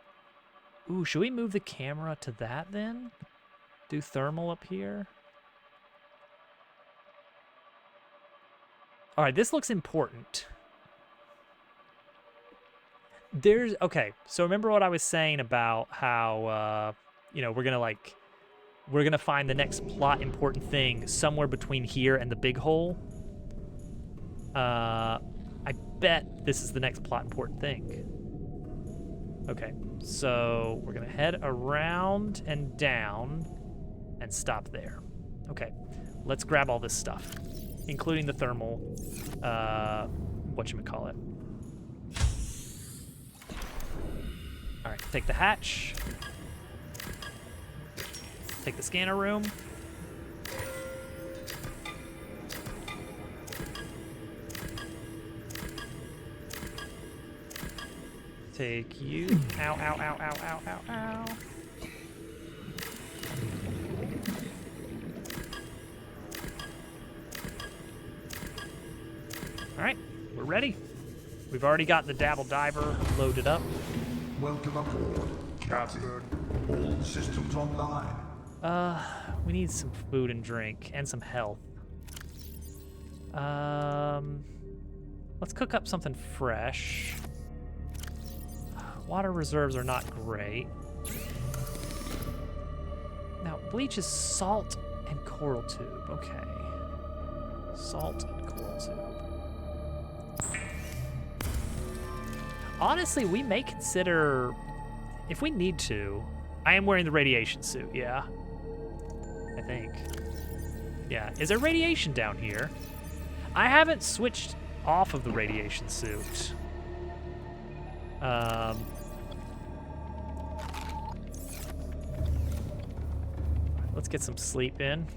Ooh, should we move the camera to that then? Do thermal up here? All right, this looks important. Okay, so remember what I was saying about how, you know, we're gonna find the next plot important thing somewhere between here and the big hole. I bet this is the next plot important thing. Okay, so we're gonna head around and down and stop there. Okay, let's grab all this stuff, including the thermal, whatchamacallit. All right, take the hatch. Take the scanner room. Take you. Ow, ow, ow, ow, ow, ow, ow. All right, we're ready. We've already got the Dabble Diver loaded up. Welcome aboard, Captain. All systems online. We need some food and drink and some health. Let's cook up something fresh. Water reserves are not great. Now, bleach is salt and coral tube. Okay. Salt and coral tube. Honestly, we may consider, if we need to. I am wearing the radiation suit, yeah. I think. Yeah, is there radiation down here? I haven't switched off of the radiation suit. Let's get some sleep in.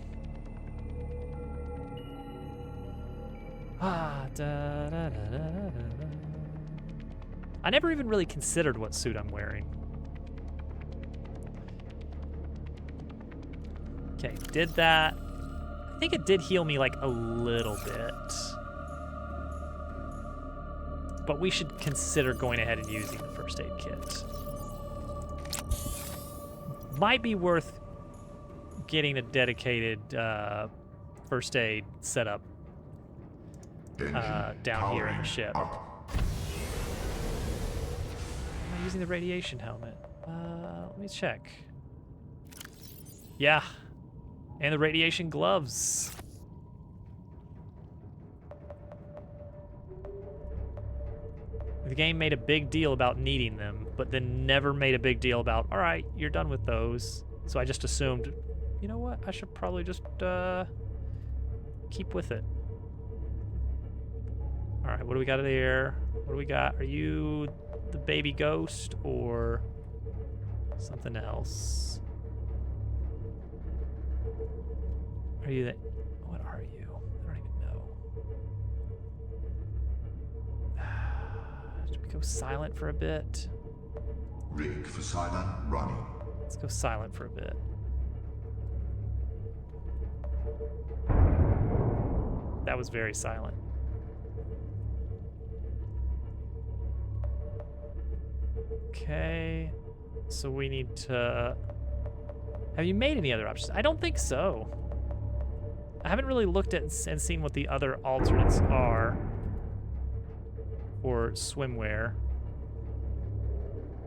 I never even really considered what suit I'm wearing. Okay, did that. I think it did heal me like a little bit. But we should consider going ahead and using the first aid kit. Might be worth getting a dedicated first aid setup down here in the ship. Am I using the radiation helmet? Let me check. Yeah, and the radiation gloves. The game made a big deal about needing them, but then never made a big deal about, all right, you're done with those. So I just assumed, you know what, I should probably just keep with it. All right, what do we got there? What do we got? Are you the baby ghost or something else? Are you the, what are you? I don't even know. Should we go silent for a bit? Rig for silent running. Let's go silent for a bit. That was very silent. Okay, so we need to... Have you made any other options? I don't think so. I haven't really looked at and seen what the other alternates are for swimwear.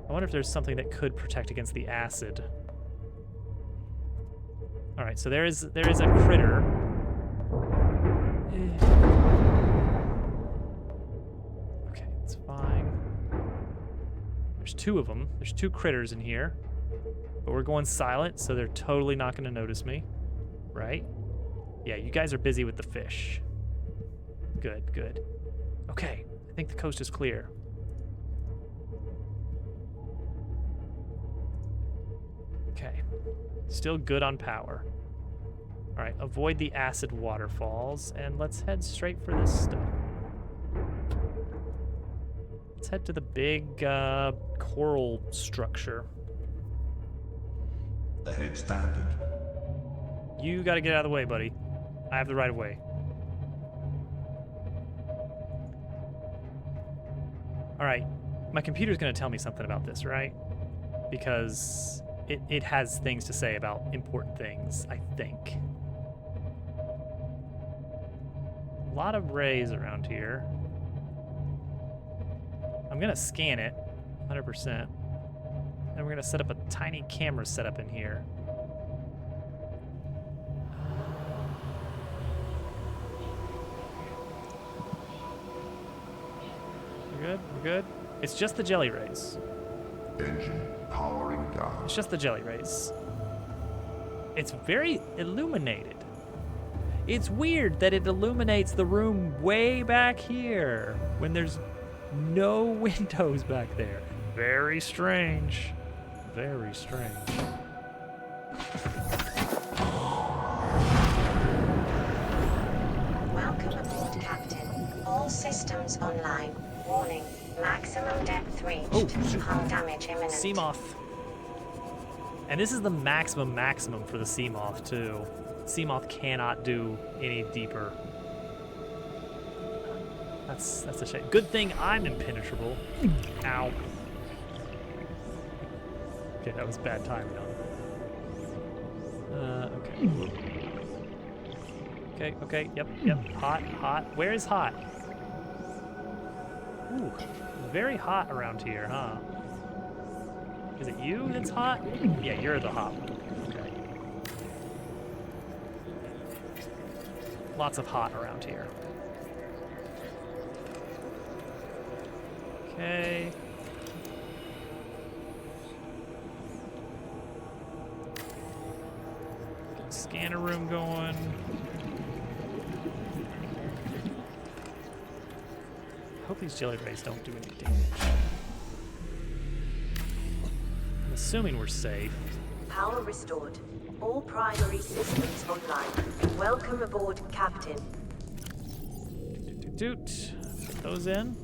I wonder if there's something that could protect against the acid. All right, so there is a critter. Okay, it's fine. There's two of them. There's two critters in here. But we're going silent, so they're totally not going to notice me. Right? Yeah, you guys are busy with the fish. Good, good. Okay, I think the coast is clear. Okay. Still good on power. All right, avoid the acid waterfalls, and let's head straight for this stuff. Let's head to the big coral structure. Ahead standard. You gotta get out of the way, buddy. I have the right of way. All right, my computer's gonna tell me something about this, right? Because it has things to say about important things, I think. A lot of rays around here. I'm gonna scan it, 100%. And we're gonna set up a tiny camera setup in here. We're good, we're good. It's just the jelly rays. Engine powering down. It's just the jelly rays. It's very illuminated. It's weird that it illuminates the room way back here when there's no windows back there. Very strange. Very strange. Welcome aboard, Captain. All systems online. Warning. Maximum depth reached. Oh. Hull damage imminent. Seamoth. And this is the maximum for the Seamoth, too. Seamoth cannot do any deeper. That's a shame. Good thing I'm impenetrable. Ow. Okay, that was bad timing on it. Okay. Okay, yep. Hot. Where is hot? Ooh, very hot around here, huh? Is it you that's hot? Yeah, you're the hot one. Lots of hot around here. Okay. Get the scanner room going. Hope these jelly rays don't do any damage. I'm assuming we're safe. Power restored. All primary systems online. Welcome aboard, Captain. Doot. Put those in.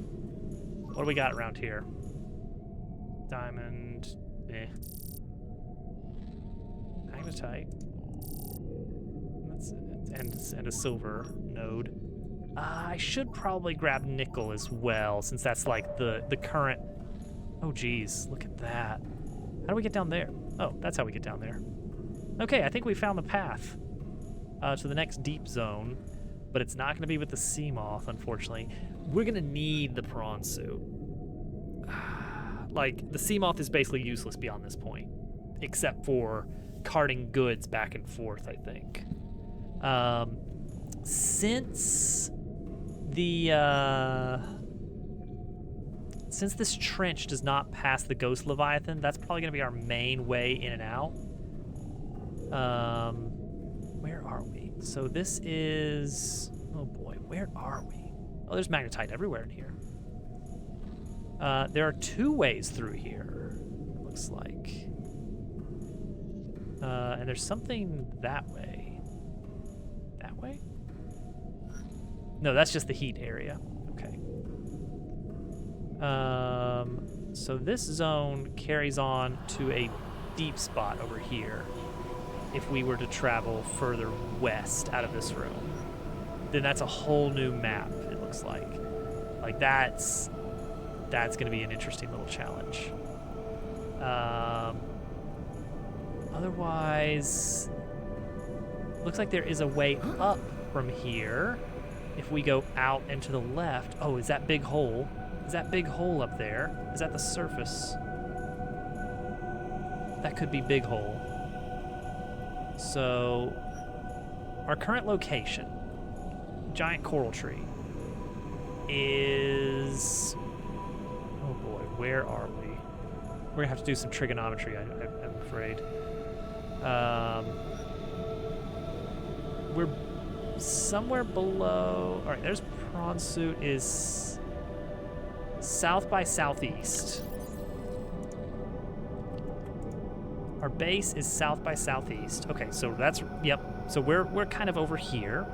What do we got around here? Diamond. Eh. Magnetite. And a silver node. I should probably grab nickel as well, since that's like the current. Oh geez, look at that. How do we get down there? Oh, that's how we get down there. Okay, I think we found the path to the next deep zone, but it's not going to be with the sea moth, unfortunately. We're going to need the prawn suit. Like, the sea moth is basically useless beyond this point, except for carting goods back and forth, I think. Since this trench does not pass the Ghost Leviathan, that's probably going to be our main way in and out. Where are we? So this is... Oh boy, where are we? Oh, there's magnetite everywhere in here. There are two ways through here, it looks like. And there's something that way. That way? No, that's just the heat area. Okay. So this zone carries on to a deep spot over here. If we were to travel further west out of this room, then that's a whole new map, it looks like. Like, that's going to be an interesting little challenge. Otherwise, looks like there is a way up from here. If we go out and to the left, oh, is that big hole? Is that big hole up there? Is that the surface? That could be big hole. So, our current location, giant coral tree, is... Oh boy, where are we? We're gonna have to do some trigonometry, I'm afraid. We're somewhere below... Alright, there's prawn suit is south by southeast. Our base is south by southeast. Okay, so that's, yep. So we're kind of over here.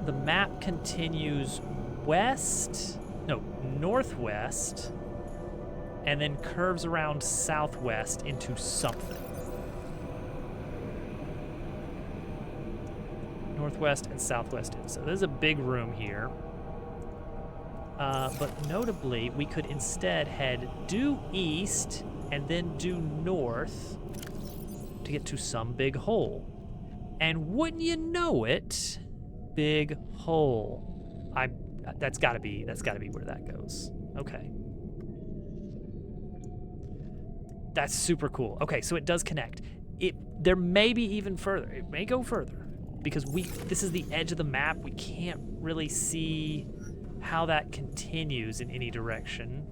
The map continues northwest, and then curves around southwest into something. Northwest and southwest. So there's a big room here. But notably, we could instead head due east and then due north to get to some big hole. And wouldn't you know it, big hole. That's gotta be where that goes. Okay. That's super cool. Okay, so it does connect. There may be even further. It may go further because this is the edge of the map. We can't really see how that continues in any direction.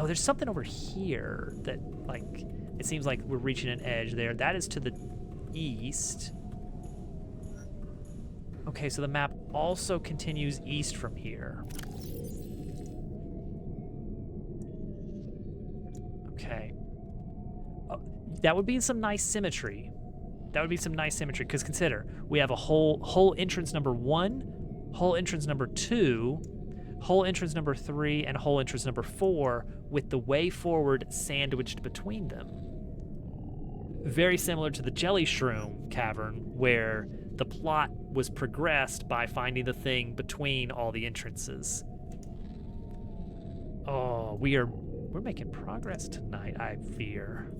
There's something over here that, like, it seems like we're reaching an edge there. That is to the east. Okay, so the map also continues east from here. Okay. That would be some nice symmetry. Because consider, we have a hole entrance number 1, hole entrance number 2, hole entrance number 3, and hole entrance number 4, with the way forward sandwiched between them. Very similar to the Jelly Shroom cavern, where the plot was progressed by finding the thing between all the entrances. Oh, we're making progress tonight, I fear.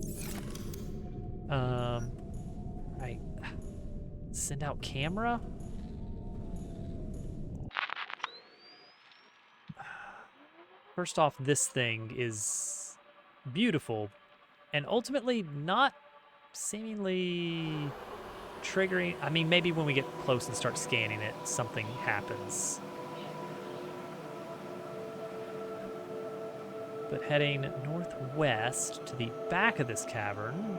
Right. Send out camera? First off, this thing is beautiful, and ultimately not seemingly triggering. I mean, maybe when we get close and start scanning it, something happens. But heading northwest to the back of this cavern,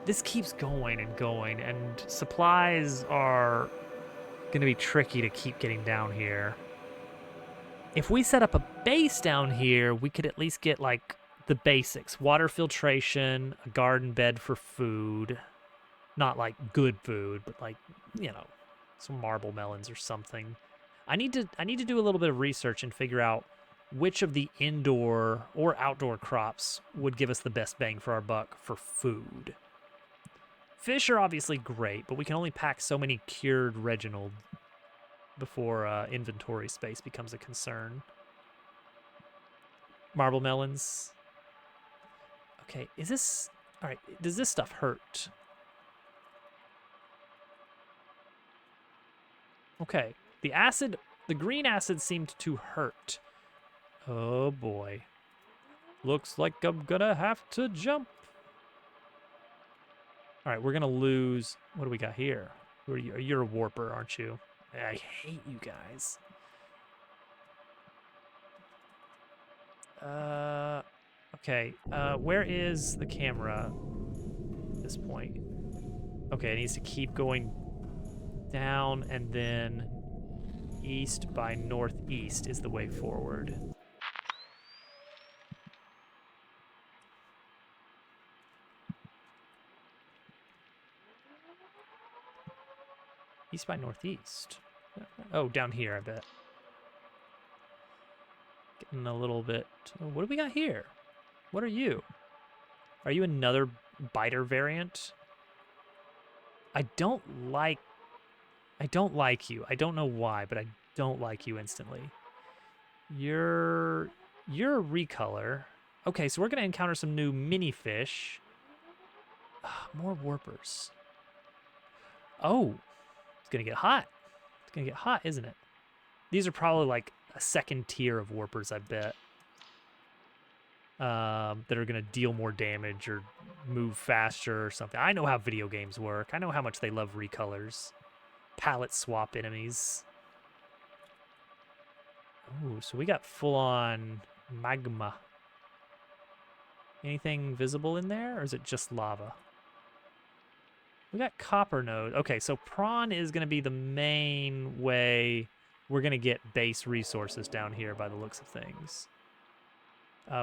this keeps going and going, and supplies are going to be tricky to keep getting down here. If we set up a base down here, we could at least get like the basics: water filtration, a garden bed for food. Not like good food, but like, you know, some marble melons or something. I need to do a little bit of research and figure out which of the indoor or outdoor crops would give us the best bang for our buck for food. Fish are obviously great, but we can only pack so many cured Reginald before inventory space becomes a concern. Marble melons. Okay, is this... All right, does this stuff hurt? Okay, the green acid seemed to hurt. Oh boy. Looks like I'm gonna have to jump. All right, we're gonna lose. What do we got here? Who are you? You're a warper, aren't you? I hate you guys. Okay. Where is the camera at this point? Okay, it needs to keep going down and then east by northeast is the way forward. East by northeast. Oh, down here, I bet. Getting a little bit... Oh, what do we got here? What are you? Are you another biter variant? I don't like you. I don't know why, but I don't like you instantly. You're a recolor. Okay, so we're gonna encounter some new mini fish. More warpers. Oh, it's gonna get hot. It's gonna get hot, isn't it? These are probably like a second tier of warpers, I bet. That are gonna deal more damage or move faster or something. I know how video games work. I know how much they love recolors. Palette swap enemies. Ooh, so we got full-on magma. Anything visible in there, or is it just lava? We got copper node. Okay, so prawn is going to be the main way we're going to get base resources down here by the looks of things.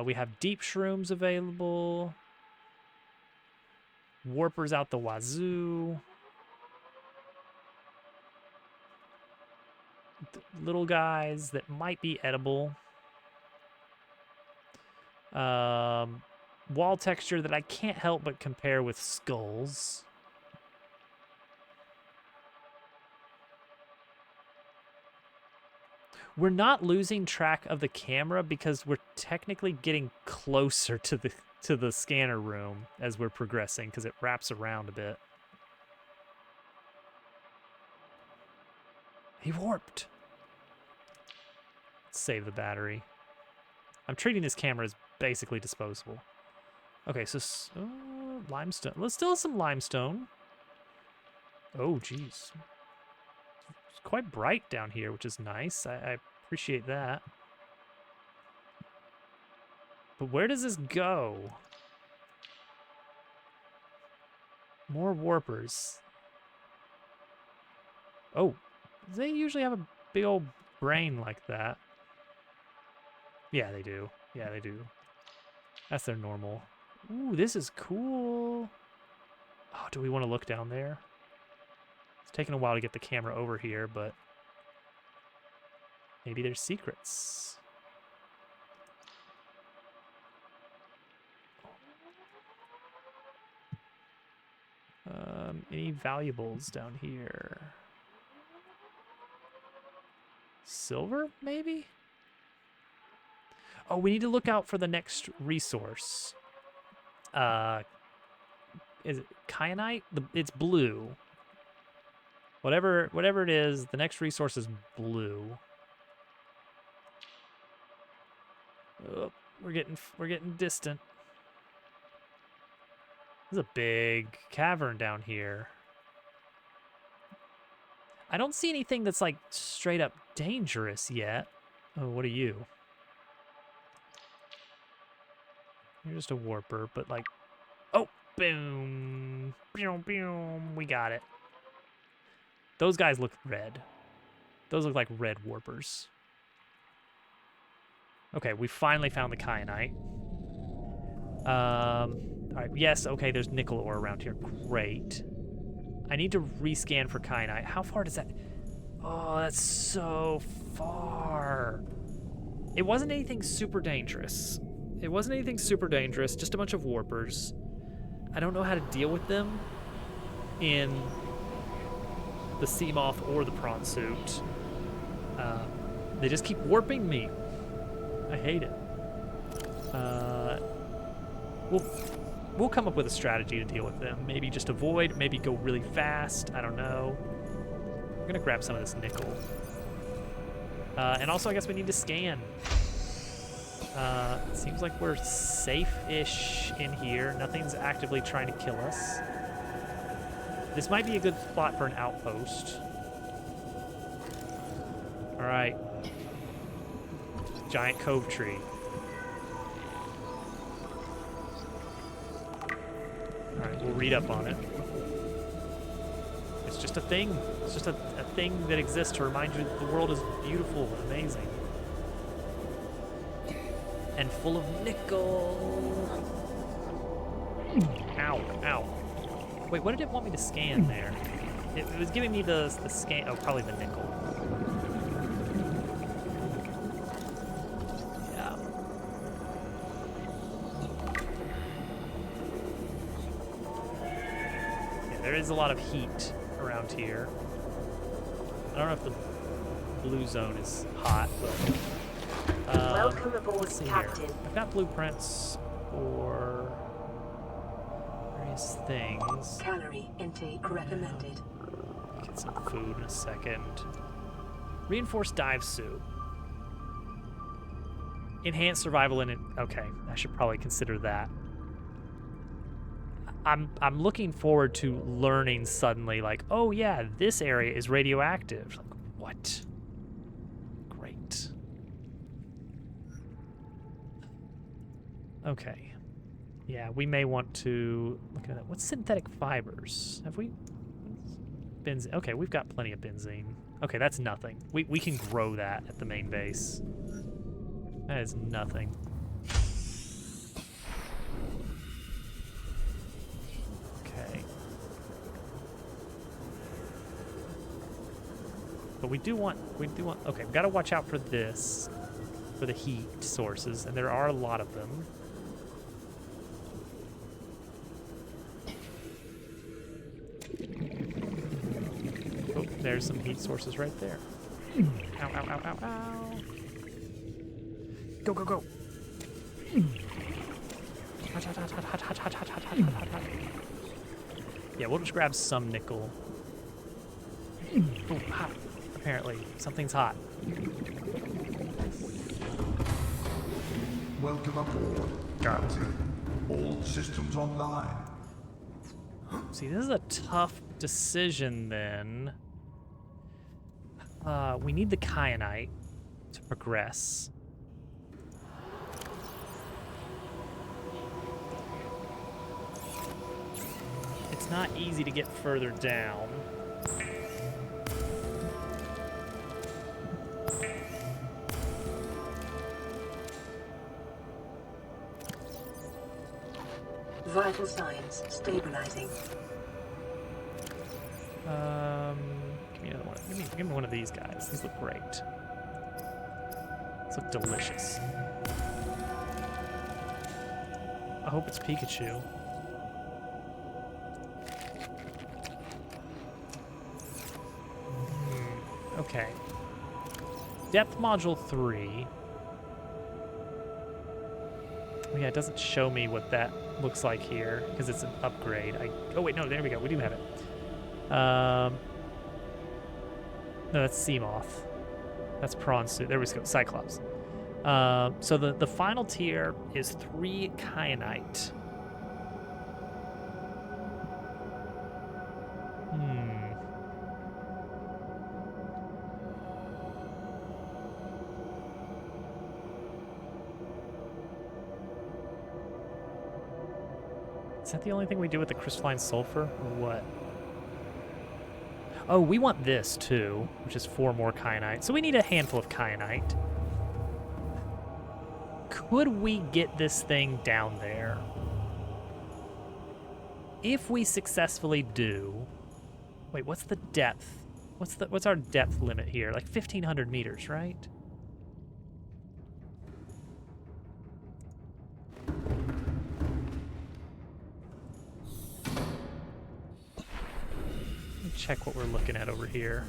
We have deep shrooms available. Warpers out the wazoo. Little guys that might be edible. Wall texture that I can't help but compare with skulls. We're not losing track of the camera because we're technically getting closer to the scanner room as we're progressing because it wraps around a bit. He warped. Let's save the battery. I'm treating this camera as basically disposable. Okay, so limestone. Let's still have some limestone. Oh, geez. It's quite bright down here, which is nice. I appreciate that. But where does this go? More warpers. Oh, they usually have a big old brain like that. Yeah, they do. Yeah, they do. That's their normal. Ooh, this is cool. Oh, do we want to look down there? It's taking a while to get the camera over here, but maybe there's secrets. Any valuables down here? Silver, maybe? Oh, we need to look out for the next resource. Is it kyanite? It's blue. Whatever it is, the next resource is blue. Oh, we're getting distant. There's a big cavern down here. I don't see anything that's like straight up dangerous yet. Oh, what are you? You're just a warper, but like, oh, boom, boom, boom. We got it. Those guys look red. Those look like red warpers. Okay, we finally found the kyanite. All right, yes, okay, there's nickel ore around here. Great. I need to rescan for kyanite. How far does that... Oh, that's so far. It wasn't anything super dangerous. It wasn't anything super dangerous, just a bunch of warpers. I don't know how to deal with them in the sea moth or the prawn suit. They just keep warping me. I hate it. We'll come up with a strategy to deal with them. Maybe just avoid, maybe go really fast. I don't know. We're gonna grab some of this nickel. And also, I guess we need to scan. Seems like we're safe-ish in here. Nothing's actively trying to kill us. This might be a good spot for an outpost. All right. Giant cove tree. All right, we'll read up on it. It's just a thing. It's just a thing that exists to remind you that the world is beautiful and amazing. And full of nickel. Ow, ow. Wait, what did it want me to scan there? It was giving me the scan, oh, probably the nickel. Yeah. Yeah, there is a lot of heat around here. I don't know if the blue zone is hot, but... Welcome aboard, let's see Captain. here. I've got blueprints for various things. Calorie intake recommended. Get some food in a second. Reinforced dive suit. Enhanced survival in it. Okay, I should probably consider that. I'm looking forward to learning suddenly, like, oh yeah, this area is radioactive. Like, what? Great. Okay. Yeah, we may want to look at that. What's synthetic fibers? Have we? Benzene. Okay, we've got plenty of benzene. Okay, that's nothing. We can grow that at the main base. That is nothing. Okay. But we do want, okay, we've got to watch out for this, for the heat sources, and there are a lot of them. Oh, there's some heat sources right there. Ow, ow, ow, ow, ow. Go, go, go. Hot, hot, hot, hot, hot, hot, hot, hot, hot, hot, hot, hot. Yeah, we'll just grab some nickel. Oh, hot. Apparently, something's hot. Welcome aboard, Captain. All systems online. See, this is a tough decision then. We need the kyanite to progress. It's not easy to get further down. Vital signs stabilizing. Give me another one. Give me one of these guys. These look great. These look delicious. I hope it's Pikachu. Okay. Depth module 3. Oh yeah, it doesn't show me what that looks like here because it's an upgrade. Oh wait, no, there we go. We do have it. No, that's Seamoth. That's Prawn Suit. There we go. Cyclops. So the final tier is 3 kyanite. Is that the only thing we do with the crystalline sulfur, or what? Oh, we want this too, which is 4 more kyanite. So we need a handful of kyanite. Could we get this thing down there? If we successfully do... Wait, what's the depth? What's our depth limit here? Like 1,500 meters, right? Check what we're looking at over here.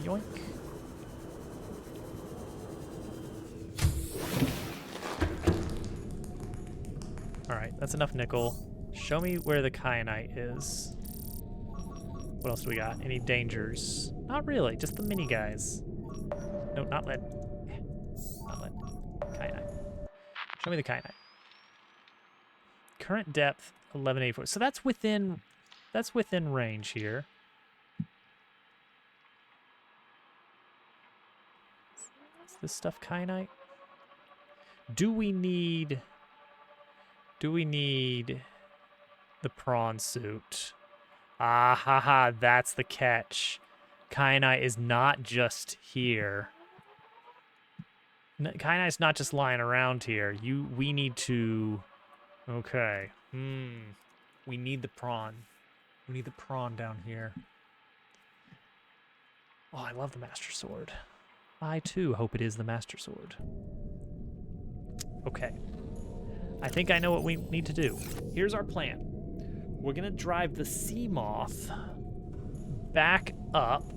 Yoink. Alright, that's enough nickel. Show me where the kyanite is. What else do we got? Any dangers? Not really, just the mini guys. No, not lead. Not lead. Kyanite. Show me the kyanite. Current depth 1184. So that's within range here. Is this stuff kyanite? Do we need the prawn suit? Ah ha ha, that's the catch. Kyanite is not just here. Kyanite's not just lying around here. We need to... Okay. We need the prawn. We need the prawn down here. Oh, I love the Master Sword. I, too, hope it is the Master Sword. Okay. I think I know what we need to do. Here's our plan. We're going to drive the sea moth back up.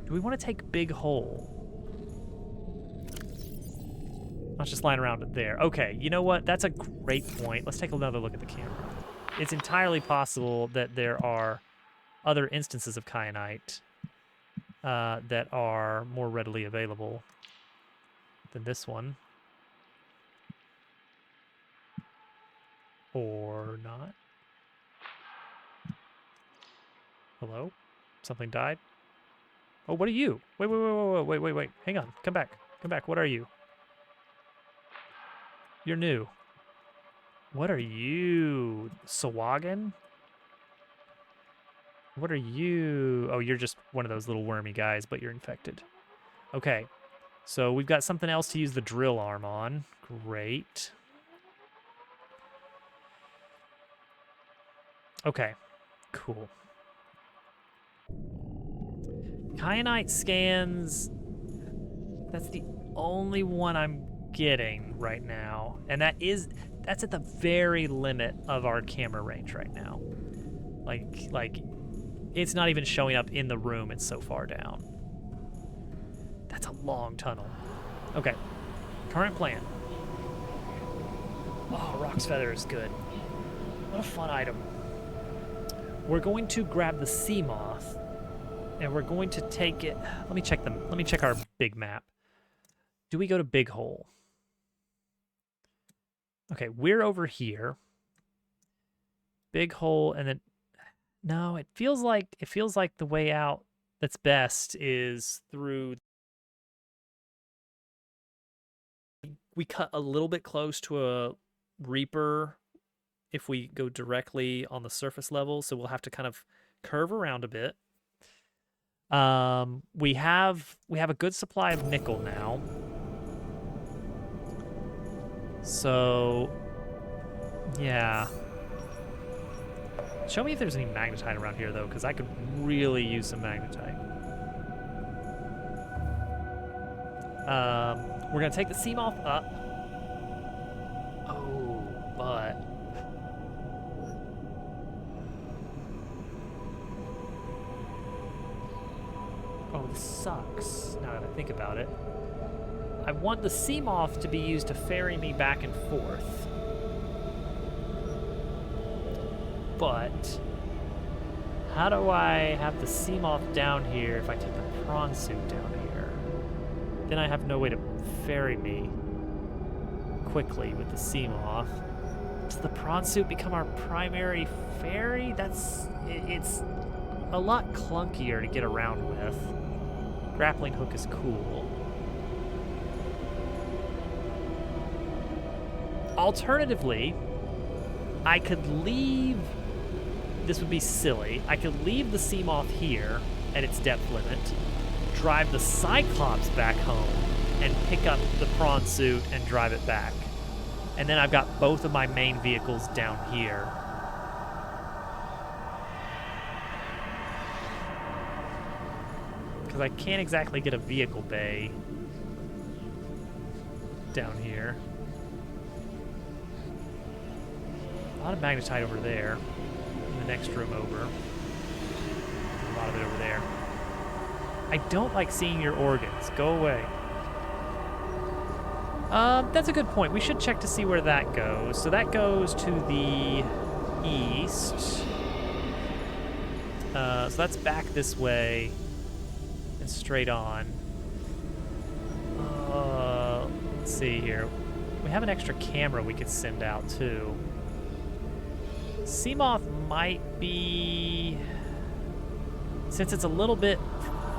Do we want to take Big Hole? Not just lying around there. Okay, you know what? That's a great point. Let's take another look at the camera. It's entirely possible that there are other instances of kyanite that are more readily available than this one. Or not. Hello? Something died? Oh, what are you? Wait. Hang on. Come back. Come back. What are you? You're new. What are you? Sawagan? What are you? Oh, you're just one of those little wormy guys, but you're infected. Okay. So we've got something else to use the drill arm on. Great. Okay. Cool. Kyanite scans. That's the only one I'm getting right now, and that's at the very limit of our camera range right now. Like it's not even showing up in the room, it's so far down. That's a long tunnel. Okay, current plan. Oh, Rock's Feather is good. What a fun item. We're going to grab the sea moth, and we're going to take it. Let me check our big map. Do we go to Big Hole? Okay, we're over here. Big Hole, and then no, it feels like the way out that's best is through. We cut a little bit close to a Reaper if we go directly on the surface level, so we'll have to kind of curve around a bit. We have a good supply of nickel now. So, yeah. Show me if there's any magnetite around here, though, because I could really use some magnetite. We're going to take the sea moth up. Oh, but... Oh, this sucks, now that I think about it. I want the sea moth to be used to ferry me back and forth. But How do I have the Seamoth down here if I take the prawn suit down here? Then I have no way to ferry me quickly with the Seamoth. Does the prawn suit become our primary ferry? It's a lot clunkier to get around with. Grappling hook is cool. Alternatively, I could leave, this would be silly, I could leave the Seamoth here at its depth limit, drive the Cyclops back home, and pick up the prawn suit and drive it back. And then I've got both of my main vehicles down here. Because I can't exactly get a vehicle bay down here. A lot of magnetite over there, in the next room over. A lot of it over there. I don't like seeing your organs. Go away. That's a good point. We should check to see where that goes. So that goes to the east. So that's back this way and straight on. Let's see here. We have an extra camera we could send out too. Seamoth might be, since it's a little bit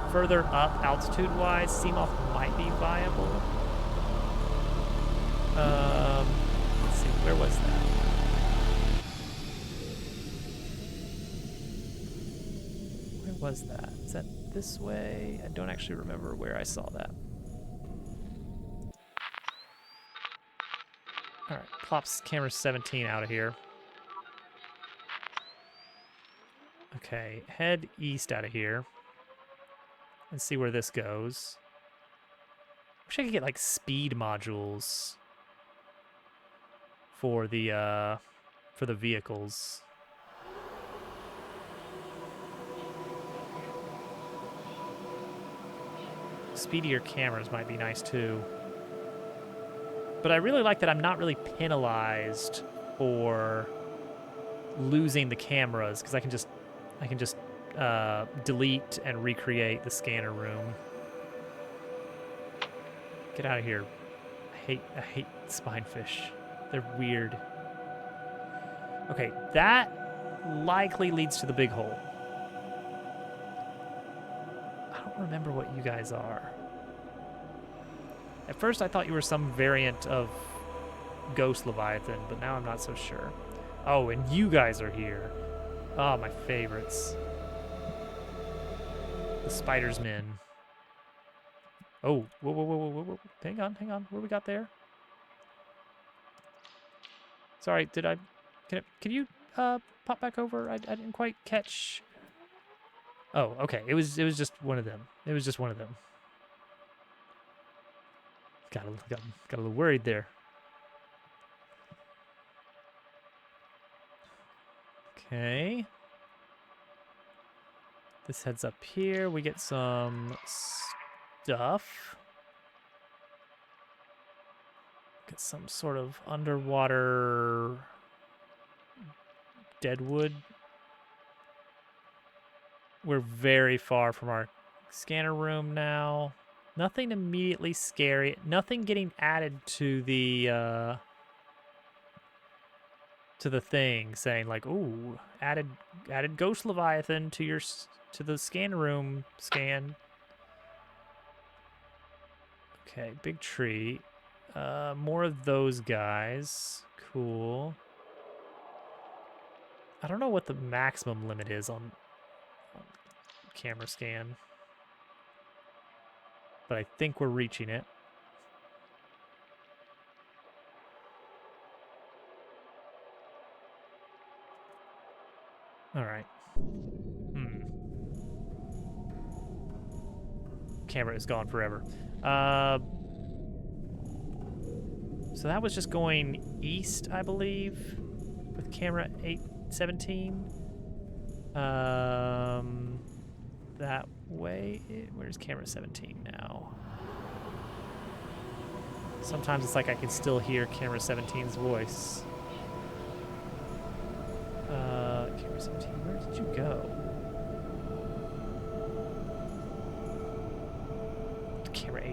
further up altitude-wise, Seamoth might be viable. Let's see, where was that? Where was that? Is that this way? I don't actually remember where I saw that. All right, plops camera 17 out of here. Okay, head east out of here and see where this goes. Wish I could get like speed modules for the vehicles. Speedier cameras might be nice too. But I really like that I'm not really penalized for losing the cameras because I can just delete and recreate the scanner room. Get out of here. I hate spinefish. They're weird. Okay, that likely leads to the big hole. I don't remember what you guys are. At first I thought you were some variant of Ghost Leviathan, but now I'm not so sure. Oh, and you guys are here. Oh, my favorites. The Spider's Men. Oh, whoa, whoa, whoa, whoa, whoa, whoa. Hang on. What do we got there? Sorry, can you pop back over? I didn't quite catch. Oh, okay. It was just one of them. It was just one of them. Got a little worried there. Okay. This heads up here. We get some stuff. Get some sort of underwater deadwood. We're very far from our scanner room now. Nothing immediately scary. Nothing getting added to the thing saying like, "Ooh, added Ghost Leviathan to the scanner room scan." Okay, big tree. More of those guys. Cool. I don't know what the maximum limit is on camera scan, but I think we're reaching it. All right. Camera is gone forever. So that was just going east, I believe, with camera 817. That way. Where's camera 17 now? Sometimes it's like I can still hear camera 17's voice. Camera 17, where did you go?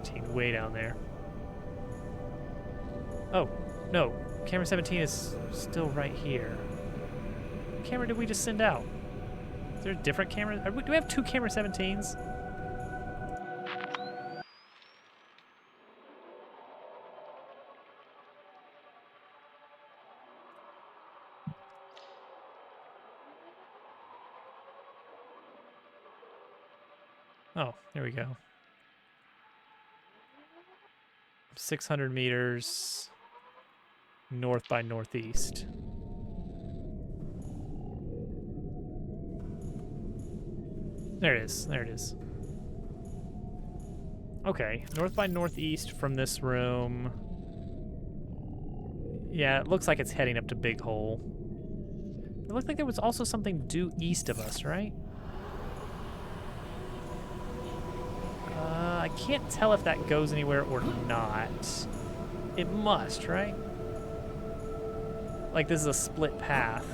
18 way down there. Oh, no. Camera 17 is still right here. What camera did we just send out? Is there a different camera? Do we have 2 camera 17s? Oh, there we go. 600 meters north by northeast. There it is. There it is. Okay, north by northeast from this room. Yeah, it looks like it's heading up to Big Hole. It looked like there was also something due east of us, right? I can't tell if that goes anywhere or not. It must, right? Like, this is a split path.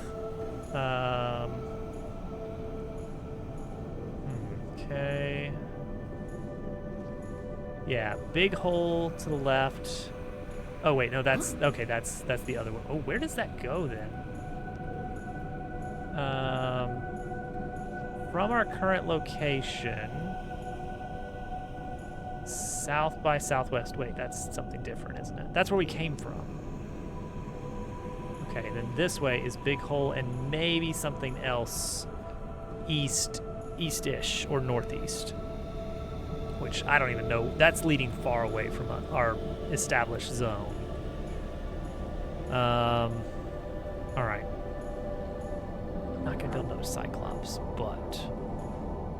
Okay. Yeah, Big Hole to the left. Oh wait, no, that's okay. That's the other one. Oh, where does that go then? From our current location, south by southwest. Wait, that's something different, isn't it? That's where we came from. Okay, then this way is Big Hole and maybe something else east-ish or northeast, which I don't even know. That's leading far away from our established zone. All right. I'm not gonna build another Cyclops, but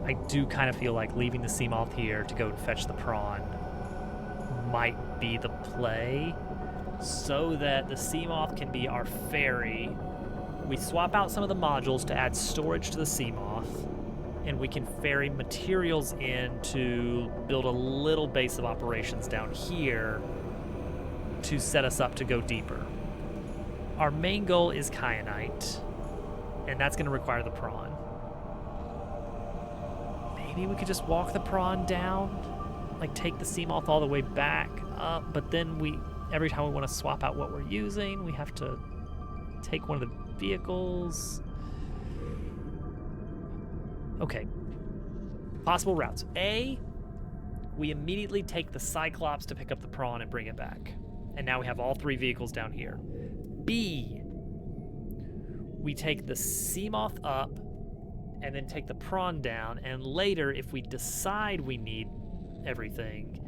I do kind of feel like leaving the Seamoth here to go and fetch the prawn might be the play, so that the Seamoth can be our ferry. We swap out some of the modules to add storage to the Seamoth, and we can ferry materials in to build a little base of operations down here to set us up to go deeper. Our main goal is Kyanite, and that's going to require the prawn. Maybe we could just walk the prawn down, like take the Seamoth all the way back up, but then every time we want to swap out what we're using, we have to take one of the vehicles. Okay. Possible routes. A, we immediately take the Cyclops to pick up the prawn and bring it back. And now we have all 3 vehicles down here. B, we take the Seamoth up and then take the prawn down, and later, if we decide we need everything,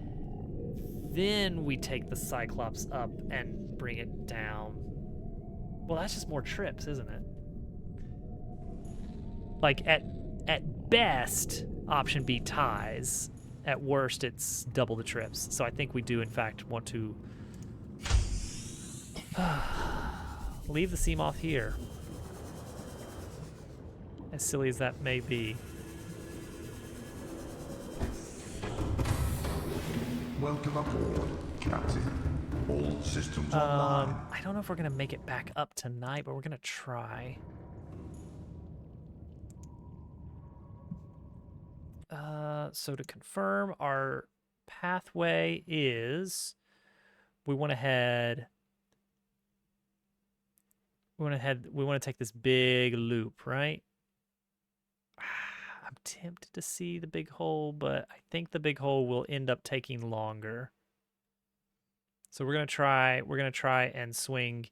then we take the Cyclops up and bring it down. Well, that's just more trips, isn't it? Like, at best, option B ties. At worst, it's double the trips. So I think we do, in fact, want to leave the Seamoth here. As silly as that may be. Welcome aboard, Captain. All systems online. I don't know if we're gonna make it back up tonight, but we're gonna try. So to confirm, our pathway is we want to take this big loop, right? I'm tempted to see the Big Hole, but I think the Big Hole will end up taking longer. So we're gonna try and swing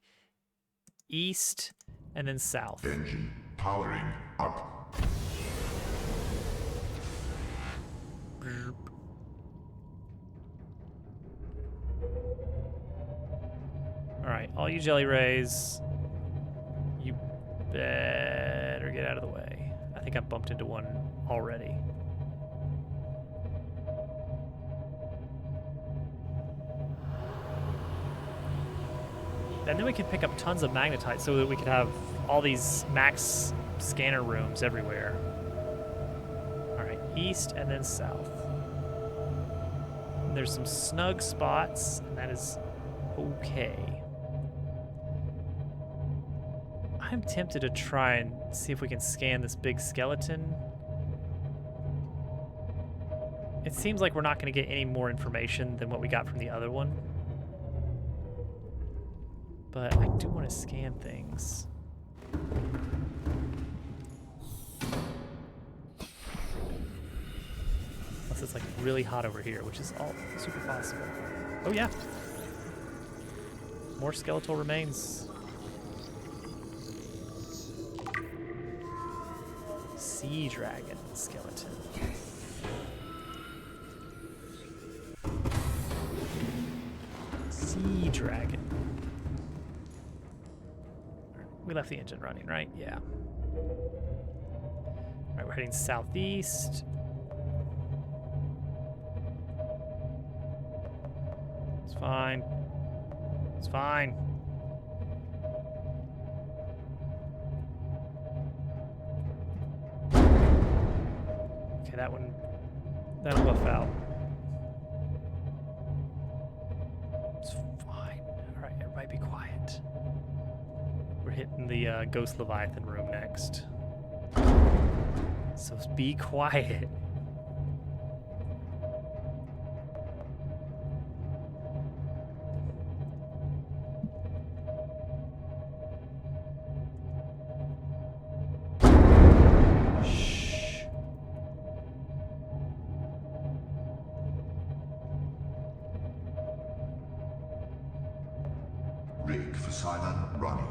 east and then south. Engine powering up. All right, all you jelly rays, you better get out of the way. I think I bumped into one already. And then we can pick up tons of magnetite so that we could have all these max scanner rooms everywhere. All right, east and then south. And there's some snug spots, and that is okay. I'm tempted to try and see if we can scan this big skeleton It seems like we're not going to get any more information than what we got from the other one. But I do want to scan things. Unless it's like really hot over here, which is all super possible. Oh yeah. More skeletal remains. Sea dragon skeleton. Sea dragon. We left the engine running, right? Yeah. All right, we're heading southeast. It's fine. It's fine. Okay, that'll buff out. It's fine. All right, everybody be quiet. We're hitting the Ghost Leviathan room next. So be quiet. Shh. Rig for silent running.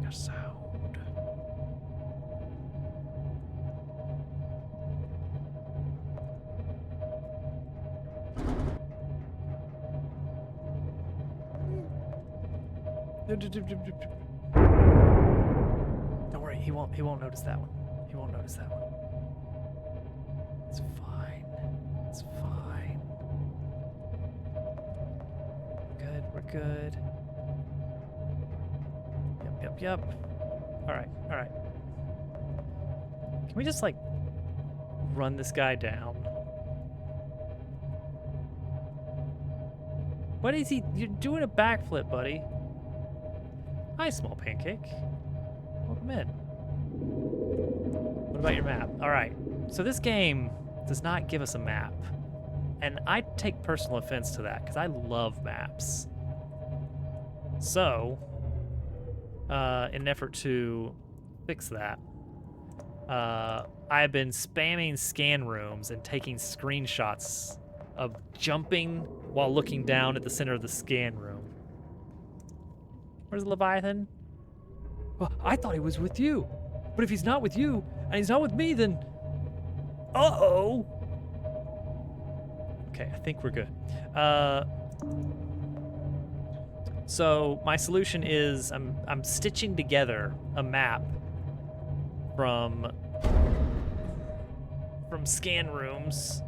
Got sound. Don't worry, he won't notice that one. He won't notice that one. It's fine. It's fine. Good, we're good. Yep. Alright. Can we just, like, run this guy down? What is he? You're doing a backflip, buddy. Hi, small pancake. Welcome in. What about your map? Alright, so this game does not give us a map. And I take personal offense to that, because I love maps. So, in an effort to fix that, I have been spamming scan rooms and taking screenshots of jumping while looking down at the center of the scan room. Where's Leviathan? Well, I thought he was with you. But if he's not with you, and he's not with me, then... Uh-oh! Okay, I think we're good. So my solution is I'm stitching together a map from scan rooms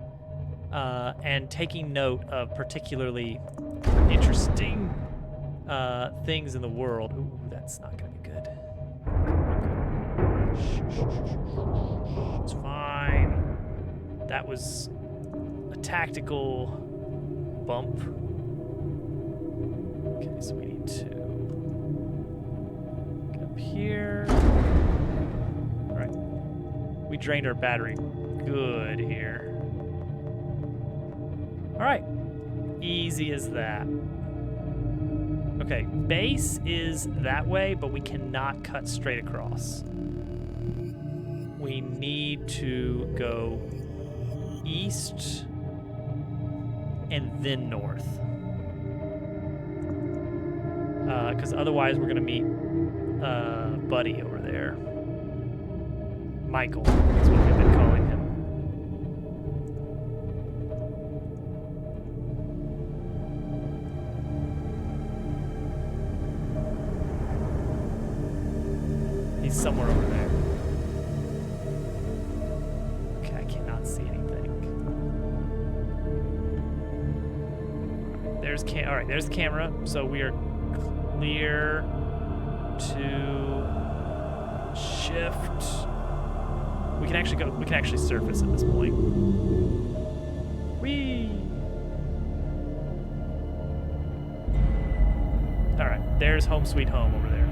and taking note of particularly interesting things in the world. Ooh, that's not gonna be good. It's fine. That was a tactical bump. Okay, so we need to get up here. All right. We drained our battery good here. All right. Easy as that. Okay, base is that way, but we cannot cut straight across. We need to go east and then north. Because otherwise we're gonna meet Buddy over there. Michael is what we've been calling him. He's somewhere over there. Okay, I cannot see anything. There's all right, there's the camera. So we are clear to shift. We can actually surface at this point. Whee! All right, there's home sweet home over there.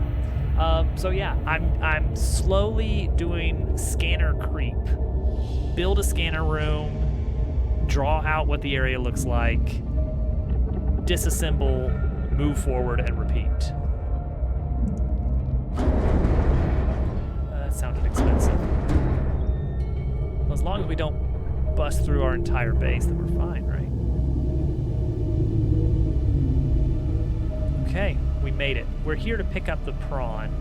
So yeah, I'm slowly doing scanner creep. Build a scanner room, draw out what the area looks like, disassemble, move forward, and repeat. That sounded expensive. Well, as long as we don't bust through our entire base, then we're fine, right? Okay, we made it. We're here to pick up the prawn,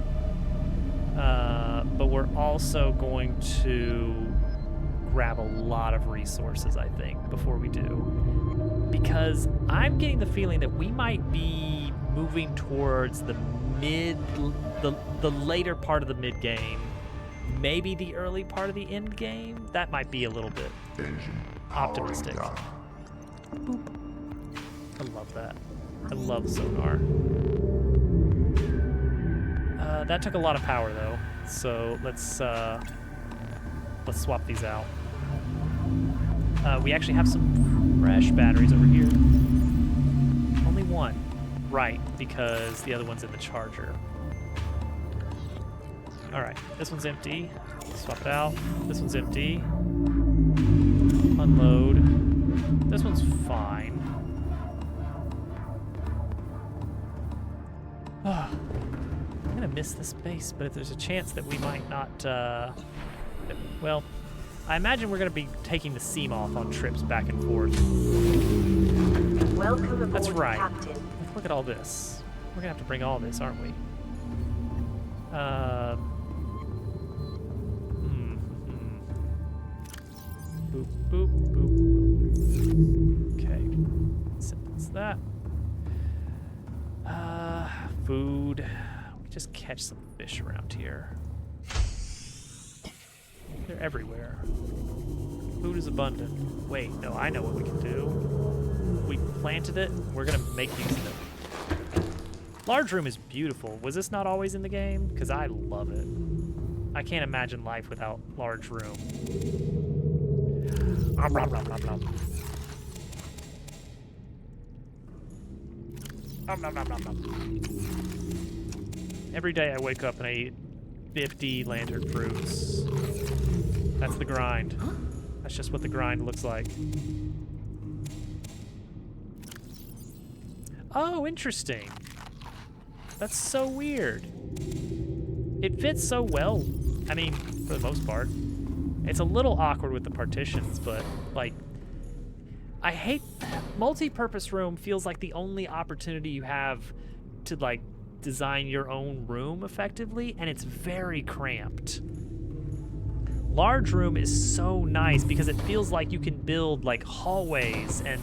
but we're also going to grab a lot of resources, I think, before we do. Because I'm getting the feeling that we might be moving towards the later part of the mid game, maybe the early part of the end game. That might be a little bit Engine optimistic. powering down. Boop. I love that. I love sonar. That took a lot of power though, so let's swap these out. We actually have some fresh batteries over here. Only one, right? Because the other one's in the charger. All right, this one's empty. Swap it out. This one's empty. Unload. This one's fine. I'm gonna miss this base, but if there's a chance that we might not, well, I imagine we're gonna be taking the seam off on trips back and forth. Welcome aboard, That's right. Captain. Look at all this. We're gonna have to bring all this, aren't we? Boop, boop, boop, boop. Okay. Simple as that. Food. We just catch some fish around here. They're everywhere. Food is abundant. Wait, no, I know what we can do. We planted it. We're gonna make use of it. Large room is beautiful. Was this not always in the game? Because I love it. I can't imagine life without large room. Nom, nom, nom, nom, nom. Nom, nom, nom, nom, nom. Every day I wake up and I eat 50 lantern fruits. That's the grind. That's just what the grind looks like. Oh, interesting. That's so weird. It fits so well. I mean, for the most part. It's a little awkward with the partitions, but, like, I hate... Multi-purpose room feels like the only opportunity you have to, like, design your own room effectively, and it's very cramped. Large room is so nice because it feels like you can build, like, hallways and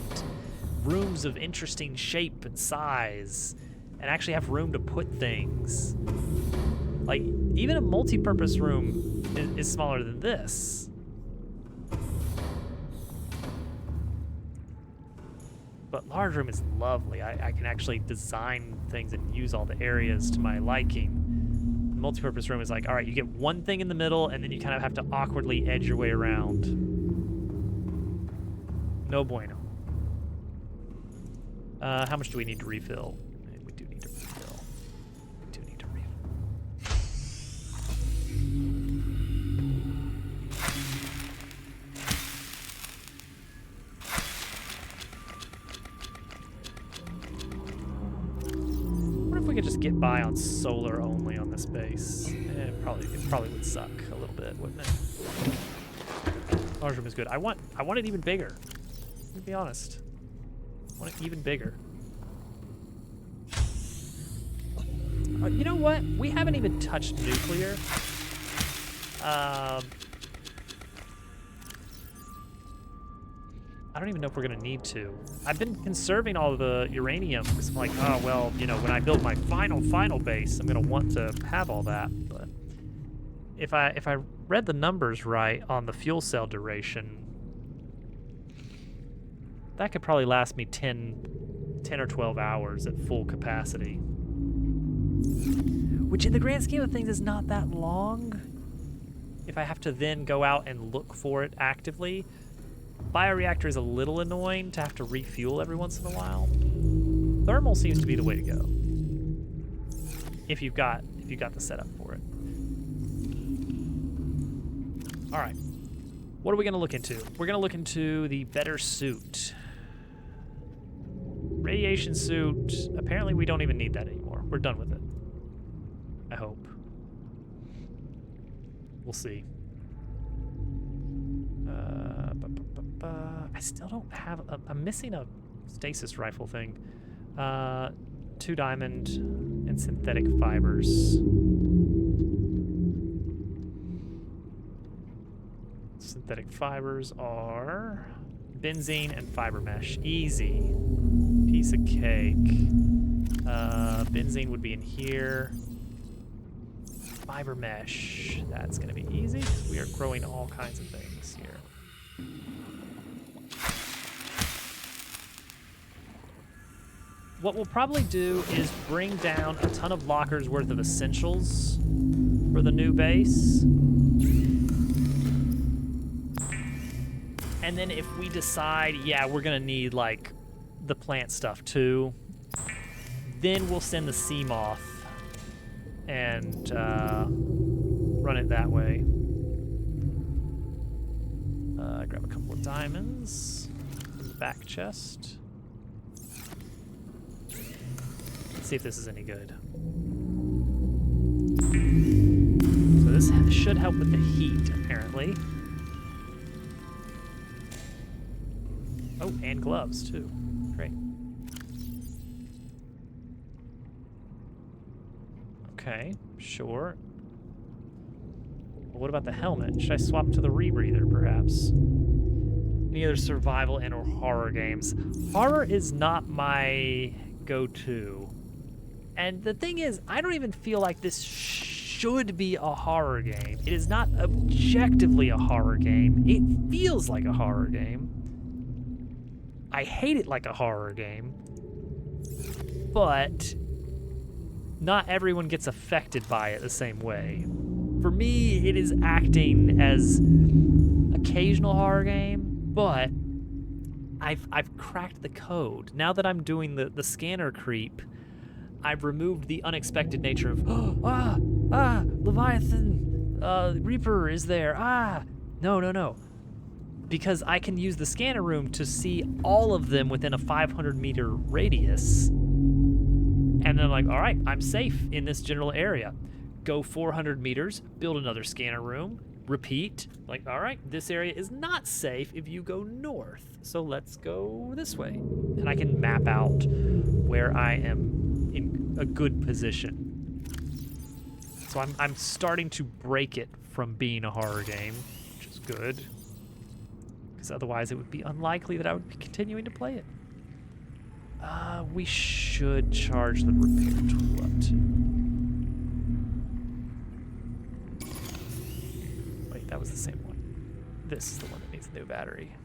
rooms of interesting shape and size, and actually have room to put things. Like, even a multi-purpose room is smaller than this. But large room is lovely. I can actually design things and use all the areas to my liking. Multi-purpose room is like, all right, you get one thing in the middle, and then you kind of have to awkwardly edge your way around. No bueno. How much do we need to refill? We do need to refill. We do need to refill. What if we could just get by on solar only on this base? It probably would suck a little bit, wouldn't it? Large room is good. I want it even bigger. To be honest, I want it even bigger. You know what? We haven't even touched nuclear. I don't even know if we're gonna need to. I've been conserving all of the uranium because I'm like, oh well, you know, when I build my final base, I'm gonna want to have all that. But if I read the numbers right on the fuel cell duration, that could probably last me 10 10 or 12 hours at full capacity. Which in the grand scheme of things is not that long. If I have to then go out and look for it actively. Bioreactor is a little annoying to have to refuel every once in a while. Thermal seems to be the way to go. If you've got the setup for it. All right. What are we going to look into? We're going to look into the better suit. Radiation suit. Apparently we don't even need that anymore. We're done with it. I hope. We'll see. I still don't have... I'm missing a stasis rifle thing. 2 diamond and synthetic fibers. Synthetic fibers are benzene and fiber mesh. Easy. Piece of cake. Benzene would be in here. Fiber mesh. That's going to be easy. We are growing all kinds of things here. What we'll probably do is bring down a ton of lockers worth of essentials for the new base. And then if we decide, yeah, we're going to need, like, the plant stuff too, then we'll send the Seamoth and run it that way. Grab a couple of diamonds from the back chest. Let's see if this is any good. So this should help with the heat, apparently. Oh, and gloves, too. Great. Okay, sure. Well, what about the helmet? Should I swap to the rebreather, perhaps? Any other survival and or horror games? Horror is not my go-to. And the thing is, I don't even feel like this should be a horror game. It is not objectively a horror game. It feels like a horror game. I hate it like a horror game. But not everyone gets affected by it the same way. For me, it is acting as occasional horror game, but I've cracked the code. Now that I'm doing the scanner creep, I've removed the unexpected nature of, Leviathan, Reaper is there, No. Because I can use the scanner room to see all of them within a 500-meter radius. And then I'm like, all right, I'm safe in this general area. Go 400 meters, build another scanner room, repeat. Like, all right, this area is not safe if you go north, so let's go this way. And I can map out where I am in a good position. So I'm starting to break it from being a horror game, which is good. Because otherwise it would be unlikely that I would be continuing to play it. We should charge the repair tool up too. Wait, that was the same one. This is the one that needs a new battery.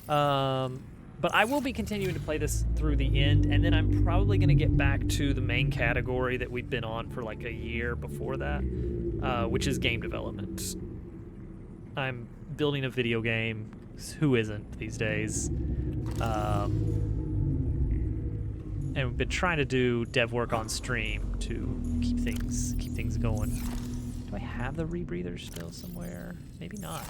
But I will be continuing to play this through the end, and then I'm probably going to get back to the main category that we've been on for like a year before that, which is game development. I'm building a video game. Who isn't these days? And we've been trying to do dev work on stream to keep things going. Do I have the rebreather still somewhere? Maybe not.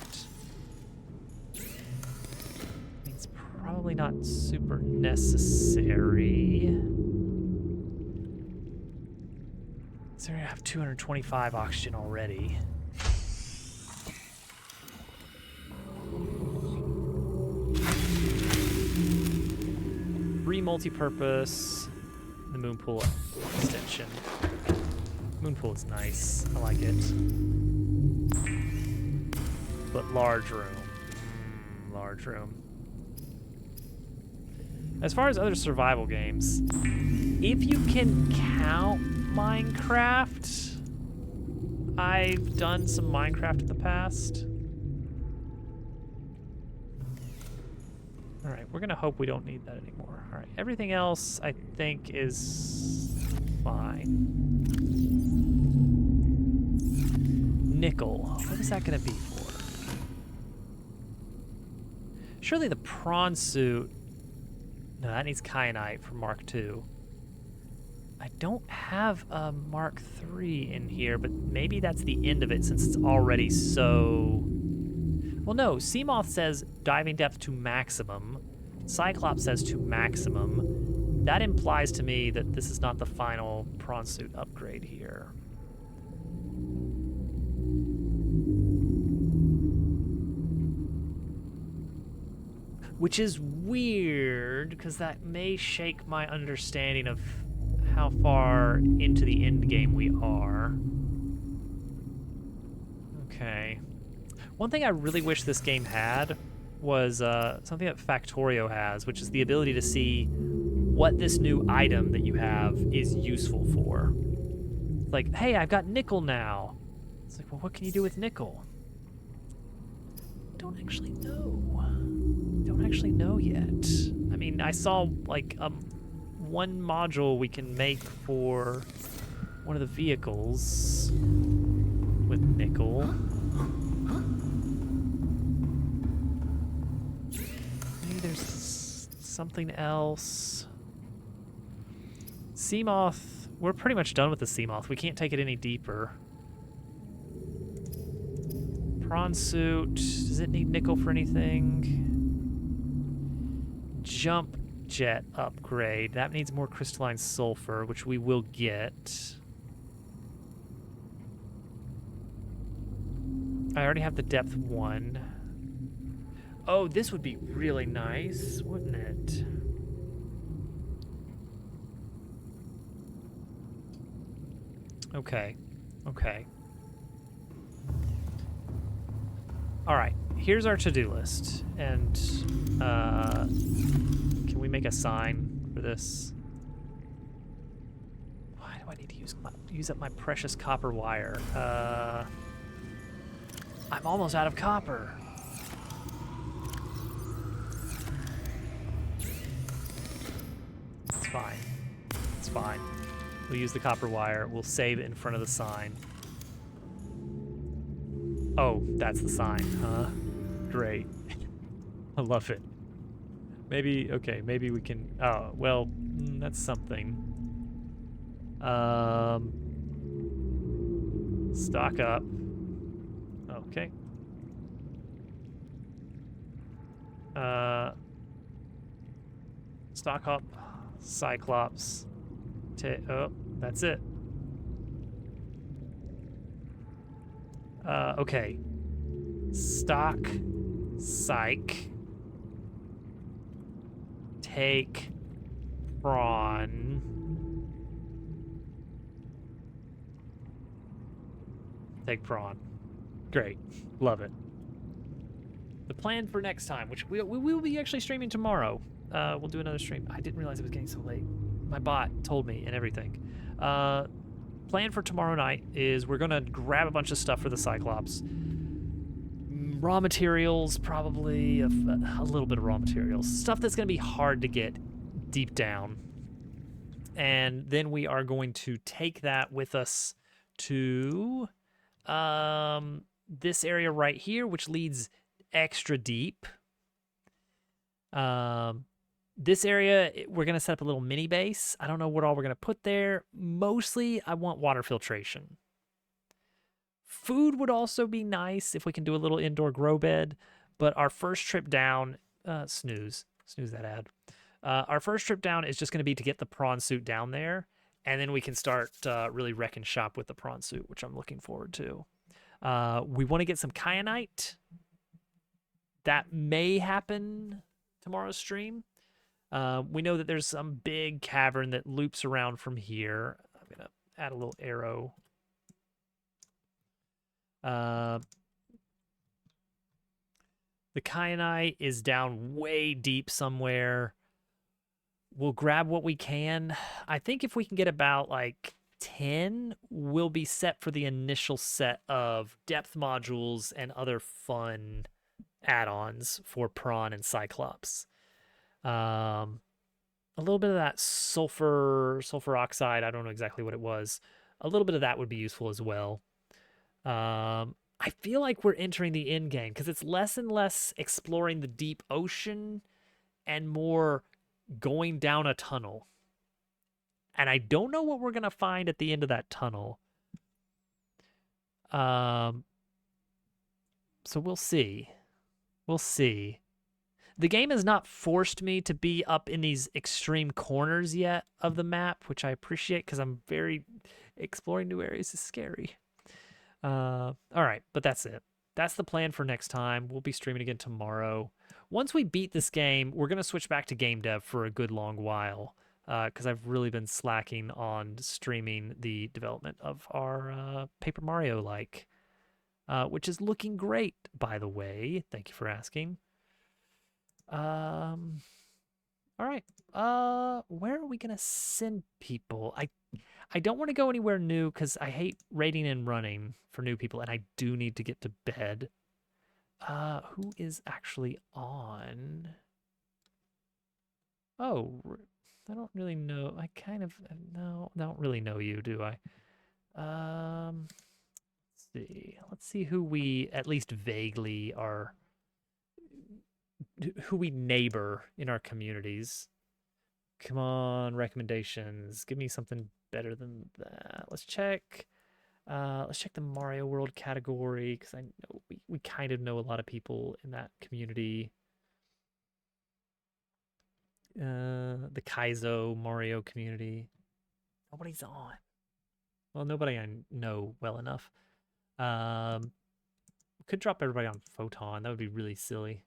It's probably not super necessary. So I have 225 oxygen already. 3 multi-purpose, the moon pool extension. Moon pool is nice, I like it. But large room, large room. As far as other survival games, if you can count Minecraft, I've done some Minecraft in the past. All right, we're gonna hope we don't need that anymore. All right, everything else I think is fine. Nickel, what is that gonna be for? Surely the prawn suit. No, that needs kyanite for Mark II. I don't have a Mark III in here, but maybe that's the end of it since it's already so... Well, no, Seamoth says diving depth to maximum. Cyclops says to maximum. That implies to me that this is not the final prawn suit upgrade here. Which is weird, because that may shake my understanding of how far into the end game we are. Okay. One thing I really wish this game had was something that Factorio has, which is the ability to see what this new item that you have is useful for. It's like, hey, I've got nickel now. It's like, well, what can you do with nickel? Don't actually know. Don't actually know yet. I mean, I saw like one module we can make for one of the vehicles with nickel. Maybe there's something else. Seamoth, we're pretty much done with the Seamoth. We can't take it any deeper. Prawn suit, does it need nickel for anything? Jump jet upgrade. That needs more crystalline sulfur, which we will get. I already have the depth 1. Oh, this would be really nice, wouldn't it? Okay. Okay. All right. Here's our to-do list. And can we make a sign for this? Why do I need to use up my precious copper wire? I'm almost out of copper. It's fine. It's fine. We'll use the copper wire. We'll save it in front of the sign. Oh, that's the sign, huh? Great. I love it. Maybe, okay, maybe we can... Oh, well, that's something. Stock up. Okay. Stock up. Cyclops. Oh, that's it. Okay. Stock. Psych. Take. Prawn. Take prawn. Great. Love it. The plan for next time, which we will be actually streaming tomorrow. We'll do another stream. I didn't realize it was getting so late. My bot told me and everything. Plan for tomorrow night is we're going to grab a bunch of stuff for the Cyclops. Raw materials, probably a little bit of raw materials. Stuff that's going to be hard to get deep down. And then we are going to take that with us to this area right here, which leads extra deep. This area, we're going to set up a little mini base. I don't know what all we're going to put there. Mostly, I want water filtration. Food would also be nice if we can do a little indoor grow bed. But our first trip down, snooze that ad. Our first trip down is just going to be to get the prawn suit down there. And then we can start really wrecking shop with the prawn suit, which I'm looking forward to. We want to get some kyanite. That may happen tomorrow's stream. We know that there's some big cavern that loops around from here. I'm going to add a little arrow. The kyanite is down way deep somewhere. We'll grab what we can. I think if we can get about like 10, we'll be set for the initial set of depth modules and other fun add-ons for Prawn and Cyclops. Um, a little bit of that sulfur oxide. I don't know exactly what it was. A little bit of that would be useful as well. I feel like we're entering the end game because it's less and less exploring the deep ocean and more going down a tunnel. And I don't know what we're gonna find at the end of that tunnel. Um, so we'll see. We'll see. The game has not forced me to be up in these extreme corners yet of the map, which I appreciate because I'm very exploring new areas is scary. All right, but that's it. That's the plan for next time. We'll be streaming again tomorrow. Once we beat this game, we're gonna switch back to game dev for a good long while because I've really been slacking on streaming the development of our Paper Mario like, which is looking great, by the way. Thank you for asking. All right. Where are we gonna send people? I don't want to go anywhere new because I hate raiding and running for new people, and I do need to get to bed. Who is actually on? Oh, I don't really know. I kind of no, I don't really know you, do I? Let's see. Let's see who we at least vaguely are, who we neighbor in our communities. Come on, recommendations. Give me something better than that. Let's check the Mario World category because I know we kind of know a lot of people in that community. The Kaizo Mario community. Nobody's on. Well, nobody I know well enough. Could drop everybody on Photon. That would be really silly.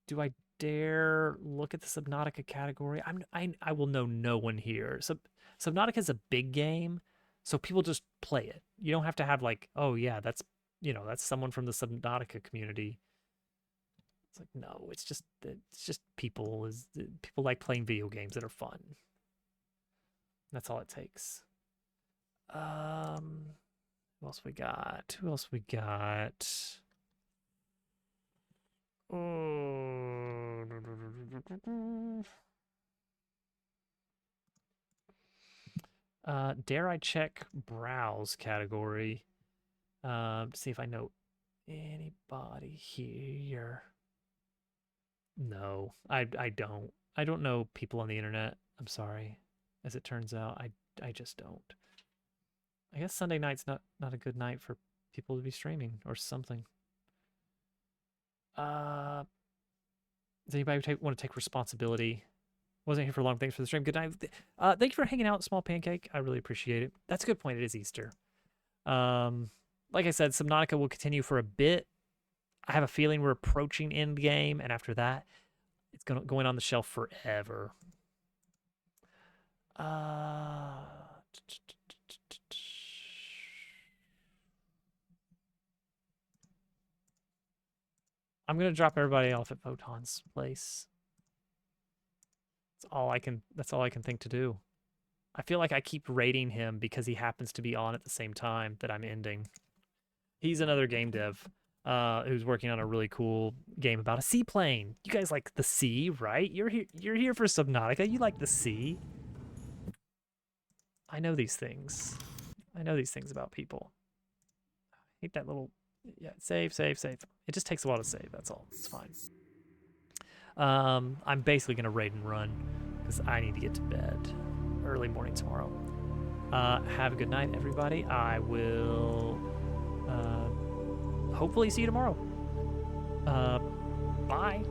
Do I dare look at the Subnautica category? I will know no one here. Subnautica is a big game, so people just play it. You don't have to have like, oh yeah, that's someone from the Subnautica community. It's like no, it's just people like playing video games that are fun. That's all it takes. Who else we got? Who else we got? Dare I check browse category? To see if I know anybody here. No, I don't. I don't know people on the internet. I'm sorry. As it turns out, I just don't. I guess Sunday night's not a good night for people to be streaming or something. Does anybody want to take responsibility? Wasn't here for long. Thanks for the stream. Good night. Thank you for hanging out, Small Pancake. I really appreciate it. That's a good point. It is Easter. Like I said, Subnautica will continue for a bit. I have a feeling we're approaching end game, and after that, it's going on the shelf forever. I'm gonna drop everybody off at Photon's place. That's all I can think to do. I feel like I keep rating him because he happens to be on at the same time that I'm ending. He's another game dev who's working on a really cool game about a seaplane. You guys like the sea, right? You're here for Subnautica. You like the sea. I know these things. I know these things about people. I hate that little... Yeah, save. It just takes a while to save, that's all. It's fine. I'm basically going to raid and run because I need to get to bed early morning tomorrow. Have a good night, everybody. I will hopefully see you tomorrow. Bye.